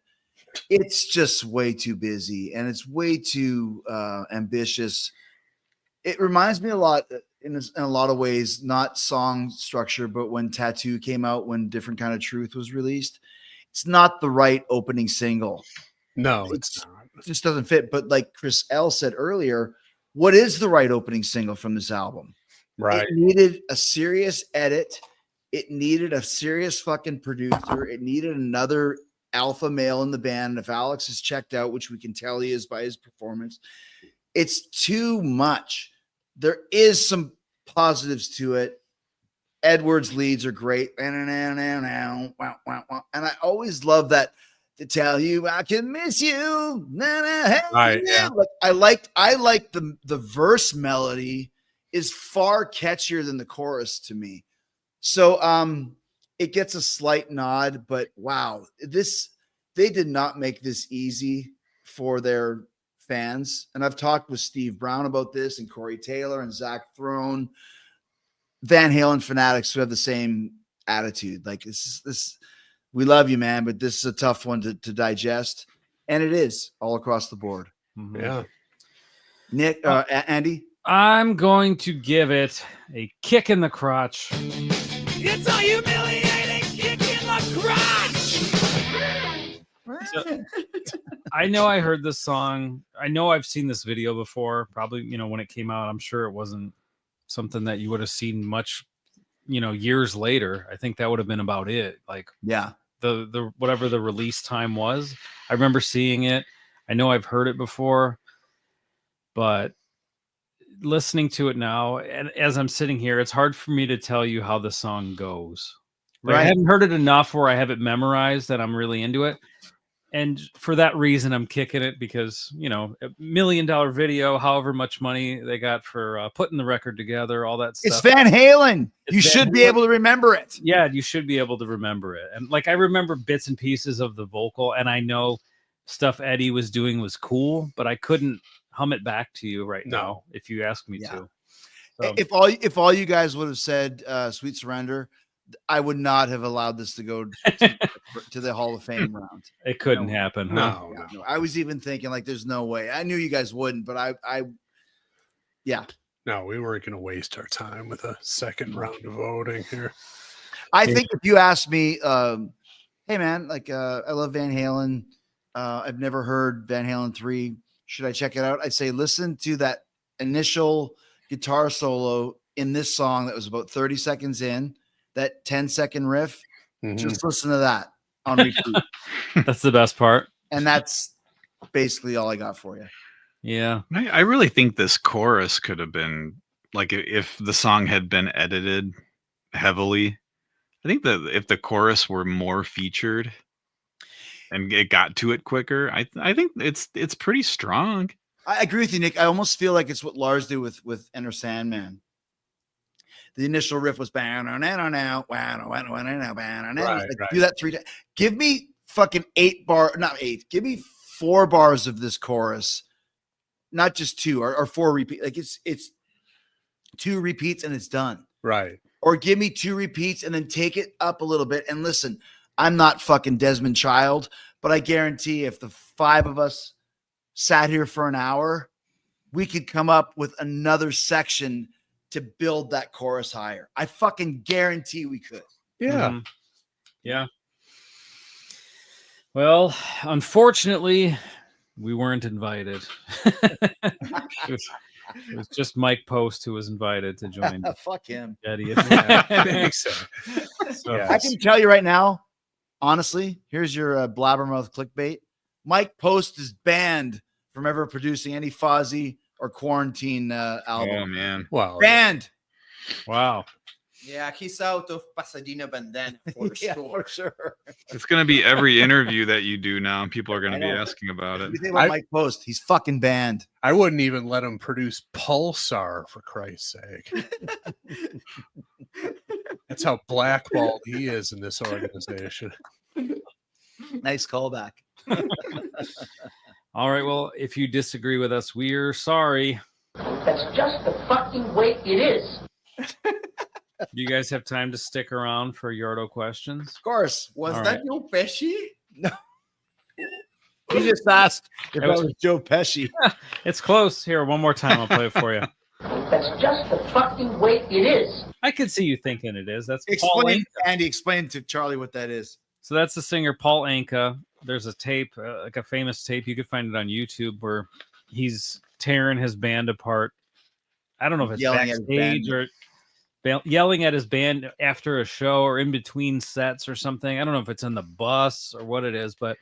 it's just way too busy and it's way too ambitious. It reminds me a lot in a lot of ways, not song structure, but when Tattoo came out, when Different Kind of Truth was released. it's not the right opening single. No, it's not. It just doesn't fit. But like Chris L said earlier, what is the right opening single from this album? Right. It needed a serious edit. It needed a serious fucking producer. It needed another alpha male in the band. And if Alex is checked out, which we can tell he is by his performance, it's too much. There is some positives to it. Edwards' leads are great. And I always love that. To tell you I can miss you. Right, yeah. I like the verse melody is far catchier than the chorus to me. So it gets a slight nod, but wow, they did not make this easy for their fans. And I've talked with Steve Brown about this and Corey Taylor and Zach Throne, Van Halen fanatics who have the same attitude. Like this. We love you, man, but this is a tough one to digest, and it is all across the board. Mhm. Yeah. Nick, Andy, I'm going to give it a kick in the crotch. It's a humiliating kick in the crotch. So, I know I heard this song. I know I've seen this video before. Probably, when it came out, I'm sure it wasn't something that you would have seen much, years later. I think that would have been about it. Like, yeah, the whatever the release time was. I remember seeing it. I know I've heard it before, but listening to it now, and as I'm sitting here, it's hard for me to tell you how the song goes. Like, I haven't heard it enough where I have it memorized that I'm really into it. And for that reason, I'm kicking it because, $1 million video, however much money they got for putting the record together, all that stuff. It's Van Halen. It's you Van should be Halen. able to remember it. Yeah, you should be able to remember it. And like, I remember bits and pieces of the vocal, and I know stuff Eddie was doing was cool, but I couldn't hum it back to you right now if you ask me to. So, If all you guys would have said Sweet Surrender, I would not have allowed this to go to the Hall of Fame round. it couldn't happen. Huh? No. I was even thinking like, there's no way. I knew you guys wouldn't, but No, we weren't going to waste our time with a second round of voting here. I think if you asked me, hey man, like I love Van Halen. I've never heard Van Halen 3. Should I check it out? I'd say listen to that initial guitar solo in this song that was about 30 seconds in, that 10-second riff. Just listen to that on repeat. That's the best part. And that's basically all I got for you. Yeah. I really think this chorus could have been like if the song had been edited heavily. I think that if the chorus were more featured and it got to it quicker, I think it's pretty strong. I agree with you, Nick. I almost feel like it's what Lars did with Enter Sandman. The initial riff was right. Right. Do that 3 times. Give me fucking 8 give me 4 bars of this chorus, not just 2 or 4 repeats. Like it's 2 repeats and it's done. Right. Or give me 2 repeats and then take it up a little bit. And listen, I'm not fucking Desmond Child, but I guarantee if the 5 of us sat here for an hour, we could come up with another section to build that chorus higher. I fucking guarantee we could. Yeah. Mhm. Yeah. Well, unfortunately, we weren't invited. It was just Mike Post who was invited to join. Fuck him. Eddie. Makes sense. So, Yeah. I can tell you right now, honestly, here's your blabbermouth clickbait. Mike Post is banned from ever producing any Fozzy or Kuarantine album. Oh man. Well, Banned. wow. Yeah, he's out of Pasadena bandana for Yeah, sure. for sure. It's gonna be every interview that you do now. People are gonna I be know. asking about it. You think about I- Mike Post? He's fucking banned. I wouldn't even let him produce Pulsar for Christ's sake. That's how blackballed he is in this organization. Nice callback. All right. Well, if you disagree with us, we're sorry. That's just the fucking way it is. Do you guys have time to stick around for Yardo questions? Of course. Was All that right. Joe Pesci? He just asked if That that was- was Joe Pesci. It's close. Here, one more time. I'll play it for you. That's just the fucking way it is. I could see you thinking it is. That's Paul Explain, Lane. Andy, explain to Charlie what that is. So that's the singer Paul Anka. There's a tape, like a famous tape. You could find it on YouTube where he's tearing his band apart. I don't know if it's Yelling at his backstage band. or yelling at his band after a show or in between sets or something. I don't know if it's in the bus or what it is, but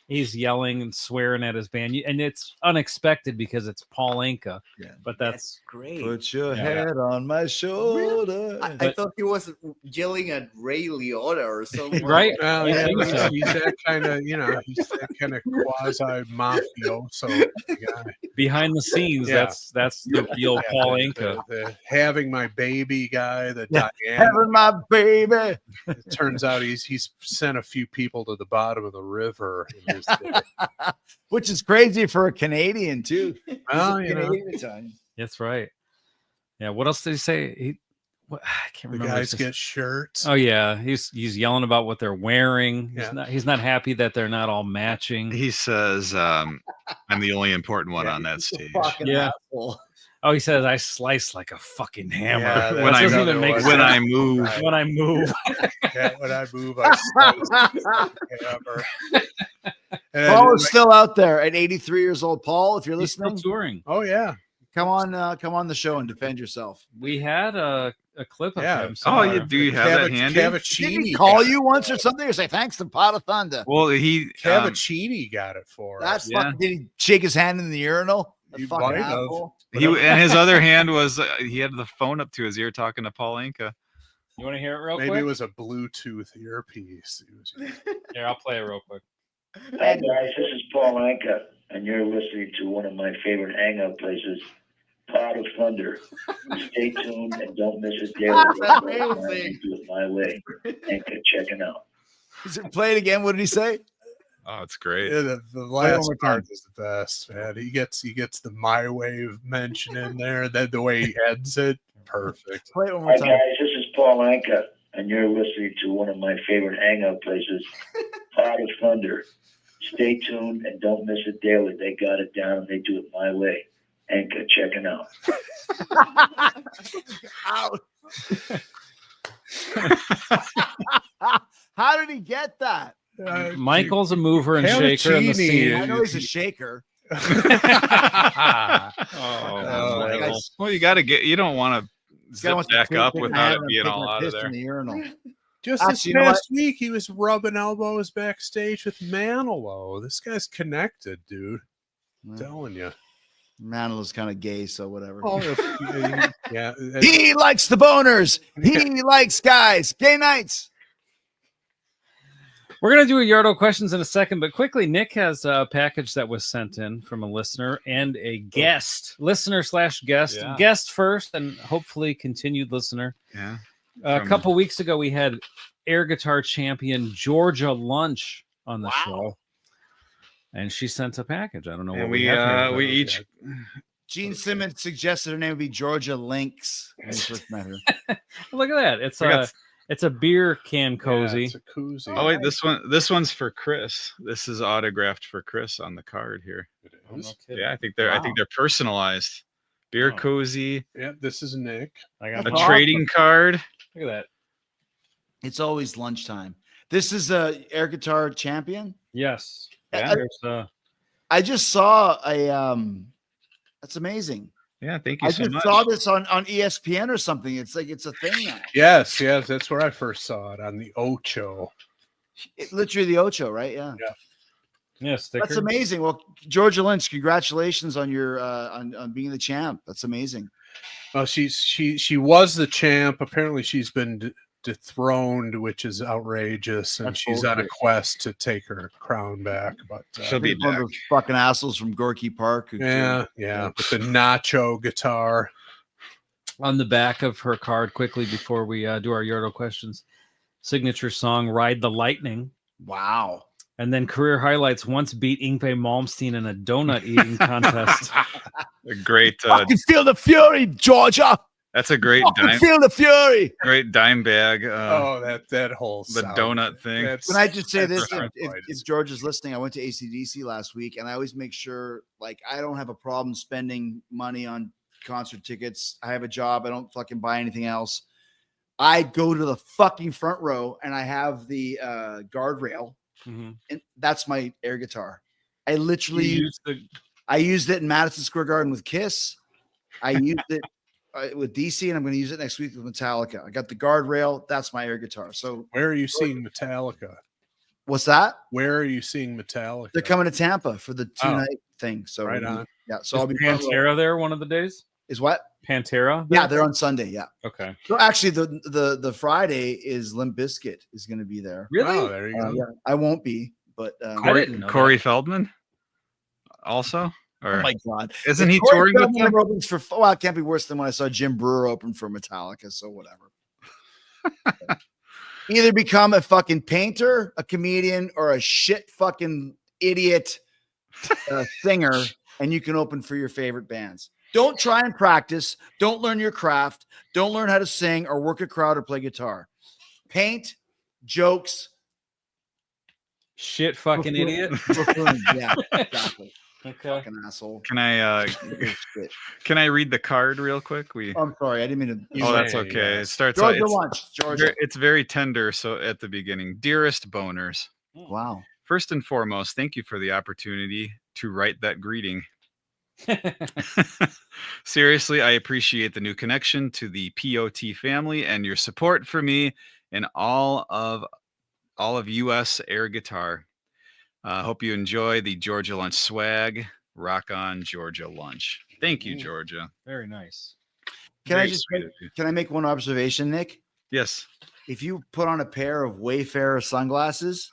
he's yelling and swearing at his band. And it's unexpected because it's Paul Anka. Yeah. But that's great. Put your Yeah. head on my shoulder. I thought he was yelling at Ray Liotta or something. right. Well, I yeah, think so. he's that kind of, he's that kind of quasi mafioso guy. Behind the scenes, Yeah. that's the real Paul Anka. The having my baby guy, the Yeah. Diane. Having my baby. It turns out he's sent a few people to the bottom of the river. in his day. Which is crazy for a Canadian too. Well, He's a you know, Canadian Italian. That's right. Yeah. What else did he say? I can't the remember. guys get shirts. Oh yeah, he's yelling about what they're wearing. Yeah. He's not happy that they're not all matching. He says, "I'm the only important one on that He's a stage." fucking Yeah. asshole. Oh, he says I slice like a fucking hammer. Yeah, That when I doesn't another even make one. sense. When I move, Right. When I move. Yeah, when I move, I slice hammer. And Paul is still out there at 83 years old. Paul, if you're He's still listening, touring. oh yeah, come on the show and defend yourself. We had a clip of Yeah. him. oh, somewhere. do you have that handy? Did Cavaccini he call you once or something? Or say thanks to Pot of Thunder? Well, he Cavaccini got it for us. That's yeah. fucking. Did he shake his hand in the urinal? That You fucking might have. asshole. and his other hand was he had the phone up to his ear talking to Paul Anka. You want to hear it real Maybe quick? it was a Bluetooth earpiece. He was using. Here, I'll play it real quick. Hi guys, this is Paul Anka, and you're listening to one of my favorite hangout places, Pot of Thunder. Stay tuned and don't miss a day. Amazing. Do it my way. Anka, checking out. Play it again. What did he say? Oh, it's great. Yeah, the Play it last one more part time. is the best, man. He gets the My Wave mention in there. Then the way he ends it, perfect. Play it one Hi more time. guys, this is Paul Anka, and you're listening to one of my favorite hangout places, Pot of Thunder. Stay tuned and don't miss it daily. They got it down and they do it my way. Anka, checking out. Out. How did he get that? Michael's a mover and shaker in the Cavaccini scene. I know he's a shaker. Oh, Like, Michael. Well, you got to get. You don't want to Guy zip wants to back take up it without it and being take all my out of piss there. in the urinal. Just Actually, this you know what? past week, he was rubbing elbows backstage with Manilow. This guy's connected, dude. I'm telling you. Manilow's kind of gay, so whatever. Oh, yeah. He likes the boners. He likes guys. Gay nights. We're going to do a Yardo questions in a second, but quickly, Nick has a package that was sent in from a listener and a guest, listener/guest, Yeah. guest first, and hopefully continued listener. Yeah. A From- couple weeks ago, we had air guitar champion Georgia Lunch on the show, and she sent a package. I don't know what And we have here. we each. Gene Simmons suggested her name would be Georgia Lynx when we first met her. Look at that! It's We got- it's a beer can Yeah, cozy. it's a koozie. Oh wait, this one's for Chris. This is autographed for Chris on the card here. It is. Yeah, I think they're personalized. Beer Oh. cozy, Yeah, this is Nick. I got a That's trading card. Look at that. It's always lunchtime. This is a air guitar champion. Yes. Yeah. There's, I just saw a that's amazing. Yeah, thank you I so just much. saw this on ESPN or something. It's like it's a thing now. Yes, that's where I first saw it on the Ocho. Literally the Ocho, right? Yeah. yeah, sticker. That's amazing. Well, Georgia Lynch, congratulations on your on being the champ. That's amazing. Well, she was the champ. Apparently, she's been dethroned, which is outrageous, and That's she's on a bullshit. quest to take her crown back. But She'll be One of back. those fucking assholes from Gorky Park. Who yeah, with the nacho guitar. On the back of her card, quickly before we do our Yardo questions, signature song "Ride the Lightning," Wow. and then career highlights. Once beat Yngwie Malmsteen in a donut eating contest. A great. Fucking feel the fury, Georgia. That's a great Fucking dime. feel the fury. Great dime bag. Oh, that whole the sound. donut thing. That's- Can I just say this? that's If, right. if George is listening, I went to ACDC last week, and I always make sure, like, I don't have a problem spending money on concert tickets. I have a job. I don't fucking buy anything else. I go to the fucking front row and I have the guardrail, Mhm. and that's my air guitar. I literally You use the I used it in Madison Square Garden with Kiss. I used it with DC, and I'm going to use it next week with Metallica. I got the guardrail. That's my air guitar. So Where are you seeing Metallica? what's that? Where are you seeing Metallica? They're coming to Tampa for the 2-night thing. So Right on. Yeah. So is I'll be front row. Pantera there one of the days. Is what? Pantera. Yeah, there? they're on Sunday. Yeah. Okay. So actually, the Friday is Limp Bizkit is going to be there. Really? Oh, there you go. Yeah, I won't be, but I didn't know Corey that. Feldman also? Or oh my god, isn't If he Corey touring with Feldman them? opens for? Well, it can't be worse than when I saw Jim Brewer open for Metallica. So whatever. Either become a fucking painter, a comedian, or a shit fucking idiot singer, and you can open for your favorite bands. Don't try and practice. Don't learn your craft. Don't learn how to sing or work a crowd or play guitar. Paint, jokes, Shit, fucking idiot. buffoons. Yeah, exactly. Okay. Fucking asshole. Can I Shit. can I read the card real quick? I'm sorry, I didn't mean to. Oh, that's Yeah, okay. yeah. It starts out. Georgia It's, lunch, Georgia. it's very tender. So at the beginning, dearest boners. Wow. First and foremost, thank you for the opportunity to write that greeting. Seriously, I appreciate the new connection to the POT family and your support for me and all of US air guitar. Hope you enjoy the Georgia lunch swag. Rock on, Georgia lunch. Thank you, Georgia. Very nice. Can I Very just sweet make, of you. can I make one observation, Nick? Yes. If you put on a pair of Wayfarer sunglasses,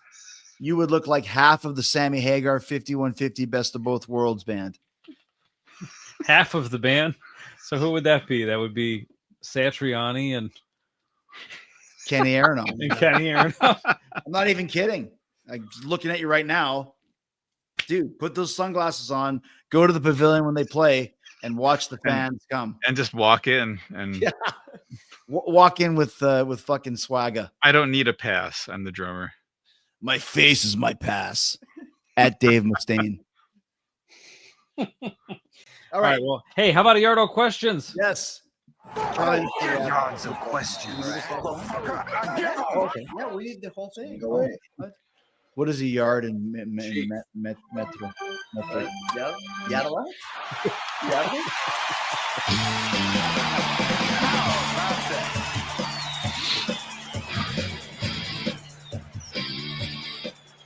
you would look like half of the Sammy Hagar 5150 Best of Both Worlds band. Half of the band. So who would that be? That would be Satriani and Kenny Aronoff. Kenny Aronoff. I'm not even kidding. I'm just looking at you right now. Dude, put those sunglasses on, go to the pavilion when they play, and watch the fans come. And just walk in and Yeah. Walk in with fucking swagger. I don't need a pass. I'm the drummer. My face is my pass. At Dave Mustaine. All right. Well, hey, how about a Yardo questions? Yes. Yards of questions. Okay. Yeah, we did the whole thing. Go away. What is a yard in metro? Yadala?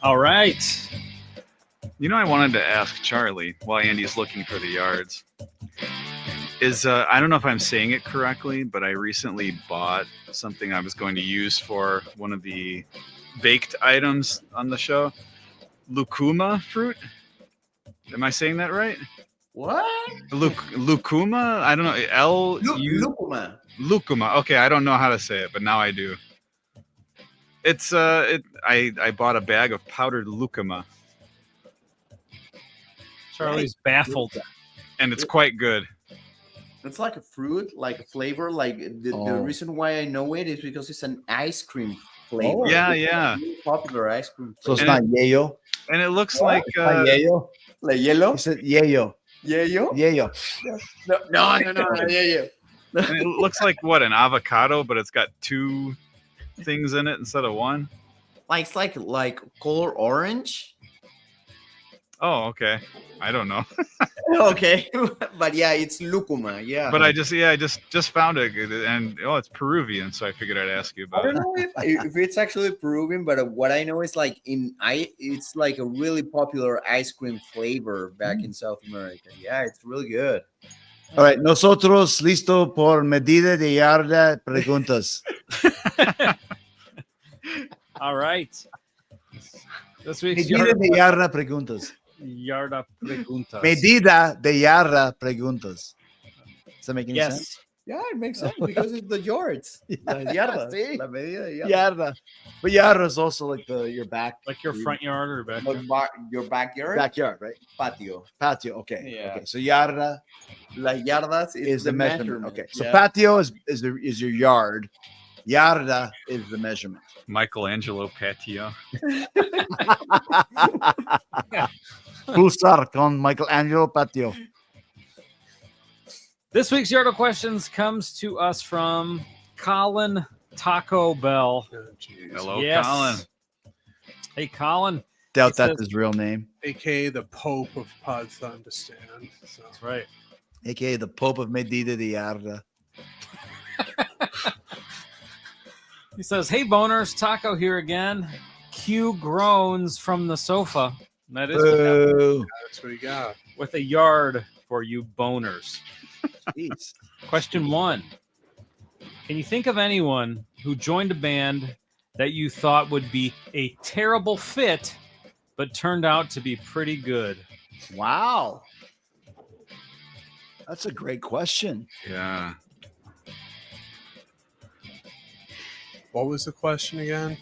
All right. You know, I wanted to ask Charlie while Andy's looking for the yards. Is I don't know if I'm saying it correctly, but I recently bought something I was going to use for one of the baked items on the show. Lucuma fruit. Am I saying that right? What? Lucuma? I don't know. Lucuma. Lucuma. Okay, I don't know how to say it, but now I do. It's I bought a bag of powdered lucuma, Charlie's baffled. and it's quite good. It's like a fruit, like a flavor. Like the reason why I know it is because it's an ice cream flavor. Oh. Yeah, It's a yeah. really popular ice cream. So it's And not yayo. And it looks like Not yayo. Like yellow? He said yayo. Yayo? Yayo. No, yayo. and it looks like what, an avocado, but it's got two things in it instead of one. Like it's like color orange. Oh, okay. I don't know. Okay, but yeah, it's lucuma. Yeah, But I just found it, and it's Peruvian, so I figured I'd ask you I about don't it. know if it's actually Peruvian, but what I know is like it's like a really popular ice cream flavor back in South America. Yeah, it's really good. All right. Nosotros listo por medida de yarda preguntas. All right. This week's Medida de yarda preguntas. Yarda Preguntas. Medida de yarda preguntas. Does that make any sense? Yes. Yeah, it makes sense because it's the yards. La yarda. Sí. La medida de yarda. Yarda. But yarda is also like your back. Like your front yard or back Like your backyard. Backyard, right? Patio. Patio. Okay. Yeah. Okay. So yarda La yardas is the measurement. Okay. So yeah. patio is your yard. Yarda is the measurement. Michelangelo patio. Pulsar con Michelangelo patio. This week's Yardo questions comes to us from Colin Taco Bell. Oh, geez. Hello, Yes. Colin. Hey, Colin. Doubt It that's says- his real name. AKA the Pope of Podthundistan. So. That's right. AKA the Pope of Medina de Arda. He says, "Hey, boners, Taco here again. Q groans from the sofa. And that is Boo. That's what he got. with a yard for you boners." Jeez. Question 1. Can you think of anyone who joined a band that you thought would be a terrible fit, but turned out to be pretty good? Wow. That's a great question. Yeah. What was the question again?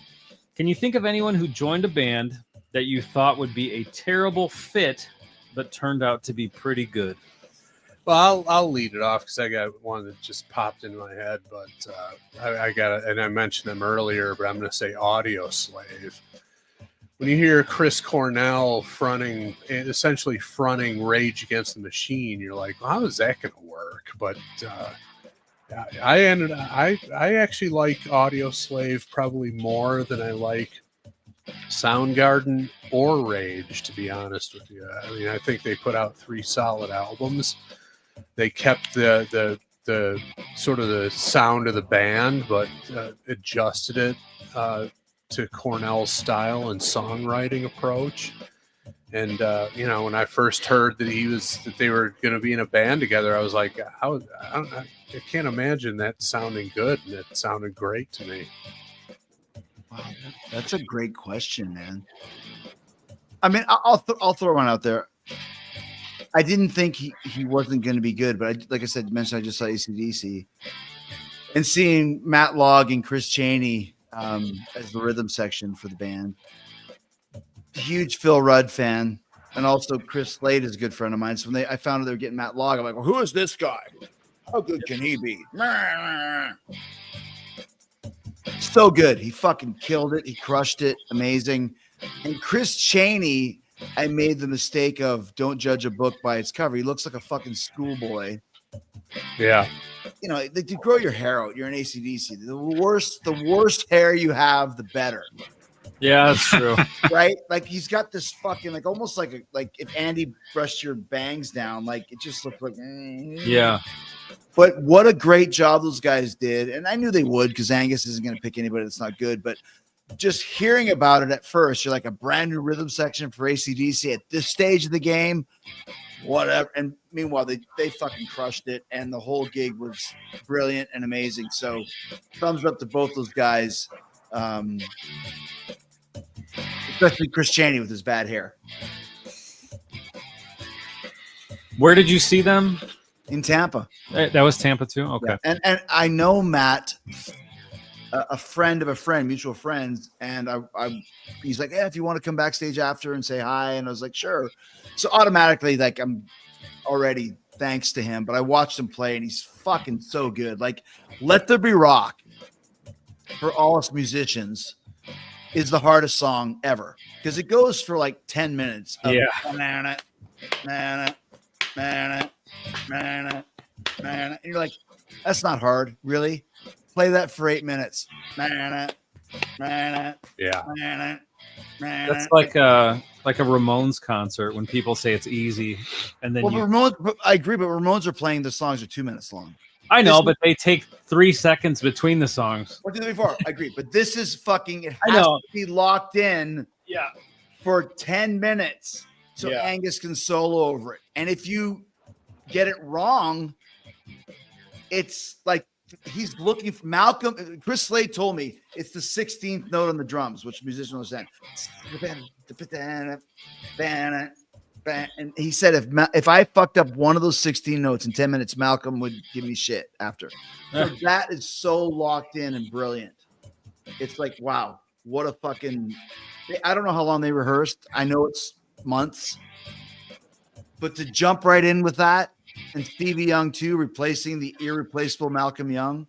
Can you think of anyone who joined a band that you thought would be a terrible fit, but turned out to be pretty good? Well, I'll lead it off because I got one that just popped in my head, but I got it, and I mentioned them earlier, but I'm going to say Audio Slave. When you hear Chris Cornell essentially fronting Rage Against the Machine, you're like, well, how is that going to work? But I actually like Audio Slave probably more than I like Soundgarden or Rage, to be honest with you. I mean, I think they put out 3 solid albums. They kept the sort of the sound of the band, but adjusted it to Cornell's style and songwriting approach. And when I first heard that they were going to be in a band together, I was like, I can't imagine that sounding good, and it sounded great to me. Wow, that's a great question, man. I mean, I'll throw one out there. I didn't think he wasn't going to be good, but like I said, I just saw AC/DC, and seeing Matt Logg and Chris Chaney as the rhythm section for the band. Huge Phil Rudd fan, and also Chris Slade is a good friend of mine. So when I found out they were getting Matt Logg, I'm like, well, who is this guy? How good can he be? So good. He fucking killed it. He crushed it. Amazing. And Chris Chaney, I made the mistake of don't judge a book by its cover. He looks like a fucking schoolboy. Yeah. You know, like, to grow your hair out. You're an AC/DC. The worst hair you have, the better. Yeah, that's true. Right? Like he's got this fucking almost like if Andy brushed your bangs down, like it just looked like Yeah. But what a great job those guys did. And I knew they would, because Angus isn't going to pick anybody that's not good. But just hearing about it at first, you're like a brand new rhythm section for AC/DC at this stage of the game. Whatever. And meanwhile, they fucking crushed it. And the whole gig was brilliant and amazing. So thumbs up to both those guys. Especially Chris Chaney with his bad hair. Where did you see them? In Tampa. That was Tampa too? Okay. Yeah. And I know Matt, a friend of a friend, mutual friends, and he's like, yeah, if you want to come backstage after and say hi. And I was like, sure. So automatically, like, I'm already thanks to him, but I watched him play and he's fucking so good. Like, Let There Be Rock for all us musicians is the hardest song ever, because it goes for like 10 minutes. Of and you're like, that's not hard, really. Play that for 8 minutes. Yeah. That's like a Ramones concert when people say it's easy, and then Ramones, I agree, but Ramones are playing the songs are 2 minutes long. I know, but they take 3 seconds between the songs. 1, 2, 3, 4. I agree, but this is fucking. It has to be locked in. Yeah. For 10 minutes, so Yeah. Angus can solo over it. And if you get it wrong, it's like he's looking for Malcolm. Chris Slade told me it's the 16th note on the drums, which musicians understand. And he said if I fucked up one of those 16 notes in 10 minutes, Malcolm would give me shit after. So that is so locked in and brilliant. It's like, wow, what a fucking. I don't know how long they rehearsed. I know it's months. But to jump right in with that, and Stevie Young too, replacing the irreplaceable Malcolm Young.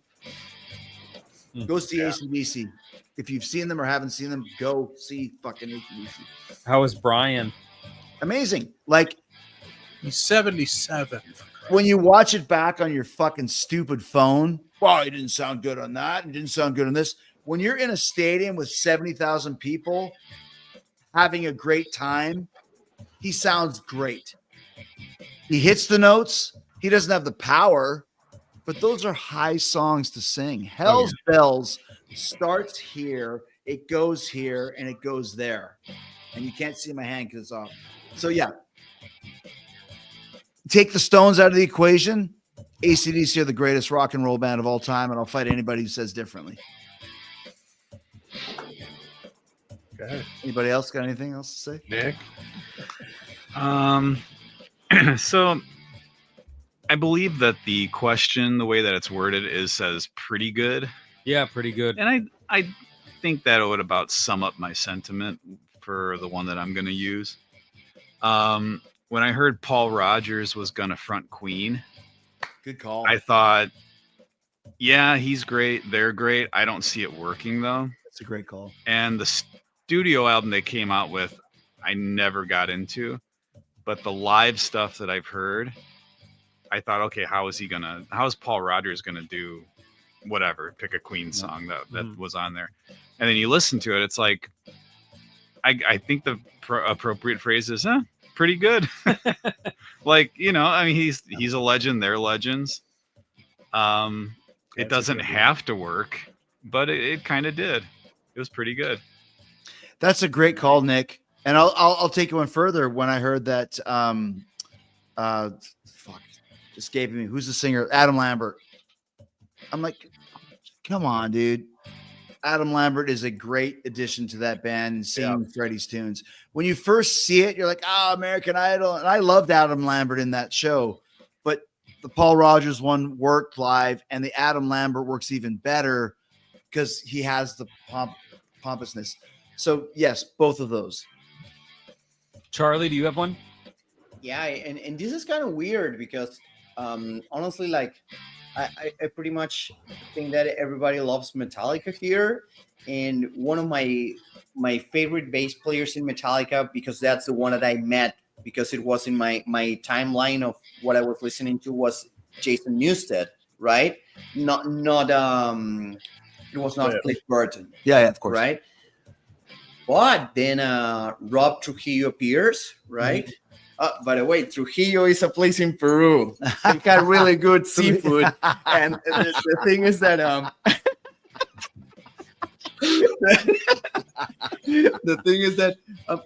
Go see AC/DC. If you've seen them or haven't seen them, go see fucking AC/DC. How is Brian? Amazing. Like, he's 77. When you watch it back on your fucking stupid phone, well, it didn't sound good on that, and it didn't sound good on this. When you're in a stadium with 70,000 people having a great time, he sounds great. He hits the notes. He doesn't have the power, but those are high songs to sing. Hell's Bells starts here, it goes here, and it goes there. And you can't see my hand because it's off. So, yeah. Take the Stones out of the equation. AC/DC are the greatest rock and roll band of all time, and I'll fight anybody who says differently. Okay. Anybody else got anything else to say? Nick? So I believe that the question, the way that it's worded, says pretty good. Yeah, pretty good. And I think that would about sum up my sentiment for the one that I'm going to use. When I heard Paul Rodgers was going to front Queen, Good call. I thought, yeah, he's great. They're great. I don't see it working, though. That's a great call. And the studio album they came out with, I never got into. But the live stuff that I've heard, I thought, okay, how is Paul Rodgers going to do whatever, pick a Queen song that was on there. And then you listen to it, it's like, I think the appropriate phrase is, pretty good. Like, I mean, he's a legend. They're legends. It doesn't have to work, but it kind of did. It was pretty good. That's a great call, Nick. And I'll take it one further. When I heard that, escaping me. Who's the singer? Adam Lambert. I'm like, come on, dude. Adam Lambert is a great addition to that band and singing Freddie's tunes. When you first see it, you're like, American Idol. And I loved Adam Lambert in that show. But the Paul Rodgers one worked live, and the Adam Lambert works even better because he has the pompousness. So, yes, both of those. Charlie, do you have one? Yeah, and this is kind of weird because honestly, like, I pretty much think that everybody loves Metallica here, and one of my favorite bass players in Metallica, because that's the one that I met because it was in my timeline of what I was listening to, was Jason Newsted, right? Not it was not Cliff Burton. Yeah, of course. Right? But then Rob Trujillo appears, right? By the way, Trujillo is a place in Peru. They got really good seafood. And the thing is that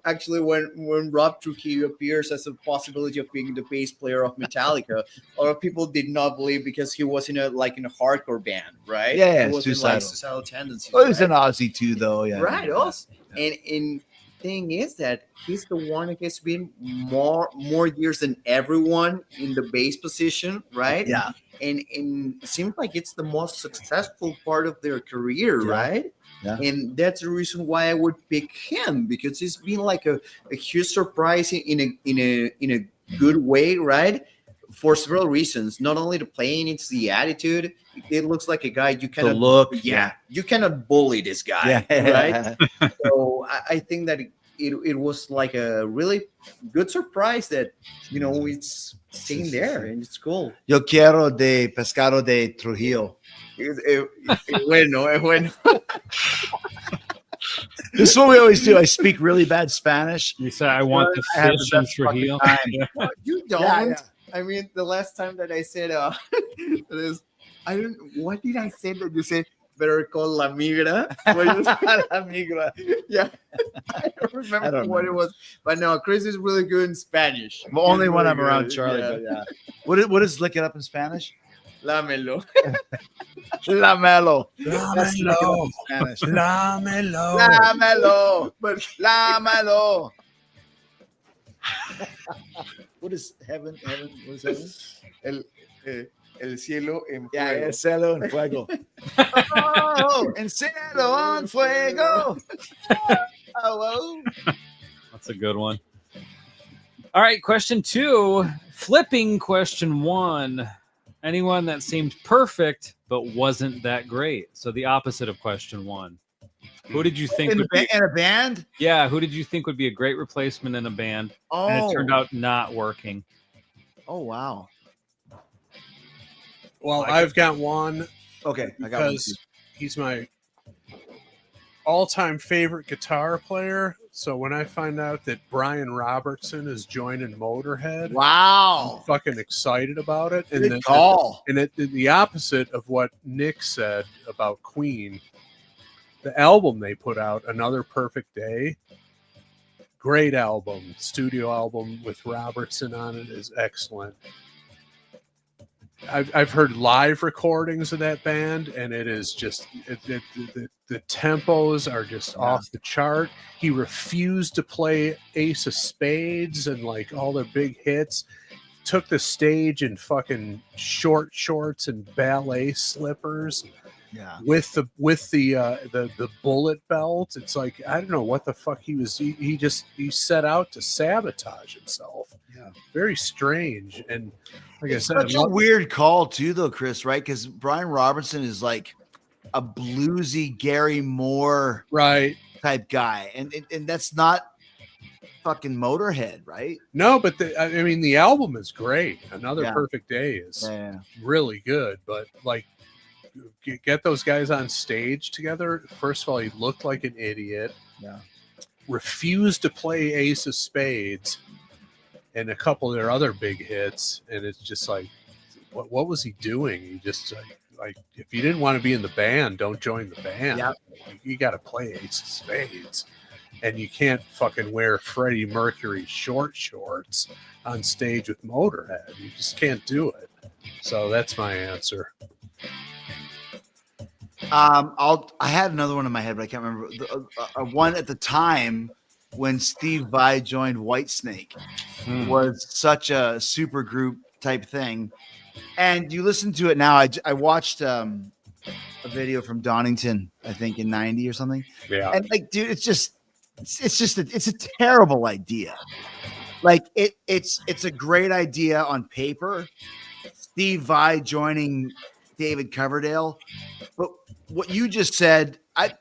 actually when Rob Trujillo appears as a possibility of being the bass player of Metallica, a lot of people did not believe because he was in a hardcore band, right? Yeah, he was Suicidal. in Suicidal Tendencies. Oh, he was an Aussie too, though. Yeah, right. Also, and thing is that he's the one that has been more years than everyone in the bass position, right? Yeah. And it seems like it's the most successful part of their career, right? Yeah. And that's the reason why I would pick him, because it's been like a huge surprise in a good way, right? For several reasons. Not only the playing, it's the attitude. It looks like a guy you cannot look. Yeah, you cannot bully this guy, right? So I think that it was like a really good surprise that it's staying there and it's cool. Yo quiero de pescado de Trujillo. Bueno. This is what we always do. I speak really bad Spanish. You say I want the I have fish the and best fucking Trujillo. time. You don't. Yeah. I mean, the last time that I said what did I say that you said better call La Migra? La Migra. Yeah. I don't remember what it was. But no, Chris is really good in Spanish. Only He's when really I'm around good. Charlie. Yeah. But yeah. What is lick it up in Spanish? Lámelo. Lámelo. Lámelo. Spanish. Lámelo. Lámelo. Lámelo. What is heaven? What is heaven? El cielo en fuego. Yeah, el cielo en fuego. Oh, el cielo en fuego. Oh. That's a good one. All right, question 2. Flipping question 1. Anyone that seemed perfect but wasn't that great. So the opposite of question 1. Who did you think in a band? Yeah, who did you think would be a great replacement in a band? Oh. And it turned out not working. Oh, wow. Well, I've got one. Okay, I got one. because he's my all-time favorite guitar player. So when I find out that Brian Robertson is joining Motorhead, Wow, I'm fucking excited about it. And good call. the opposite of what Nick said about Queen, the album they put out, Another Perfect Day, great album, studio album with Robertson on it, is excellent. I've heard live recordings of that band, and it is just the tempos are just off the chart. He refused to play Ace of Spades and like all their big hits. Took the stage in fucking short shorts and ballet slippers. Yeah, With the bullet belt. It's like, I don't know what the fuck he was. He set out to sabotage himself. Yeah, very strange. And like it's I said, such a weird call too, though, Chris. Right? Because Brian Robertson is like a bluesy Gary Moore right type guy, and that's not fucking Motorhead, right? No, but I mean, the album is great. Another Yeah. Perfect Day is Yeah. really good, but like, get those guys on stage together. First of all, he looked like an idiot. Yeah. Refused to play Ace of Spades and a couple of their other big hits, and it's just like, what was he doing? He just like if you didn't want to be in the band, don't join the band. Yep. You got to play Ace of Spades, and you can't fucking wear Freddie Mercury short shorts on stage with Motorhead. You just can't do it. So that's my answer. I had another one in my head, but I can't remember. One at the time when Steve Vai joined Whitesnake was such a super group type thing. And you listen to it now. I watched a video from Donington, I think in 90 or something. Yeah. And like, dude, it's a terrible idea. Like it's a great idea on paper. Steve Vai joining David Coverdale. But what you just said, I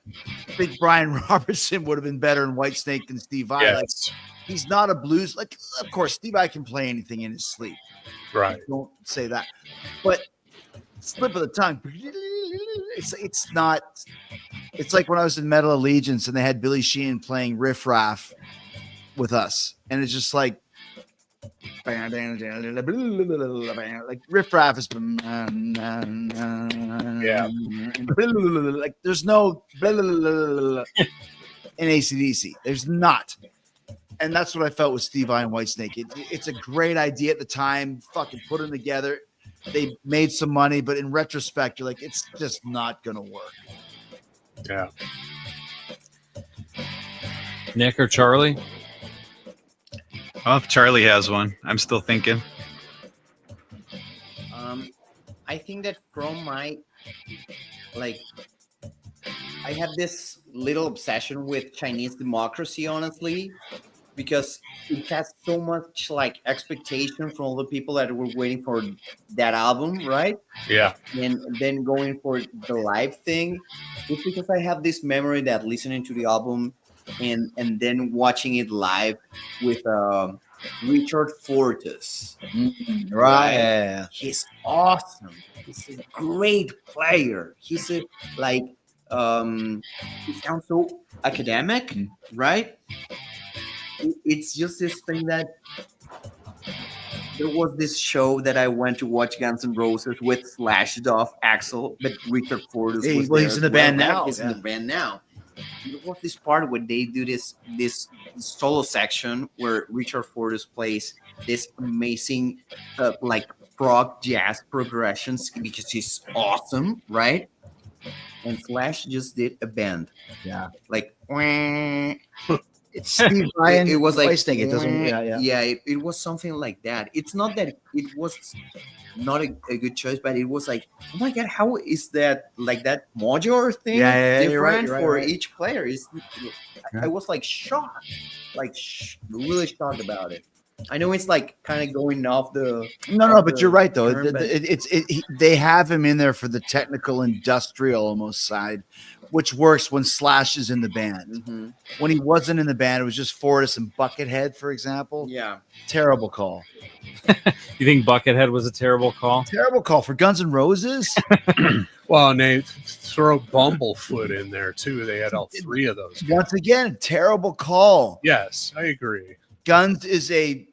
think Brian Robertson would have been better in Whitesnake than Steve Vai. Yes. Like, he's not a blues. Like, of course, Steve Vai can play anything in his sleep. Right. Don't say that. But slip of the tongue. It's not. It's like when I was in Metal Allegiance and they had Billy Sheehan playing Riff Raff with us, and it's just like. Like Riff Raff is like there's no in AC/DC. There's not. And that's what I felt with Steve Vai and Whitesnake. It's a great idea at the time. Fucking put them together. They made some money, but in retrospect, you're like, it's just not gonna work. Yeah. Nick or Charlie? Oh, if Charlie has one, I'm still thinking. I think that from my I have this little obsession with Chinese democracy, honestly, because it has so much like expectation from all the people that were waiting for that album, right? Yeah. And then going for the live thing, it's because I have this memory that listening to the album and then watching it live with Richard Fortus. Right. Yeah. He's awesome. He's a great player. He's he sounds so academic, right? It's just this thing that there was this show that I went to watch Guns N' Roses with Slashed Off Axl, but Richard Fortus was there he's in the as band well, right? now. He's in the band now. There was this part where they do this solo section where Richard Fortus plays this amazing prog jazz progressions because he's awesome, right? And Slash just did a band. Yeah. Like It's Steve Vai and it was like Whitesnake. It doesn't. Yeah. It was something like that. It's not that it was not a good choice, but it was like, oh my god, how is that like that modular thing Yeah, you're different right, for right. each player? I was like shocked, really shocked about it. I know it's like kind of going off the No, but you're right though. term, but- They have him in there for the technical industrial almost side, which works when Slash is in the band. Mhm. When he wasn't in the band, it was just Fortis and Buckethead, for example. Yeah. Terrible call. You think Buckethead was a terrible call? Terrible call for Guns N' Roses. Well, and they throw Bumblefoot in there too. They had all three of those. Once again, terrible call. Yes, I agree. Guns is a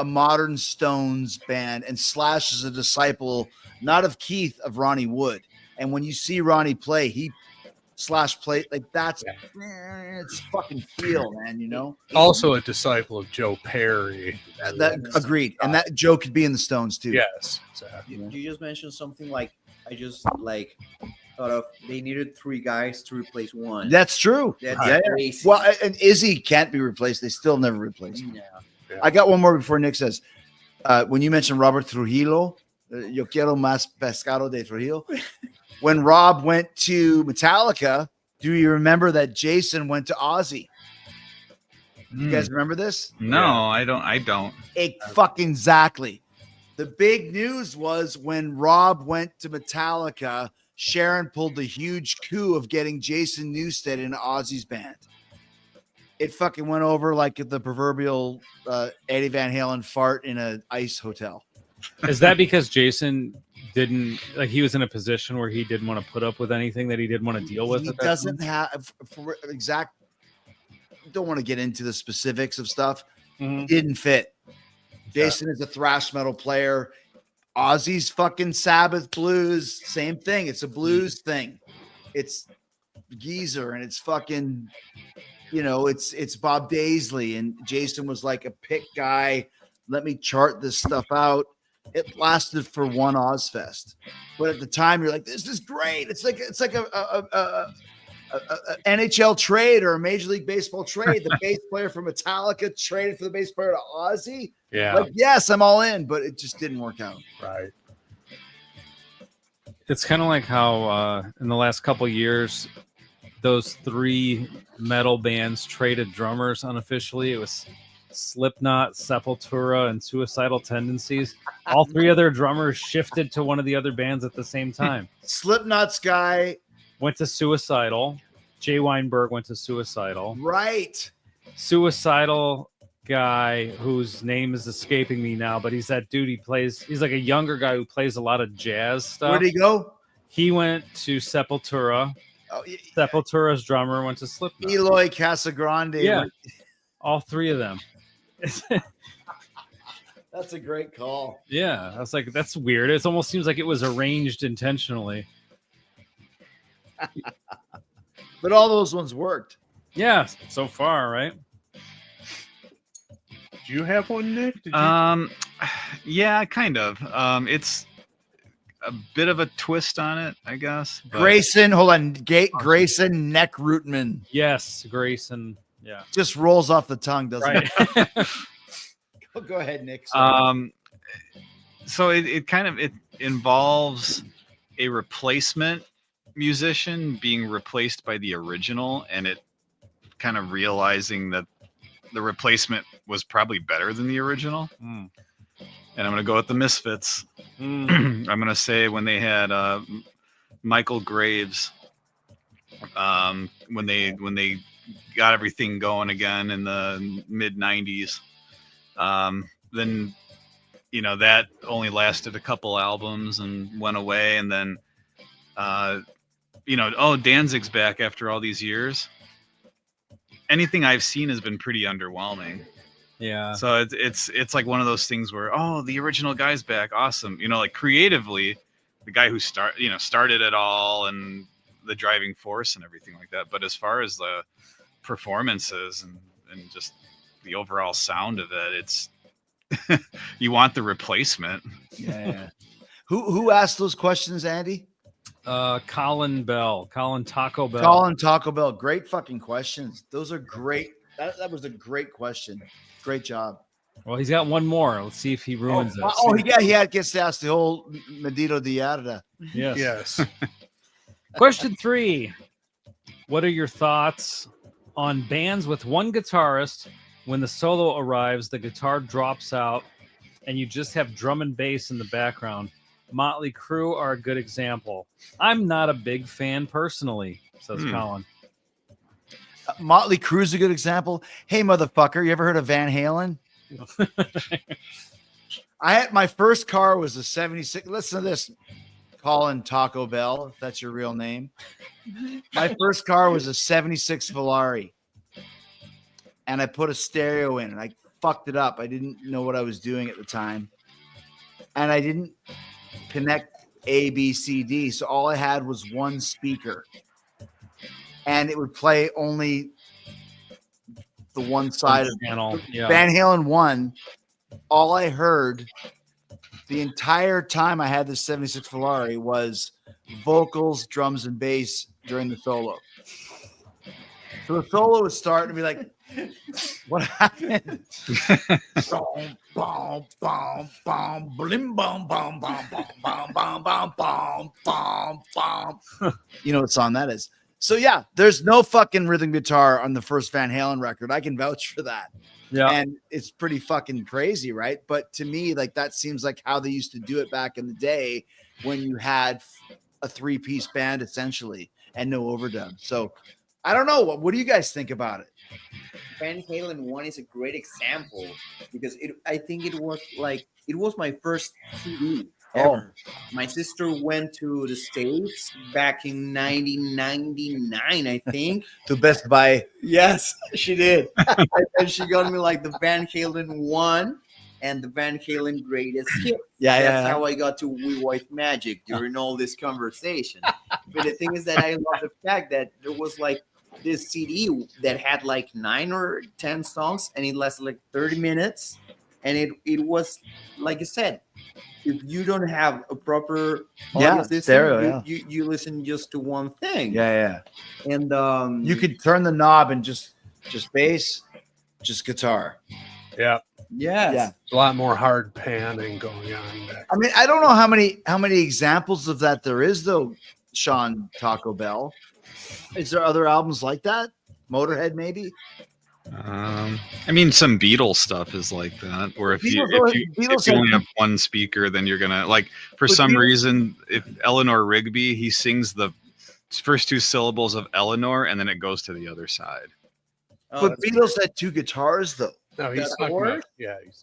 modern Stones band, and Slash is a disciple, not of Keith, of Ronnie Wood. And when you see Ronnie play, Slash play like that's it's fucking feel, man. You know. Also a disciple of Joe Perry. That agreed, and that Joe could be in the Stones too. Yes, exactly. You just mentioned something like I just like thought of. They needed 3 guys to replace one. That's true. That's Yeah. crazy. Well, and Izzy can't be replaced. They still never replaced him. Yeah. I got one more before Nick says. When you mentioned Robert Trujillo, yo quiero más pescado de Trujillo. When Rob went to Metallica, do you remember that Jason went to Ozzy? You guys remember this? No, I don't. Fucking exactly. The big news was when Rob went to Metallica, Sharon pulled the huge coup of getting Jason Newsted in Ozzy's band. It fucking went over like the proverbial Eddie Van Halen fart in an ice hotel. Is that because Jason didn't like he was in a position where he didn't want to put up with anything that he didn't want to deal with? He at that doesn't time? have for exact. Don't want to get into the specifics of stuff. Mhm. Didn't fit. Jason is a thrash metal player. Ozzy's fucking Sabbath blues, same thing. It's a blues thing. It's Geezer and it's fucking, it's Bob Daisley. And Jason was like a pick guy. Let me chart this stuff out. It lasted for one Ozfest, but at the time you're like, this is great. It's like a NHL trade or a Major League Baseball trade. The bass player for Metallica traded for the bass player to Ozzy. Yeah. Like, yes, I'm all in, but it just didn't work out. Right. It's kind of like how in the last couple years, those 3 metal bands traded drummers unofficially. It was Slipknot, Sepultura, and Suicidal Tendencies. All 3 of their drummers shifted to one of the other bands at the same time. Slipknot's guy Went to Suicidal. Jay Weinberg went to Suicidal. right. Suicidal guy whose name is escaping me now, but he's that dude. He's like a younger guy who plays a lot of jazz stuff. Where'd he go? He went to Sepultura. Oh, Sepultura's drummer went to Slipknot. Eloy Casagrande. Yeah. All 3 of them. That's a great call. Yeah, I was like, that's weird. It almost seems like it was arranged intentionally. But all those ones worked. Yeah, so far, right? Do you have one, Nick? Did you? Yeah, kind of. It's a bit of a twist on it, I guess. but- Grayson, hold on. Grayson Neck Rootman. Yes, Grayson. Yeah. Just rolls off the tongue, doesn't Right. it? Go ahead, Nick. Sorry. So it kind of involves a replacement musician being replaced by the original, and it kind of realizing that the replacement was probably better than the original. Mm. And I'm going to go with the Misfits. Mm. I'm going to say when they had Michael Graves, when they got everything going again in the mid 90s, then that only lasted a couple albums and went away, and then Danzig's back after all these years. Anything I've seen has been pretty underwhelming. Yeah. So it's like one of those things where, the original guy's back, awesome. Like creatively, the guy who started it all and the driving force and everything like that. But as far as the performances and just the overall sound of it, it's you want the replacement. Yeah. Who asked those questions, Andy? Colin Taco Bell. Colin Taco Bell. Great fucking questions. Those are great. That was a great question. Great job. Well, he's got one more. Let's see if he ruins it. He gets asked the whole Medito Diarda. Yes. Yes. Question 3. What are your thoughts on bands with one guitarist? When the solo arrives, the guitar drops out, and you just have drum and bass in the background. Motley Crue are a good example. I'm not a big fan personally, says Colin. Motley Crue is a good example. Hey, motherfucker, you ever heard of Van Halen? I had my first car was a 76. Listen to this, Colin Taco Bell, if that's your real name. My first car was a 76 Volare. And I put a stereo in and I fucked it up. I didn't know what I was doing at the time. And I didn't connect A, B, C, D. So all I had was one speaker. And it would play only the one side of channel. Yeah. Van Halen 1. All I heard the entire time I had this 76 Volare was vocals, drums, and bass during the solo. So the solo would start and be like, what happened? Boom, boom, boom, boom, blim, boom, boom, boom, boom, boom, boom, boom, boom, boom, boom. You know what song that is? So yeah, there's no fucking rhythm guitar on the first Van Halen record. I can vouch for that. Yeah. And it's pretty fucking crazy, right? But to me, like that seems like how they used to do it back in the day when you had a 3-piece band essentially and no overdub. So I don't know. What do you guys think about it? Van Halen 1 is a great example because I think it was my first CD ever. My sister went to the States back in 1999, I think. To Best Buy. Yes, she did. And she got me like the Van Halen 1 and the Van Halen Greatest Hits. That's how I got to We White Magic during all this conversation. But the thing is that I love the fact that there was like this CD that had like 9 or 10 songs and it lasted like 30 minutes. And it was, like I said, if you don't have a proper audio system, stereo, you listen just to one thing. Yeah. And you could turn the knob and just bass, just guitar. Yeah. Yes. Yeah. A lot more hard panning going on back. I mean, I don't know how many examples of that there is though, Sean Taco Bell. Is there other albums like that? Motorhead, maybe? I mean, some Beatles stuff is like that, where if you only have one speaker, then you're gonna like for some reason, if Eleanor Rigby, he sings the first 2 syllables of Eleanor and then it goes to the other side. But Beatles had 2 guitars though. No, he's talking about,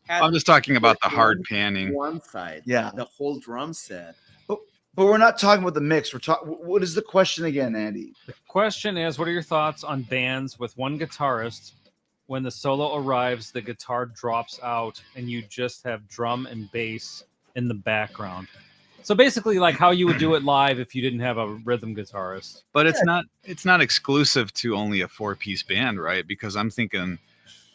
I'm just talking about the hard panning. One side, the whole drum set. But we're not talking about the mix. We're talking. What is the question again, Andy? The question is, what are your thoughts on bands with one guitarist? When the solo arrives, the guitar drops out, and you just have drum and bass in the background. So basically, like how you would do it live if you didn't have a rhythm guitarist. But it's not exclusive to only a 4-piece band, right? Because I'm thinking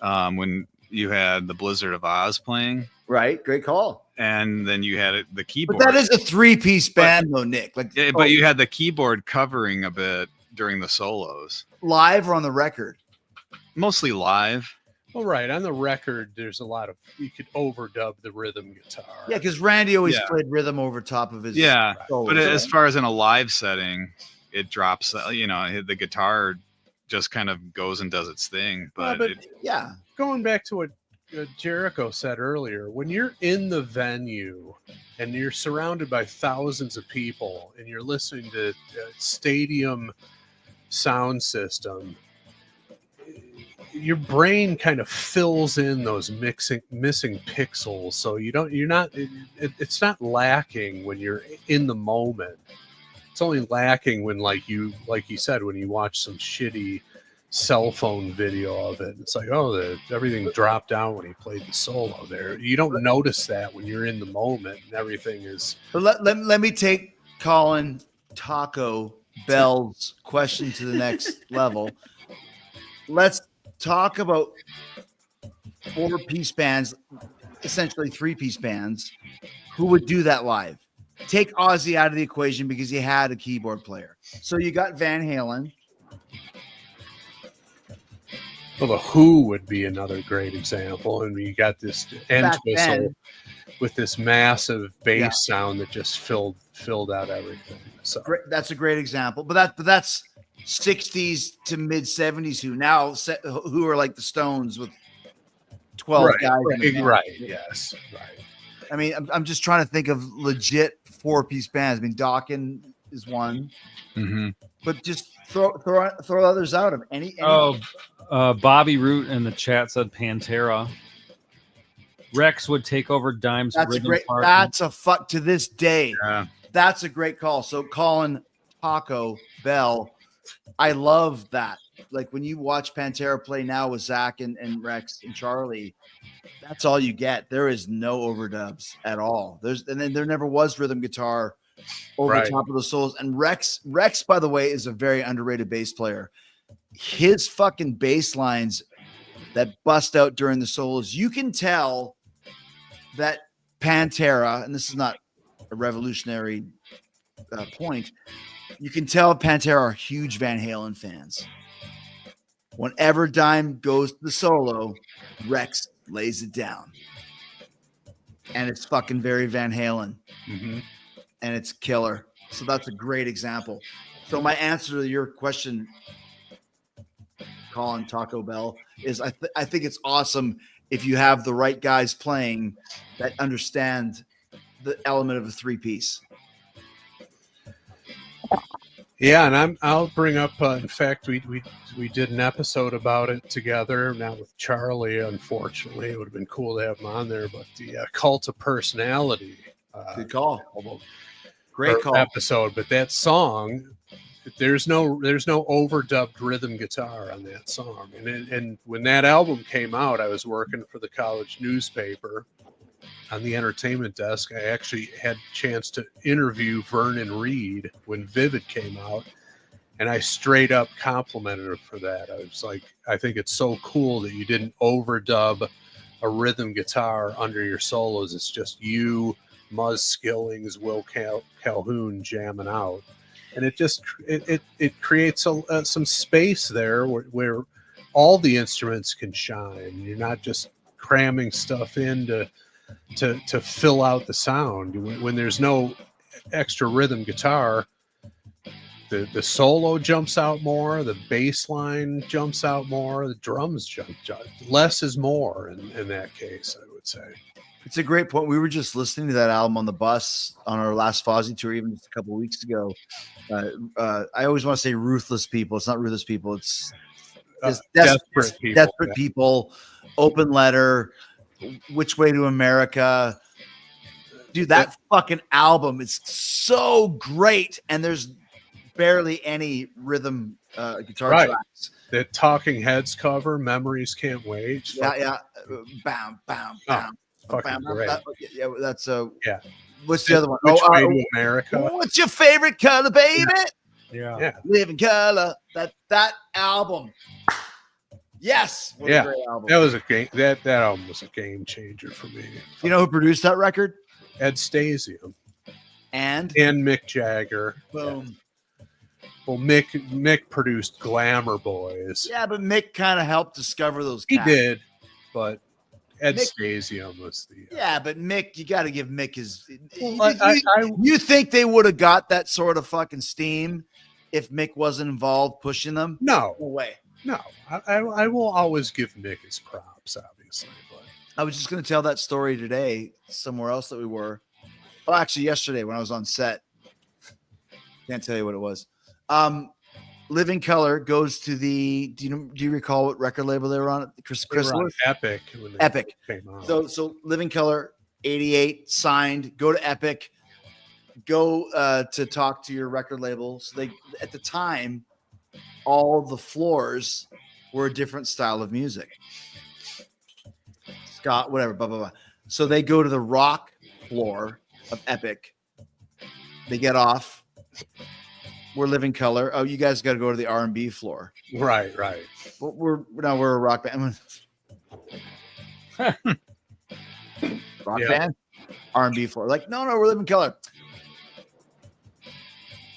when you had the Blizzard of Oz playing, right? Great call. And then you had the keyboard. But that is a 3-piece band, though, Nick. Like, but you had the keyboard covering a bit during the solos, live or on the record. Mostly live. Well, right. On the record, there's a lot of, you could overdub the rhythm guitar. Yeah, because Randy always played rhythm over top of his. Solos, but as far as in a live setting, it drops, the guitar just kind of goes and does its thing. But going back to what Jericho said earlier, when you're in the venue and you're surrounded by thousands of people and you're listening to stadium sound system, your brain kind of fills in those missing pixels. So it's not lacking when you're in the moment. It's only lacking when, like you said, when you watch some shitty cell phone video of it. It's like, everything dropped down when he played the solo there. You don't notice that when you're in the moment and everything is. But let me take Colin Taco Bell's question to the next level. Let's talk about 4-piece bands, essentially 3-piece bands, who would do that live. Take Ozzy out of the equation because he had a keyboard player. So you got Van Halen. Well, the Who would be another great example. And you got this end whistle with this massive bass sound that just filled out everything. So that's a great example. But that's 60s to mid 70s who are like the Stones with 12 guys. Right. Yes. Right. I mean, I'm just trying to think of legit 4-piece bands. I mean, Dawkins is one, Mm-hmm. but just throw others out of any. Bobby Root in the chat said Pantera. Rex would take over Dime's That's a rhythm great. part. That's a fuck to this day. Yeah. That's a great call. So Colin, Taco Bell, I love that. Like when you watch Pantera play now with Zach and Rex and Charlie, that's all you get. There is no overdubs at all. And then there never was rhythm guitar over the top of the solos. And Rex, by the way, is a very underrated bass player. His fucking bass lines that bust out during the solos, you can tell that Pantera, and this is not a revolutionary point, you can tell Pantera are huge Van Halen fans. Whenever Dime goes to the solo, Rex lays it down. And it's fucking very Van Halen. Mm-hmm. And it's killer. So that's a great example. So my answer to your question, Colin, Taco Bell, is I think it's awesome if you have the right guys playing that understand the element of a 3-piece. Yeah, and I'll bring up. In fact, we did an episode about it together. Now with Charlie, unfortunately, it would have been cool to have him on there. But the Cult of Personality, good call, great call episode. But that song, there's no overdubbed rhythm guitar on that song. And when that album came out, I was working for the college newspaper on the entertainment desk. I actually had a chance to interview Vernon Reed when Vivid came out, and I straight up complimented her for that. I was like, I think it's so cool that you didn't overdub a rhythm guitar under your solos. It's just you, Muzz Skillings, Will Calhoun jamming out, and it creates some space there where all the instruments can shine. You're not just cramming stuff in to fill out the sound. When there's no extra rhythm guitar, the solo jumps out more, the bass line jumps out more, the drums jump. Less is more in that case, I would say. It's a great point. We were just listening to that album on the bus on our last Fozzy tour, even just a couple of weeks ago. I always want to say Ruthless People. It's not Ruthless People. It's Desperate People, Open Letter, Which Way to America. Dude, that fucking album is so great, and there's barely any rhythm guitar tracks. The Talking Heads cover, Memories Can't Wait. Yeah. Bam, bam, bam. Fucking great. Yeah, that's yeah. What's the other one? Which Way to America? What's your favorite color, baby? Yeah. Live in Color. That album. Yes. What a great album. That was a game. That album was a game changer for me. You know who produced that record? Ed Stasium and Mick Jagger. Boom. Well, Mick produced Glamour Boys. Yeah, but Mick kind of helped discover those cats. He did, but Ed Stasium was the. Yeah, but Mick, you got to give Mick his. Well, you think they would have got that sort of fucking steam if Mick wasn't involved pushing them? No way. No, I will always give Mick his props, obviously. But I was just going to tell that story today somewhere else that we were. Well, actually, yesterday when I was on set. Can't tell you what it was. Living Color goes to the. Do you recall what record label they were on? Chris on Epic. Epic came out. So Living Color 88 signed. Go to Epic. Go to talk to your record label. So they at the time, all the floors were a different style of music. Scott, whatever, blah blah blah. So they go to the rock floor of Epic. They get off. We're Living Color. Oh, you guys got to go to the R&B floor. Right. We're a rock band. Rock band, R&B floor. Like, no, we're Living Color.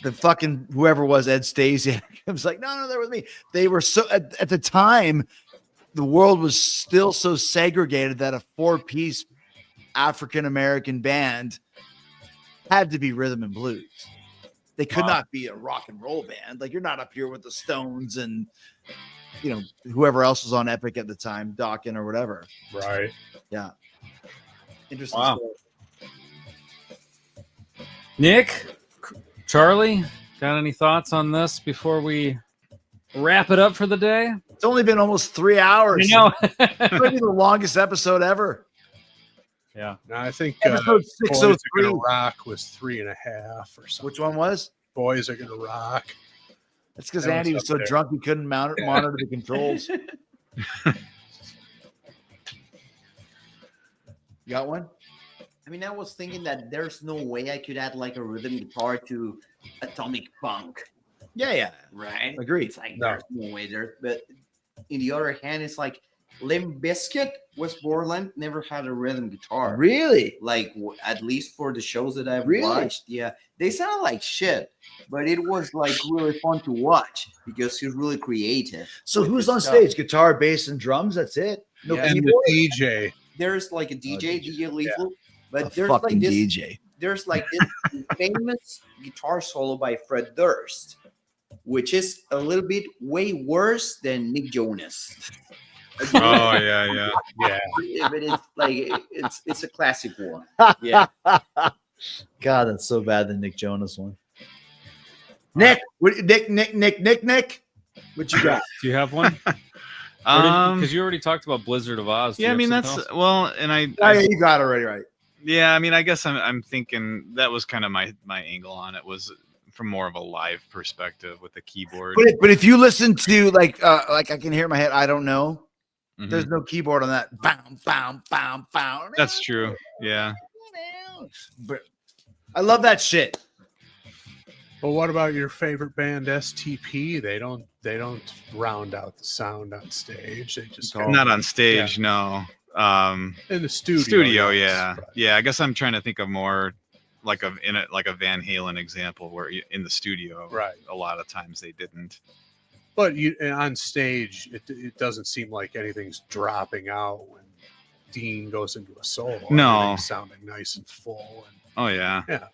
The fucking whoever was Ed Stasiak. I was like, no, they're with me. They were so at the time, the world was still so segregated that a 4-piece African American band had to be rhythm and blues. They could not be a rock and roll band. Like, you're not up here with the Stones and, whoever else was on Epic at the time, Dawkins or whatever. Right. Yeah. Interesting. Wow. Story. Nick, Charlie, got any thoughts on this before we wrap it up for the day? It's only been almost 3 hours. You know. Maybe the longest episode ever. Yeah. No, I think Episode Boys Are 603. Gonna Rock was 3.5 or something. Which one was? Boys Are Gonna Rock. That's because That Andy was was up so there. drunk he couldn't monitor the controls. You got one? I mean, I was thinking that there's no way I could add like a rhythm guitar to Atomic Funk, Yeah. right? Agreed. It's like No. there's no way there. But in the other hand, it's like Limp Bizkit, West Borland never had a rhythm guitar. Really? Like at least for the shows that I've Really? watched, yeah, they sound like shit, but it was like really fun to watch because he's really creative. So with who's his on stuff. stage? Guitar, bass, and drums? That's it? No Yeah. And keyboard? the DJ. There's like a DJ, DJ Lethal, but A there's fucking like this. DJ. There's like this famous guitar solo by Fred Durst, which is a little bit way worse than Nick Jonas. Oh yeah. Yeah. But it's like it's a classic one. Yeah. God, that's so bad. The Nick Jonas one. Nick, Nick. What you got? Do you have one? Because you already talked about Blizzard of Oz. Do you Yeah, I have mean something that's else? well, and Oh, yeah, you got it already, right? yeah, I mean, I guess I'm thinking that was kind of my angle on it was from more of a live perspective with the keyboard. But if you listen to like I can hear in my head, I don't know. Mhm. There's no keyboard on that. Bam, bam, bam, bam. That's true. Yeah. But I love that shit. Well, what about your favorite band, STP? They don't round out the sound on stage. They just Not on stage, no. in the studio. Studio, yes, yeah. but- Yeah, I guess I'm trying to think of more like a Van Halen example where in the studio, Right. a lot of times they didn't. But on stage, it doesn't seem like anything's dropping out when Dean goes into a solo. No. Everything's sounding nice and full. And, Oh yeah. Yeah.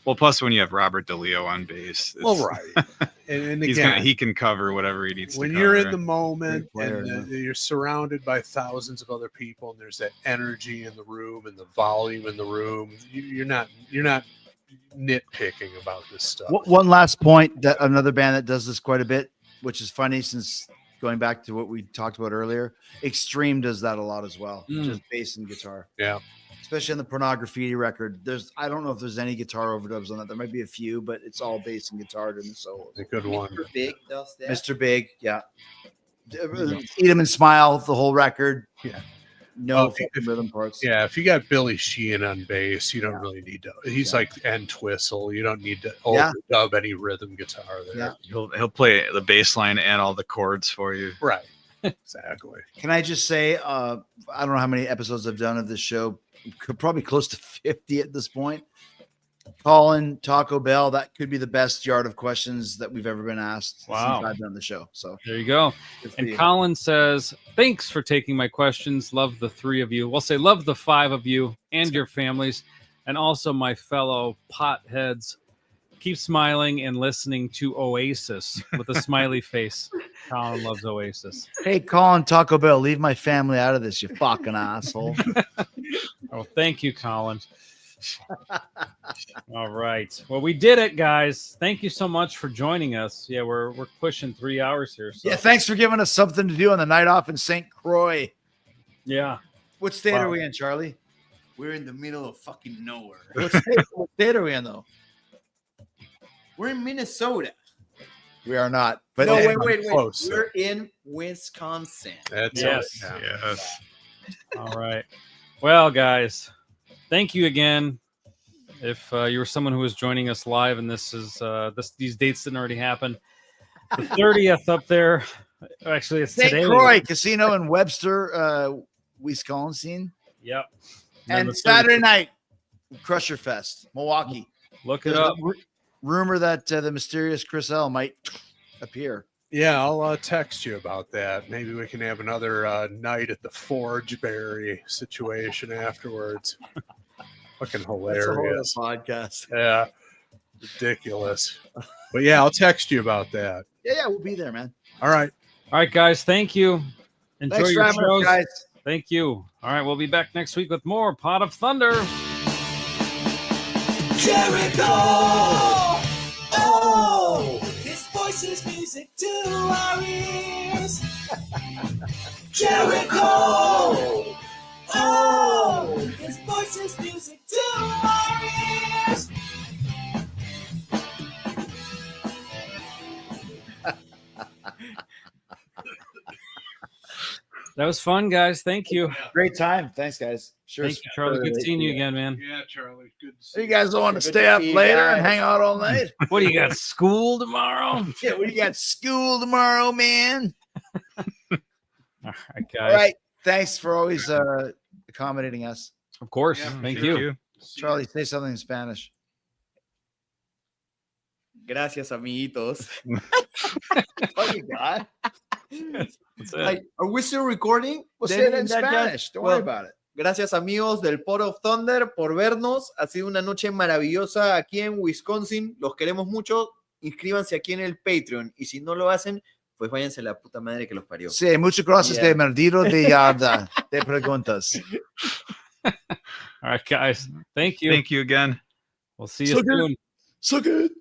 Well, plus when you have Robert DeLeo on bass, well, right. And he's again, he can cover whatever he needs when to you're cover. in the moment Great player, and you're surrounded by thousands of other people, and there's that energy in the room and the volume in the room, you're not nitpicking about this stuff. One last point, that another band that does this quite a bit, which is funny since going back to what we talked about earlier, Extreme does that a lot as well, just bass and guitar. Yeah. Especially on the Pornography record. I don't know if there's any guitar overdubs on that. There might be a few, but it's all bass and guitar during the solos. A good one. Mr. Big does that. Mr. Big, yeah. Eat 'em and Smile, the whole record. Yeah. No Oh, if- rhythm parts. Yeah, if you got Billy Sheehan on bass, you don't really need to. He's like N Twistle. You don't need to Yeah. overdub any rhythm guitar there. Yeah. He'll play the bass line and all the chords for you. Right. Exactly. Can I just say, I don't know how many episodes I've done of this show, probably close to 50 at this point. Colin, Taco Bell, that could be the best yard of questions that we've ever been asked Wow. since I've done the show. So, There you go. good for And you. Colin says, thanks for taking my questions. Love the three of you. We'll say love the five of you and your families, and also my fellow potheads. Keep smiling and listening to Oasis with a smiley face. Colin loves Oasis. Hey, Colin, Taco Bell, leave my family out of this, you fucking asshole. Oh, thank you, Colin. All right. Well, we did it, guys. Thank you so much for joining us. Yeah, we're pushing 3 hours here. So Yeah, thanks for giving us something to do on the night off in St. Croix. yeah. What state Wow. are we in, Charlie? We're in the middle of fucking nowhere. What state are we in, though? We're in Minnesota. We are not. But No, hey, wait. close. We're in Wisconsin. That's Yes. it. Yes. All right. Well, guys, thank you again. If you were someone who was joining us live, and this is these dates didn't already happen, the 30th up there. Actually, it's St. today. Croix Casino in Webster, Wisconsin. Yep. then And the 30th. Saturday night, Crusher Fest, Milwaukee. Look it There's up. a rumor that the mysterious Chris L might appear. Yeah, I'll text you about that. Maybe we can have another night at the Forgeberry situation afterwards. Fucking That's a whole hilarious. other podcast. Yeah, ridiculous. But yeah, I'll text you about that. Yeah, we'll be there, man. All right. All right, guys. Thank you. Enjoy Thanks for your having us, shows. guys. Thank you. All right, we'll be back next week with more Pot of Thunder. Jericho. Oh, his voice is music to our ears. Jericho. Oh, his voice is music to our ears. That was fun, guys. Thank you. Great time. Thanks, guys. Sure. Thank you, Charlie. Good seeing you again, man. Yeah, Charlie. Good to So you guys don't want to stay up see you later guys. and hang out all night? What do you got? School tomorrow? Yeah, we got school tomorrow, man. All right, guys. All right. Thanks for always accommodating us. Of course. Yeah, Thank you. Charlie, say something in Spanish. Gracias, amiguitos. Fucking God. That's it. Like, are we still recording? Well, Then say it in that Spanish. Don't well, worry about it. Gracias, amigos del Pot of Thunder, por vernos. Ha sido una noche maravillosa aquí en Wisconsin. Los queremos mucho. Inscríbanse aquí en el Patreon. Y si no lo hacen, pues váyanse a la puta madre que los parió. Sí, muchas gracias Yeah. de Merdito de Yarda. De preguntas. All right, guys. Thank you. Thank you again. We'll see you So good. soon. So good.